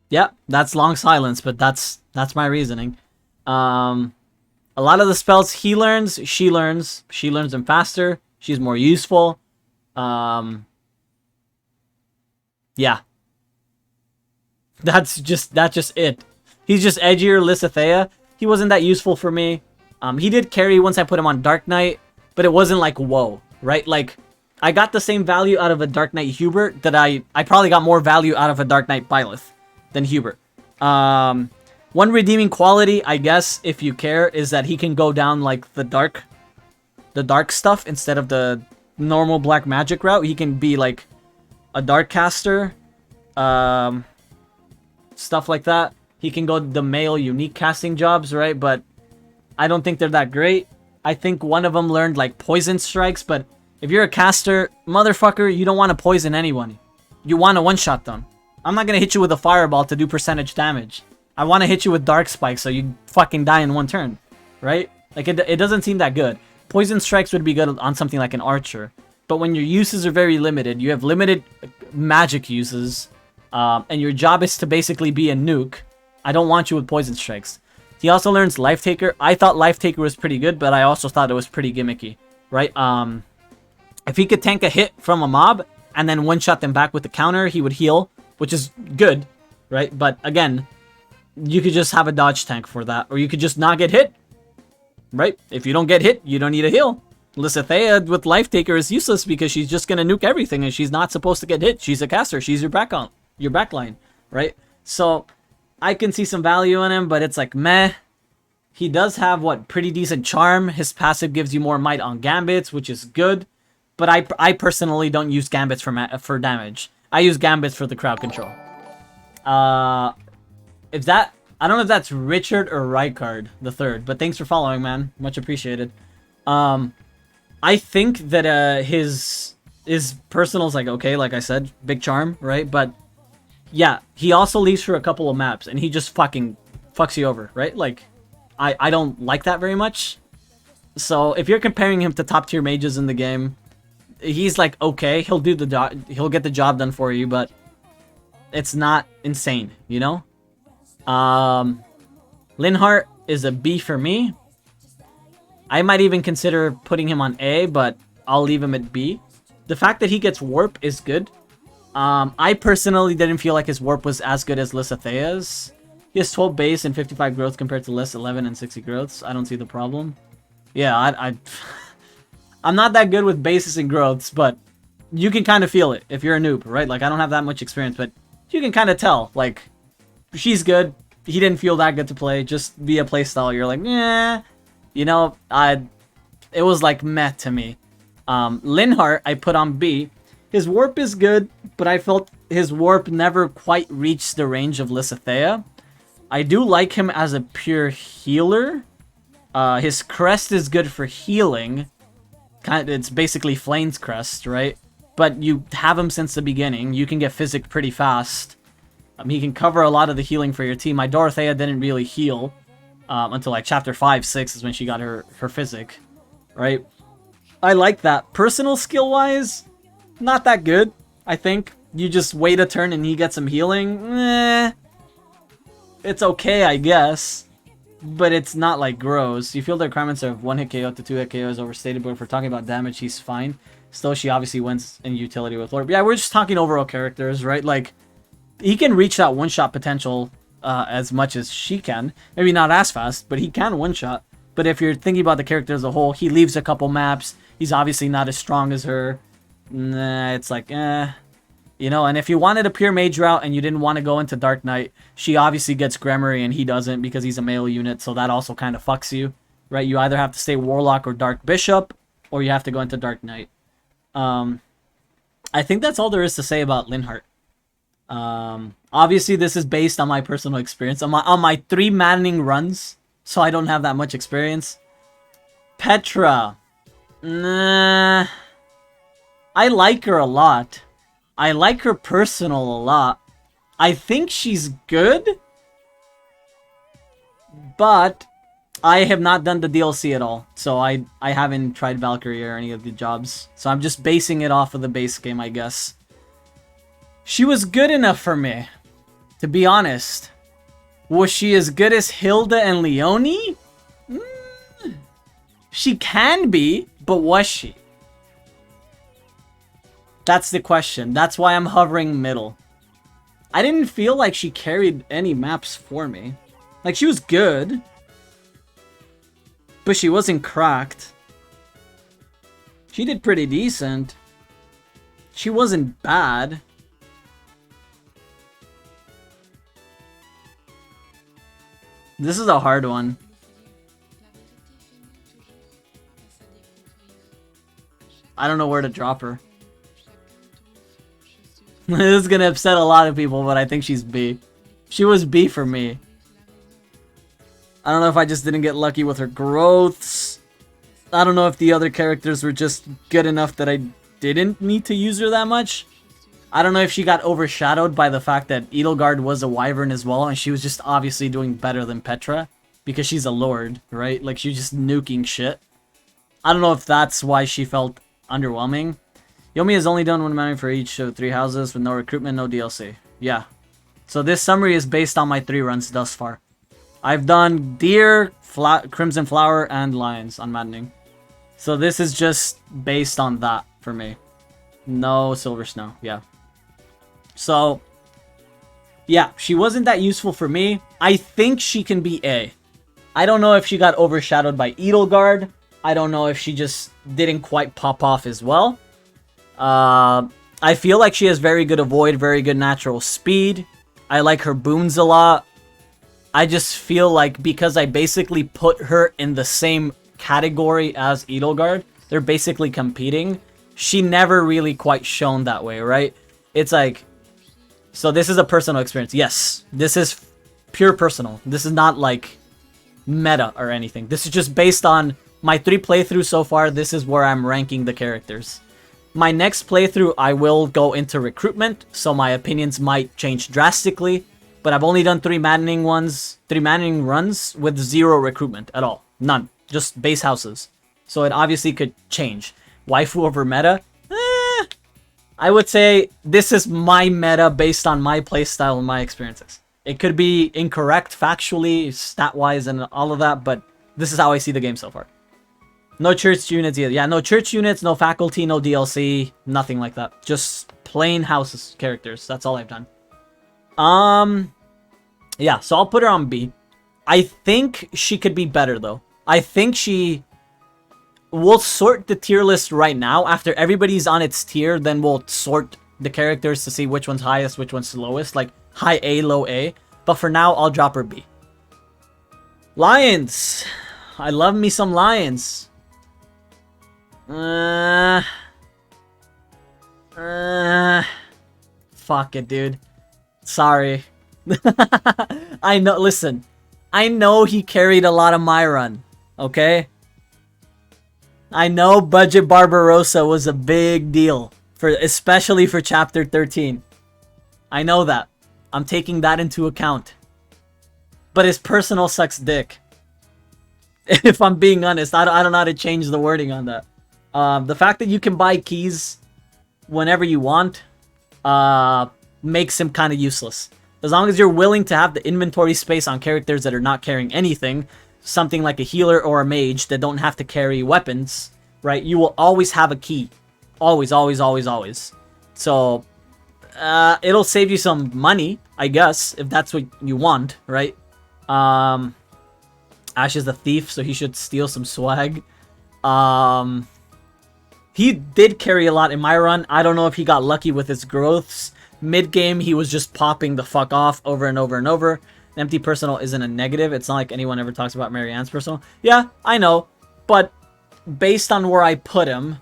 Yeah, that's long silence, but that's my reasoning. A lot of the spells he learns, she learns. She learns them faster. She's more useful. Yeah. That's just it. He's just edgier Lysithea. He wasn't that useful for me. He did carry once I put him on Dark Knight, but it wasn't like, whoa, right? Like, I got the same value out of a Dark Knight Hubert that I probably got more value out of a Dark Knight Byleth than Hubert. One redeeming quality, I guess, if you care, is that he can go down like the dark stuff instead of the normal black magic route. He can be like a dark caster, stuff like that. He can go the male unique casting jobs, right? But I don't think they're that great. I think one of them learned like poison strikes, but if you're a caster, motherfucker, you don't want to poison anyone. You want to one-shot them. I'm not going to hit you with a fireball to do percentage damage. I want to hit you with dark spike so you fucking die in one turn, right? Like, it doesn't seem that good. Poison strikes would be good on something like an archer, but when your uses are very limited, you have limited magic uses, and your job is to basically be a nuke, I don't want you with poison strikes. He also learns Life Taker. I thought Life Taker was pretty good, but I also thought it was pretty gimmicky, right? If he could tank a hit from a mob and then one-shot them back with the counter, he would heal, which is good, right? But again, you could just have a dodge tank for that, or you could just not get hit, right? If you don't get hit, you don't need a heal. Lysithea with Life Taker is useless because she's just gonna nuke everything, and she's not supposed to get hit. She's a caster. She's your backline, right? So I can see some value in him, but it's like meh. He does have pretty decent charm. His passive gives you more might on gambits, which is good. But I personally don't use gambits for damage. I use Gambits for the crowd control. If that... I don't know if that's Richard or Rykard the third, but thanks for following, man. Much appreciated. I think that his personal's like okay, like I said, big charm, right? But yeah, he also leaves for a couple of maps, and he just fucking fucks you over, right? Like, I don't like that very much. So if you're comparing him to top tier mages in the game, he's like okay, he'll do the job, he'll get the job done for you, but it's not insane, you know? Linhardt is a B for me. I might even consider putting him on A, but I'll leave him at B. The fact that he gets warp is good. I personally didn't feel like his warp was as good as Lysithea's. He has 12 base and 55 growth compared to Lys 11 and 60 growths. I don't see the problem. Yeah, I'm not that good with bases and growths, but you can kind of feel it if you're a noob, right? Like, I don't have that much experience, but you can kind of tell. Like, she's good. He didn't feel that good to play. Just via playstyle, you're like, yeah. You know, it was like meh to me. Linhardt, I put on B. His warp is good, but I felt his warp never quite reached the range of Lysithea. I do like him as a pure healer. His crest is good for healing. It's basically Flame's crest, right? But you have him since the beginning. You can get physic pretty fast. He can cover a lot of the healing for your team. My Dorothea didn't really heal until like chapter 5, 6 is when she got her physic, right? I like that. Personal skill-wise, not that good, I think. You just wait a turn and he gets some healing. It's okay, I guess. But it's not like gross. You feel the requirements of 1-hit KO to 2-hit KO is overstated, but if we're talking about damage, he's fine. Still, she obviously wins in utility with Lord. But yeah, we're just talking overall characters, right? Like, he can reach that one-shot potential as much as she can. Maybe not as fast, but he can one-shot. But if you're thinking about the character as a whole, he leaves a couple maps. He's obviously not as strong as her. Nah, it's like, you know, and if you wanted a pure mage route and you didn't want to go into Dark Knight, she obviously gets Gremory and he doesn't because he's a male unit, so that also kind of fucks you, right? You either have to stay Warlock or Dark Bishop, or you have to go into Dark Knight. I think that's all there is to say about Linhardt. Obviously, this is based on my personal experience, on my 3 Maddening runs, so I don't have that much experience. Petra. Nah. I like her a lot. I like her personal a lot. I think she's good, but I have not done the DLC at all, so I haven't tried Valkyrie or any of the jobs, so I'm just basing it off of the base game, I guess. She was good enough for me, to be honest. Was she as good as Hilda and Leonie? She can be, but was she? That's the question. That's why I'm hovering middle. I didn't feel like she carried any maps for me. Like, she was good, but she wasn't cracked. She did pretty decent. She wasn't bad. This is a hard one. I don't know where to drop her. This is gonna upset a lot of people, but I think she's B. She was B for me. I don't know if I just didn't get lucky with her growths. I don't know if the other characters were just good enough that I didn't need to use her that much. I don't know if she got overshadowed by the fact that Edelgard was a Wyvern as well, and she was just obviously doing better than Petra, because she's a Lord, right? Like, she's just nuking shit. I don't know if that's why she felt underwhelming. Yomi has only done one Maddening for each of 3 houses with no recruitment, no DLC. Yeah. So this summary is based on my 3 runs thus far. I've done Deer, Crimson Flower, and Lions on Maddening. So this is just based on that for me. No Silver Snow. Yeah. So, yeah, she wasn't that useful for me. I think she can be A. I don't know if she got overshadowed by Edelgard. I don't know if she just didn't quite pop off as well. I feel like she has very good avoid, very good natural speed. I like her boons a lot. I just feel like because I basically put her in the same category as Edelgard, they're basically competing. She never really quite shone that way, right? It's like, so this is a personal experience. Yes, this is pure personal. This is not like meta or anything. This is just based on my 3 playthroughs so far. This is where I'm ranking the characters. My next playthrough, I will go into recruitment, so my opinions might change drastically. But I've only done 3 maddening runs with 0 recruitment at all. None. Just base houses. So it obviously could change. Waifu over meta? I would say this is my meta based on my playstyle and my experiences. It could be incorrect factually, stat-wise, and all of that, but this is how I see the game so far. No church units either. Yeah, no church units, no faculty, no DLC, nothing like that. Just plain houses characters. That's all I've done. Yeah, so I'll put her on B. I think she could be better, though. I think she... We'll sort the tier list right now. After everybody's on its tier, then we'll sort the characters to see which one's highest, which one's lowest. Like, high A, low A. But for now, I'll drop her B. Lions. I love me some lions. Fuck it, dude. Sorry. I know, listen. I know he carried a lot of my run. Okay? I know Budget Barbarossa was a big deal, especially for Chapter 13. I know that. I'm taking that into account. But his personal sucks dick. If I'm being honest, I don't know how to change the wording on that. The fact that you can buy keys whenever you want makes him kind of useless. As long as you're willing to have the inventory space on characters that are not carrying anything, something like a healer or a mage that don't have to carry weapons, right? You will always have a key. Always, always, always, always. So, it'll save you some money, I guess, if that's what you want, right? Ash is the thief, so he should steal some swag. He did carry a lot in my run. I don't know if he got lucky with his growths. Mid-game, he was just popping the fuck off over and over and over. An empty personal isn't a negative. It's not like anyone ever talks about Marianne's personal. Yeah, I know. But based on where I put him...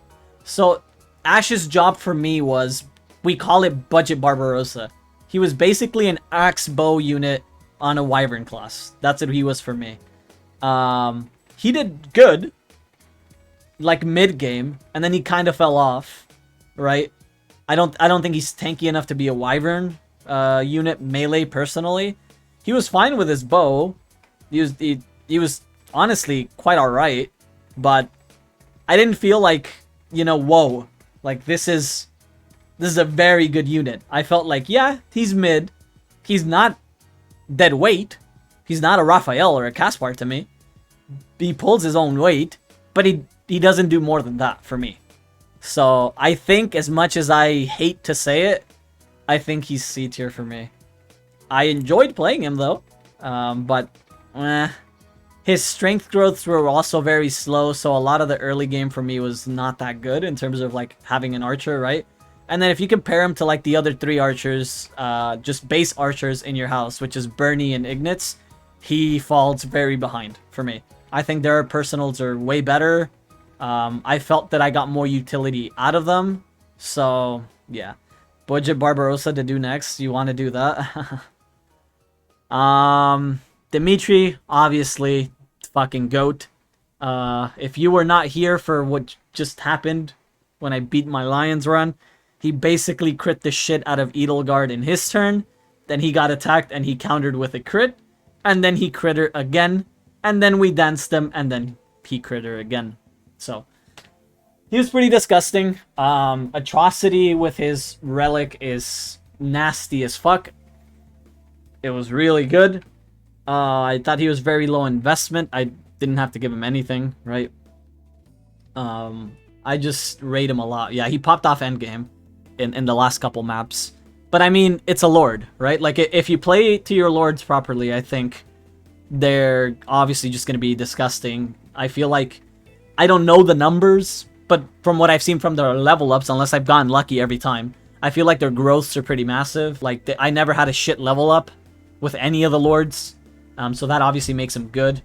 So, Ash's job for me was... We call it Budget Barbarossa. He was basically an axe bow unit on a wyvern class. That's what he was for me. He did good. Like mid-game. And then he kind of fell off. Right? I don't think he's tanky enough to be a wyvern unit melee personally. He was fine with his bow. He was honestly quite alright. But I didn't feel like, you know, whoa. Like this is a very good unit. I felt like, yeah, he's mid. He's not dead weight. He's not a Raphael or a Caspar to me. He pulls his own weight. But he doesn't do more than that for me. So, I think, as much as I hate to say it, I think he's C tier for me. I enjoyed playing him, though. But, his strength growths were also very slow, so a lot of the early game for me was not that good in terms of, like, having an archer, right? And then if you compare him to, like, the other 3 archers, just base archers in your house, which is Bernie and Ignatz, he falls very behind for me. I think their personals are way better. I felt that I got more utility out of them. So, yeah. Budget Barbarossa to do next. You want to do that? Dimitri, obviously, fucking GOAT. If you were not here for what just happened when I beat my Lions run, he basically crit the shit out of Edelgard in his turn. Then he got attacked and he countered with a crit. And then he crit her again. And then we danced him and then he crit her again. So, he was pretty disgusting. Atrocity with his relic is nasty as fuck. It was really good. I thought he was very low investment. I didn't have to give him anything, right? I just rate him a lot. Yeah, he popped off endgame in the last couple maps. But I mean, it's a lord, right? Like, if you play to your lords properly, I think they're obviously just going to be disgusting. I feel like I don't know the numbers, but from what I've seen from their level ups, unless I've gotten lucky every time, I feel like their growths are pretty massive. Like, I never had a shit level up with any of the lords, so that obviously makes them good.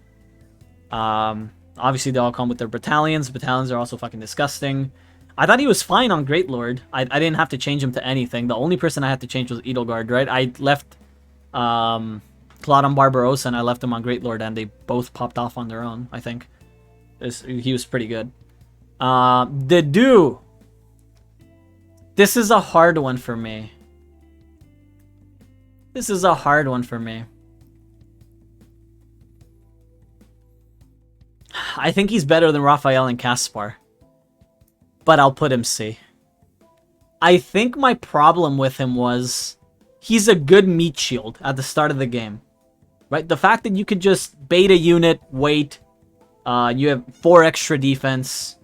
Obviously, they all come with their battalions. Battalions are also fucking disgusting. I thought he was fine on Great Lord. I didn't have to change him to anything. The only person I had to change was Edelgard, right? I left Claude on Barbarossa and I left him on Great Lord, and they both popped off on their own, I think. He was pretty good. The Do. This is a hard one for me. This is a hard one for me. I think he's better than Raphael and Caspar. But I'll put him C. I think my problem with him was he's a good meat shield at the start of the game. Right? The fact that you could just bait a unit, wait, you have 4 extra defense.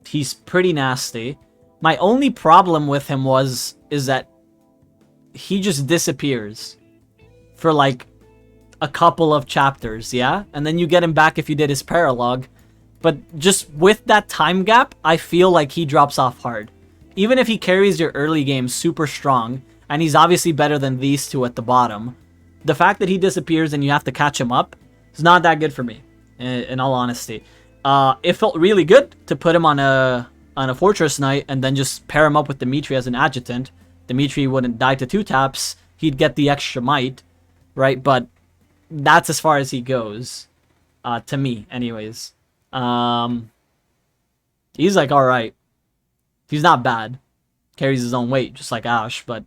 He's pretty nasty. My only problem with him is that he just disappears for like a couple of chapters, yeah? And then you get him back if you did his paralogue. But just with that time gap, I feel like he drops off hard. Even if he carries your early game super strong, and he's obviously better than these two at the bottom, the fact that he disappears and you have to catch him up is not that good for me, in all honesty. It felt really good to put him on a Fortress Knight and then just pair him up with Dimitri as an adjutant. Dimitri wouldn't die to 2 taps. He'd get the extra might, right? But that's as far as he goes, to me, anyways. He's like alright. He's not bad. Carries his own weight, just like Ash, but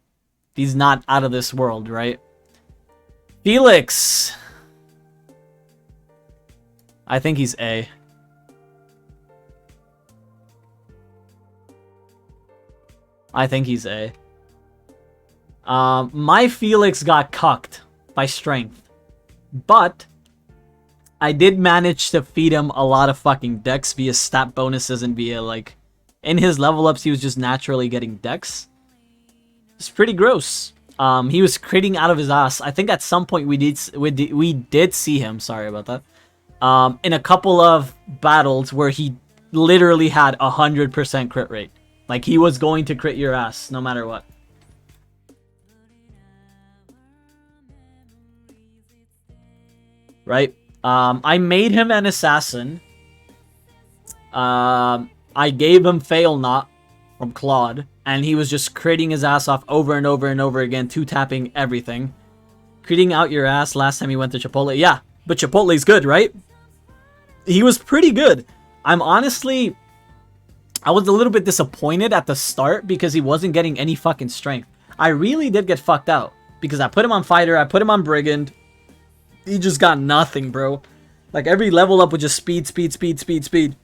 he's not out of this world, right? Felix. I think he's A. I think he's A. My Felix got cucked by strength. But I did manage to feed him a lot of fucking dex via stat bonuses and via, like, in his level ups, he was just naturally getting dex. It's pretty gross. He was critting out of his ass. I think at some point we did see him, sorry about that, in a couple of battles where he literally had 100% crit rate. Like, he was going to crit your ass no matter what. Right? I made him an assassin. I gave him Fail Not from Claude, and he was just critting his ass off over and over and over again, 2-tapping everything. Critting out your ass last time he went to Chipotle. Yeah, but Chipotle's good, right? He was pretty good. I was a little bit disappointed at the start because he wasn't getting any fucking strength. I really did get fucked out because I put him on Fighter, I put him on Brigand. He just got nothing, bro. Like, every level up was just speed, speed, speed, speed, speed.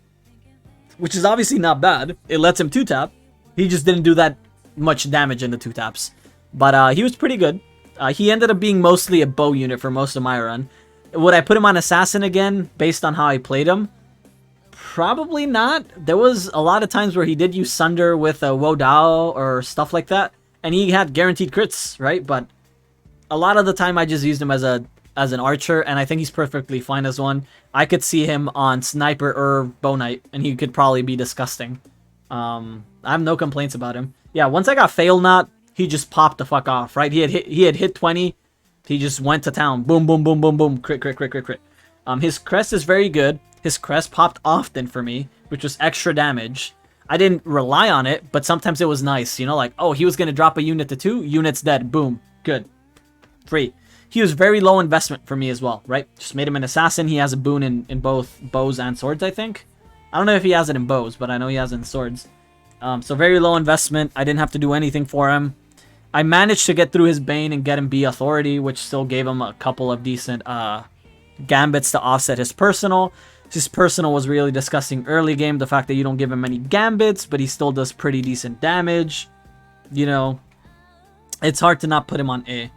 Which is obviously not bad. It lets him 2-tap. He just didn't do that much damage in the 2-taps. But he was pretty good. He ended up being mostly a bow unit for most of my run. Would I put him on Assassin again, based on how I played him? Probably not. There was a lot of times where he did use Sunder with a Wodao or stuff like that. And he had guaranteed crits, right? But a lot of the time I just used him as an archer, and I think he's perfectly fine as one. I could see him on Sniper or Bow Knight, and he could probably be disgusting. I have no complaints about him. Yeah, once I got Fail Not, he just popped the fuck off, right? He had hit 20. He just went to town. Boom, boom, boom, boom, boom. Crit, crit, crit, crit, crit. His crest is very good. His crest popped often for me, which was extra damage. I didn't rely on it, but sometimes it was nice. You know, like, oh, he was going to drop a unit to 2. Unit's dead. Boom. Good. Free. He was very low investment for me as well, right? Just made him an assassin. He has a boon in both bows and swords, I think. I don't know if he has it in bows, but I know he has it in swords. So very low investment. I didn't have to do anything for him. I managed to get through his Bane and get him B Authority, which still gave him a couple of decent gambits to offset his personal. His personal was really disgusting early game. The fact that you don't give him any gambits, but he still does pretty decent damage. You know, it's hard to not put him on A.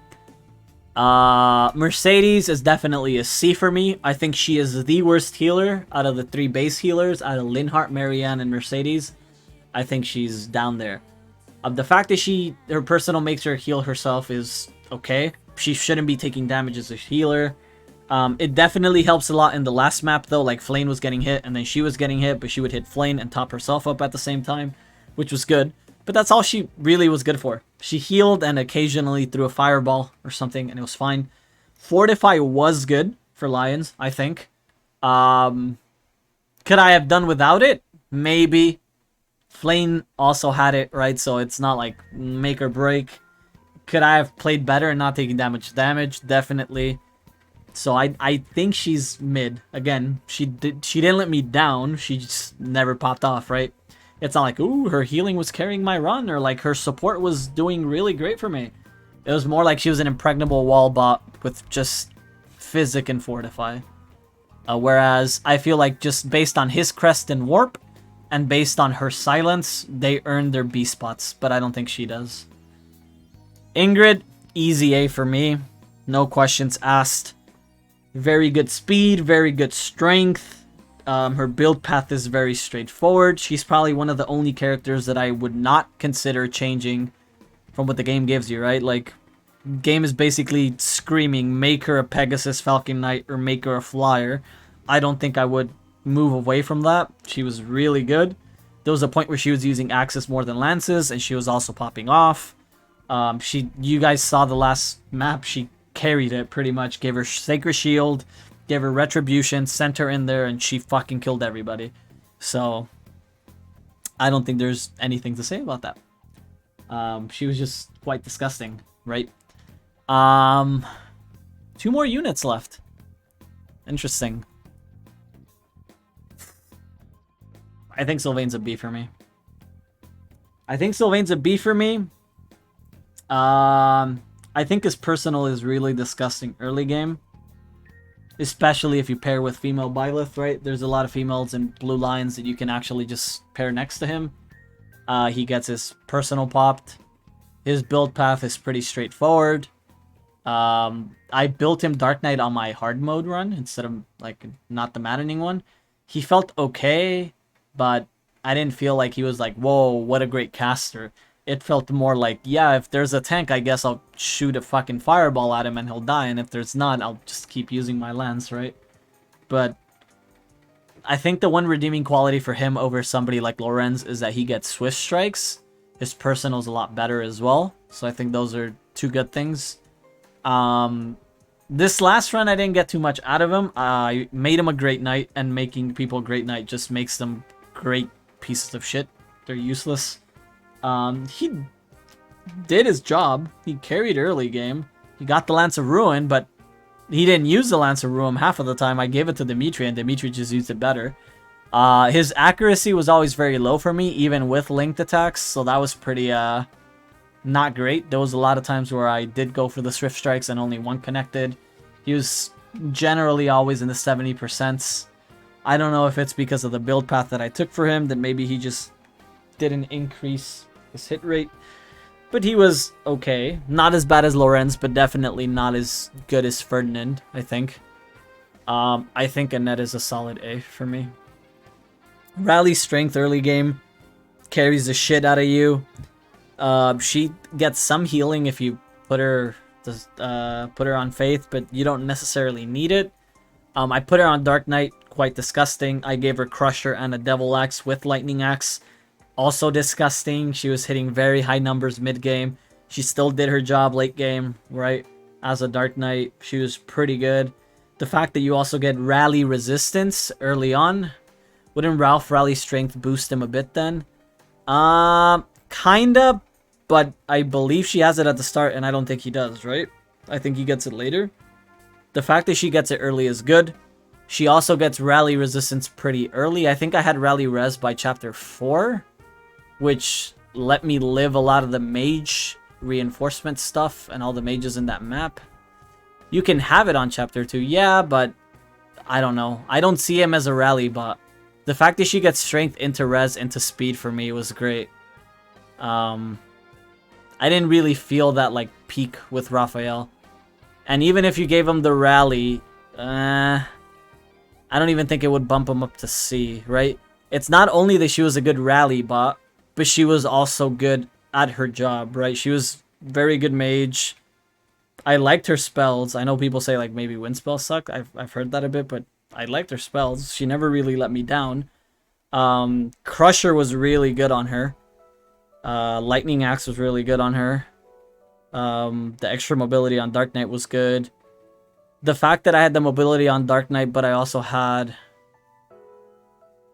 Mercedes is definitely a C for me. I think she is the worst healer out of the 3 base healers, out of Linhardt, Marianne, and Mercedes. I think she's down there. The fact that her personal makes her heal herself is okay. She shouldn't be taking damage as a healer. It definitely helps a lot in the last map though, like Flane was getting hit and then she was getting hit, but she would hit Flane and top herself up at the same time, which was good. But that's all she really was good for. She healed and occasionally threw a fireball or something, and it was fine. Fortify was good for Lions, I think. Could I have done without it? maybe. Flame also had it, right? So it's not like make or break. Could I have played better and not taking that much damage? Definitely. So I think she's mid. Again, she didn't let me down. She just never popped off, right? It's not like, ooh, her healing was carrying my run, or like her support was doing really great for me. It was more like she was an impregnable wall bot with just Physic and Fortify. Whereas I feel like just based on his crest and warp, and based on her silence, they earned their B spots, but I don't think she does. Ingrid, easy A for me. No questions asked. Very good speed, very good strength. Her build path is very straightforward. She's probably one of the only characters that I would not consider changing from what the game gives you, right? Like, game is basically screaming, make her a Pegasus Falcon Knight or make her a Flyer. I don't think I would move away from that. She was really good. There was a point where she was using Axes more than Lances, and she was also popping off. You guys saw the last map. She carried it pretty much. Gave her Sacred Shield, gave her Retribution, sent her in there, and she fucking killed everybody. So, I don't think there's anything to say about that. She was just quite disgusting, right? 2 more units left. Interesting. I think Sylvain's a B for me. I think his personal is really disgusting early game. Especially if you pair with female Byleth, right? There's a lot of females in blue lines that you can actually just pair next to him. He gets his personal popped. His build path is pretty straightforward. I built him Dark Knight on my hard mode run instead of, like, not the Maddening one. He felt okay, but I didn't feel like he was like, whoa, what a great caster. It felt more like, yeah, if there's a tank, I guess I'll shoot a fucking fireball at him and he'll die, and if there's not, I'll just keep using my lance, right? But I think the one redeeming quality for him over somebody like Lorenz is that he gets Swift Strikes. His personal's a lot better as well, so I think those are 2 good things. This last run, I didn't get too much out of him. I made him a Great Knight, and making people Great Knight just makes them great pieces of shit. They're useless. He did his job. He carried early game. He got the Lance of Ruin, but he didn't use the Lance of Ruin half of the time. I gave it to Dimitri, and Dimitri just used it better. His accuracy was always very low for me, even with linked attacks, so that was pretty, not great. There was a lot of times where I did go for the Swift Strikes and only one connected. He was generally always in the 70%. I don't know if it's because of the build path that I took for him, that maybe he just didn't increase his hit rate. But he was okay. Not as bad as Lorenz, but definitely not as good as Ferdinand, I think. I think Annette is a solid A for me. Rally strength early game. Carries the shit out of you. She gets some healing if you put her on Faith, but you don't necessarily need it. I put her on Dark Knight, quite disgusting. I gave her Crusher and a Devil Axe with Lightning Axe. Also disgusting. She was hitting very high numbers mid-game. She still did her job late game, right? As a Dark Knight, she was pretty good. The fact that you also get Rally Resistance early on. Wouldn't Ralph Rally Strength boost him a bit then? Kinda, but I believe she has it at the start, and I don't think he does, right? I think he gets it later. The fact that she gets it early is good. She also gets Rally Resistance pretty early. I think I had Rally Res by Chapter 4, which let me live a lot of the mage reinforcement stuff and all the mages in that map. You can have it on Chapter 2, yeah, but I don't know. I don't see him as a rally bot. The fact that she gets strength into res into speed for me was great. I didn't really feel that like peak with Raphael. And even if you gave him the rally, I don't even think it would bump him up to C, right? It's not only that she was a good rally bot, but she was also good at her job, right? She was very good mage. I liked her spells. I know people say like maybe wind spells suck. I've heard that a bit, but I liked her spells. She never really let me down. Crusher was really good on her. Lightning Axe was really good on her. The extra mobility on Dark Knight was good. The fact that I had the mobility on Dark Knight, but I also had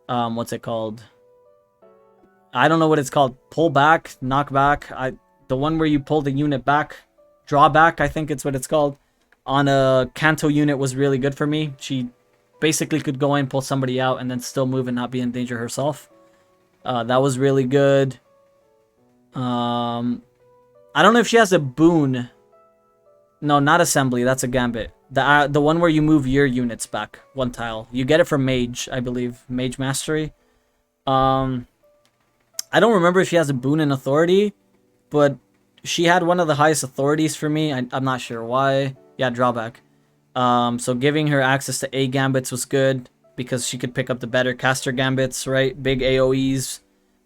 what's it called? I don't know what it's called. Pull back, knock back. The one where you pull the unit back, draw back, I think it's what it's called. On a Kanto unit was really good for me. She basically could go in, pull somebody out, and then still move and not be in danger herself. That was really good. I don't know if she has a boon. No, not assembly. That's a gambit. The one where you move your units back one tile. You get it from Mage, I believe. Mage Mastery. I don't remember if she has a boon in authority, but she had one of the highest authorities for me. I'm not sure why. Yeah, drawback. So giving her access to A gambits was good because she could pick up the better caster gambits, right? Big AoEs,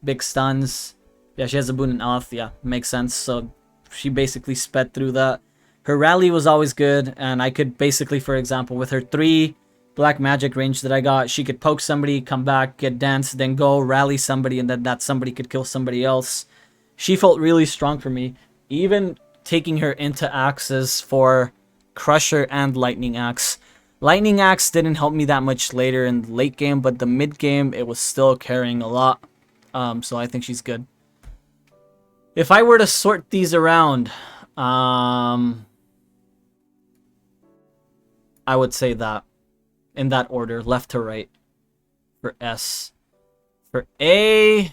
big stuns. Yeah, she has a boon in off. Yeah, makes sense. So she basically sped through that. Her rally was always good, and I could basically, for example, with her 3 black magic range that I got, she could poke somebody, come back, get dance, then go rally somebody, and then that somebody could kill somebody else. She felt really strong for me. Even taking her into axes for Crusher and Lightning Axe. Lightning Axe didn't help me that much later in the late game, but the mid game, it was still carrying a lot. So I think she's good. If I were to sort these around, I would say that in that order, left to right for S. For A,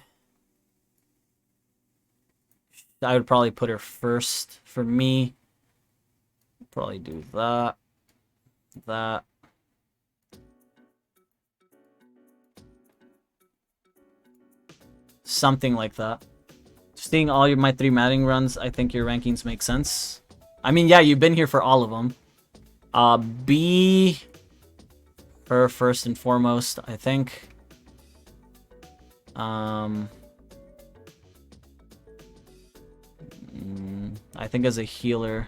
I would probably put her first. For me, probably do that. Something like that. Seeing all my 3 Maddening runs, I think your rankings make sense. I mean, yeah, you've been here for all of them. B, her first and foremost, I think. I think as a healer,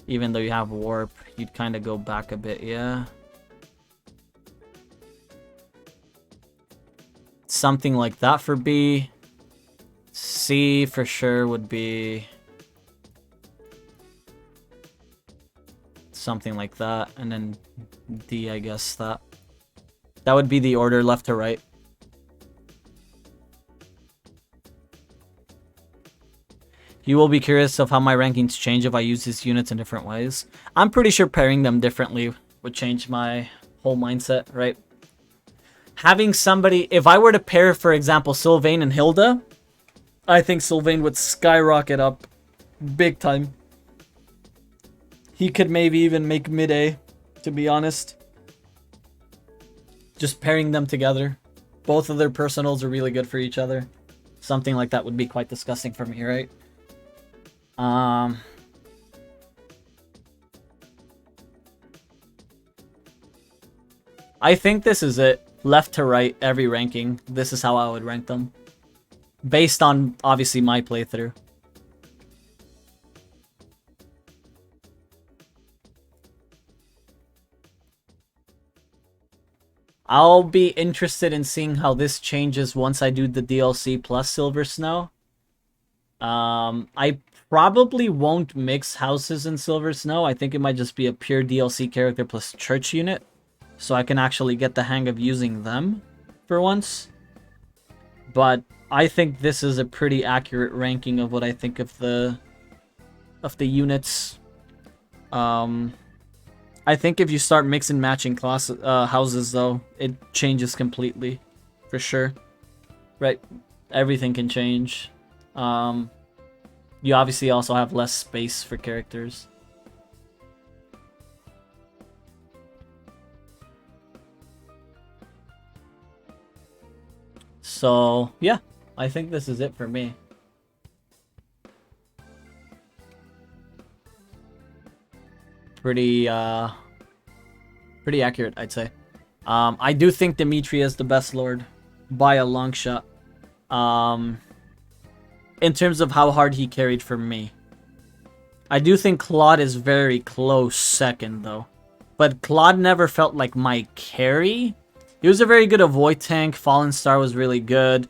even though you have warp, you'd kind of go back a bit, yeah. Something like that for B. C for sure would be something like that, and then D, I guess that would be the order left to right. You will be curious of how my rankings change if I use these units in different ways. I'm pretty sure pairing them differently would change my whole mindset, right? Having somebody, if I were to pair, for example, Sylvain and Hilda, I think Sylvain would skyrocket up big time. He could maybe even make mid-A, to be honest. Just pairing them together. Both of their personals are really good for each other. Something like that would be quite disgusting for me, right? I think this is it. Left to right, every ranking. This is how I would rank them. Based on, obviously, my playthrough. I'll be interested in seeing how this changes once I do the DLC plus Silver Snow. I probably won't mix houses in Silver Snow. I think it might just be a pure DLC character plus church unit. So I can actually get the hang of using them for once. But I think this is a pretty accurate ranking of what I think of the units. I think if you start mixing matching houses though, it changes completely, for sure. Right, everything can change. You obviously also have less space for characters. So yeah, I think this is it for me. Pretty accurate, I'd say. I do think Dimitri is the best lord by a long shot. In terms of how hard he carried for me. I do think Claude is very close second though. But Claude never felt like my carry. He was a very good avoid tank. Fallen Star was really good.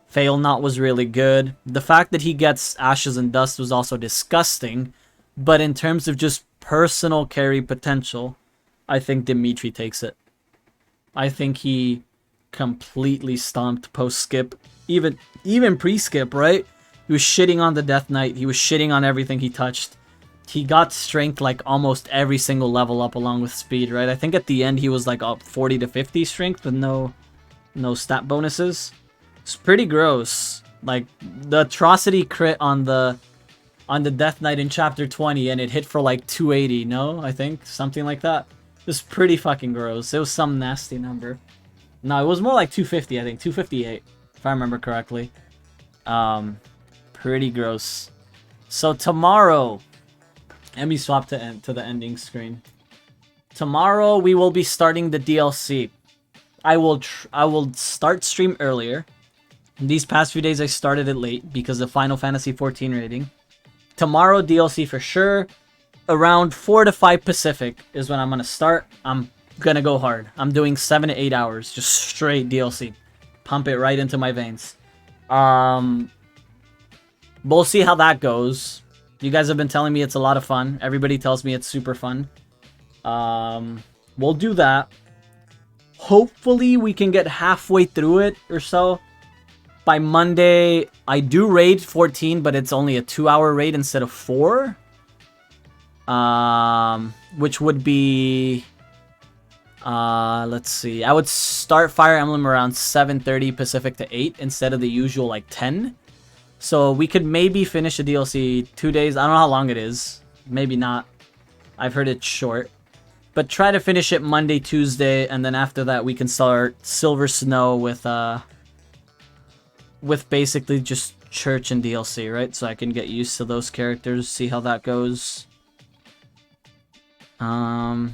Fail Not was really good. The fact that he gets Ashes and Dust was also disgusting. But in terms of just personal carry potential, I think Dimitri takes it. I think he completely stomped post-skip even pre-skip, right? He was shitting on the Death Knight. He was shitting on everything he touched. He got strength like almost every single level up along with speed, right? I think at the end he was like up 40 to 50 strength with no stat bonuses. It's pretty gross. Like the atrocity crit on the Death Knight in chapter 20 and it hit for like 280, no? I think something like that. It was pretty fucking gross. It was some nasty number. No, it was more like 250, I think. 258, if I remember correctly. Pretty gross. So tomorrow, let me swap to the ending screen. Tomorrow we will be starting the DLC. I will start stream earlier. These past few days I started it late because of Final Fantasy 14 rating. Tomorrow DLC for sure. Around 4 to 5 Pacific is when I'm gonna start. I'm gonna go hard. I'm doing 7 to 8 hours, just straight DLC. Pump it right into my veins. We'll see how that goes. You guys have been telling me it's a lot of fun. Everybody tells me it's super fun. We'll do that. Hopefully we can get halfway through it or so. By Monday, I do raid 14, but it's only a 2-hour raid instead of 4. Which would be... let's see. I would start Fire Emblem around 7:30 Pacific to 8 instead of the usual like 10. So we could maybe finish the DLC 2 days. I don't know how long it is. Maybe not. I've heard it's short. But try to finish it Monday, Tuesday, and then after that we can start Silver Snow with basically just Church and DLC, right? So I can get used to those characters, see how that goes. Yeah.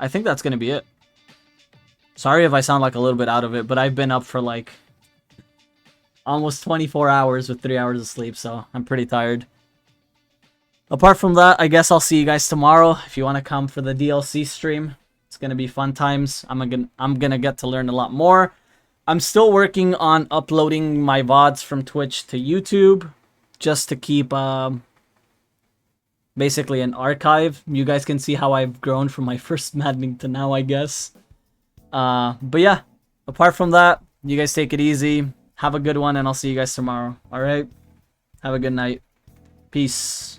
I think that's gonna be it. Sorry if I sound like a little bit out of it, but I've been up for like almost 24 hours with 3 hours of sleep, so I'm pretty tired. Apart from that, I guess I'll see you guys tomorrow if you want to come for the DLC stream. It's gonna be fun times. I'm gonna get to learn a lot more. I'm still working on uploading my VODs from Twitch to YouTube, just to keep basically an archive. You guys can see how I've grown from my first Maddening to now, I guess. But yeah, apart from that, you guys take it easy. Have a good one, and I'll see you guys tomorrow. Alright? Have a good night. Peace.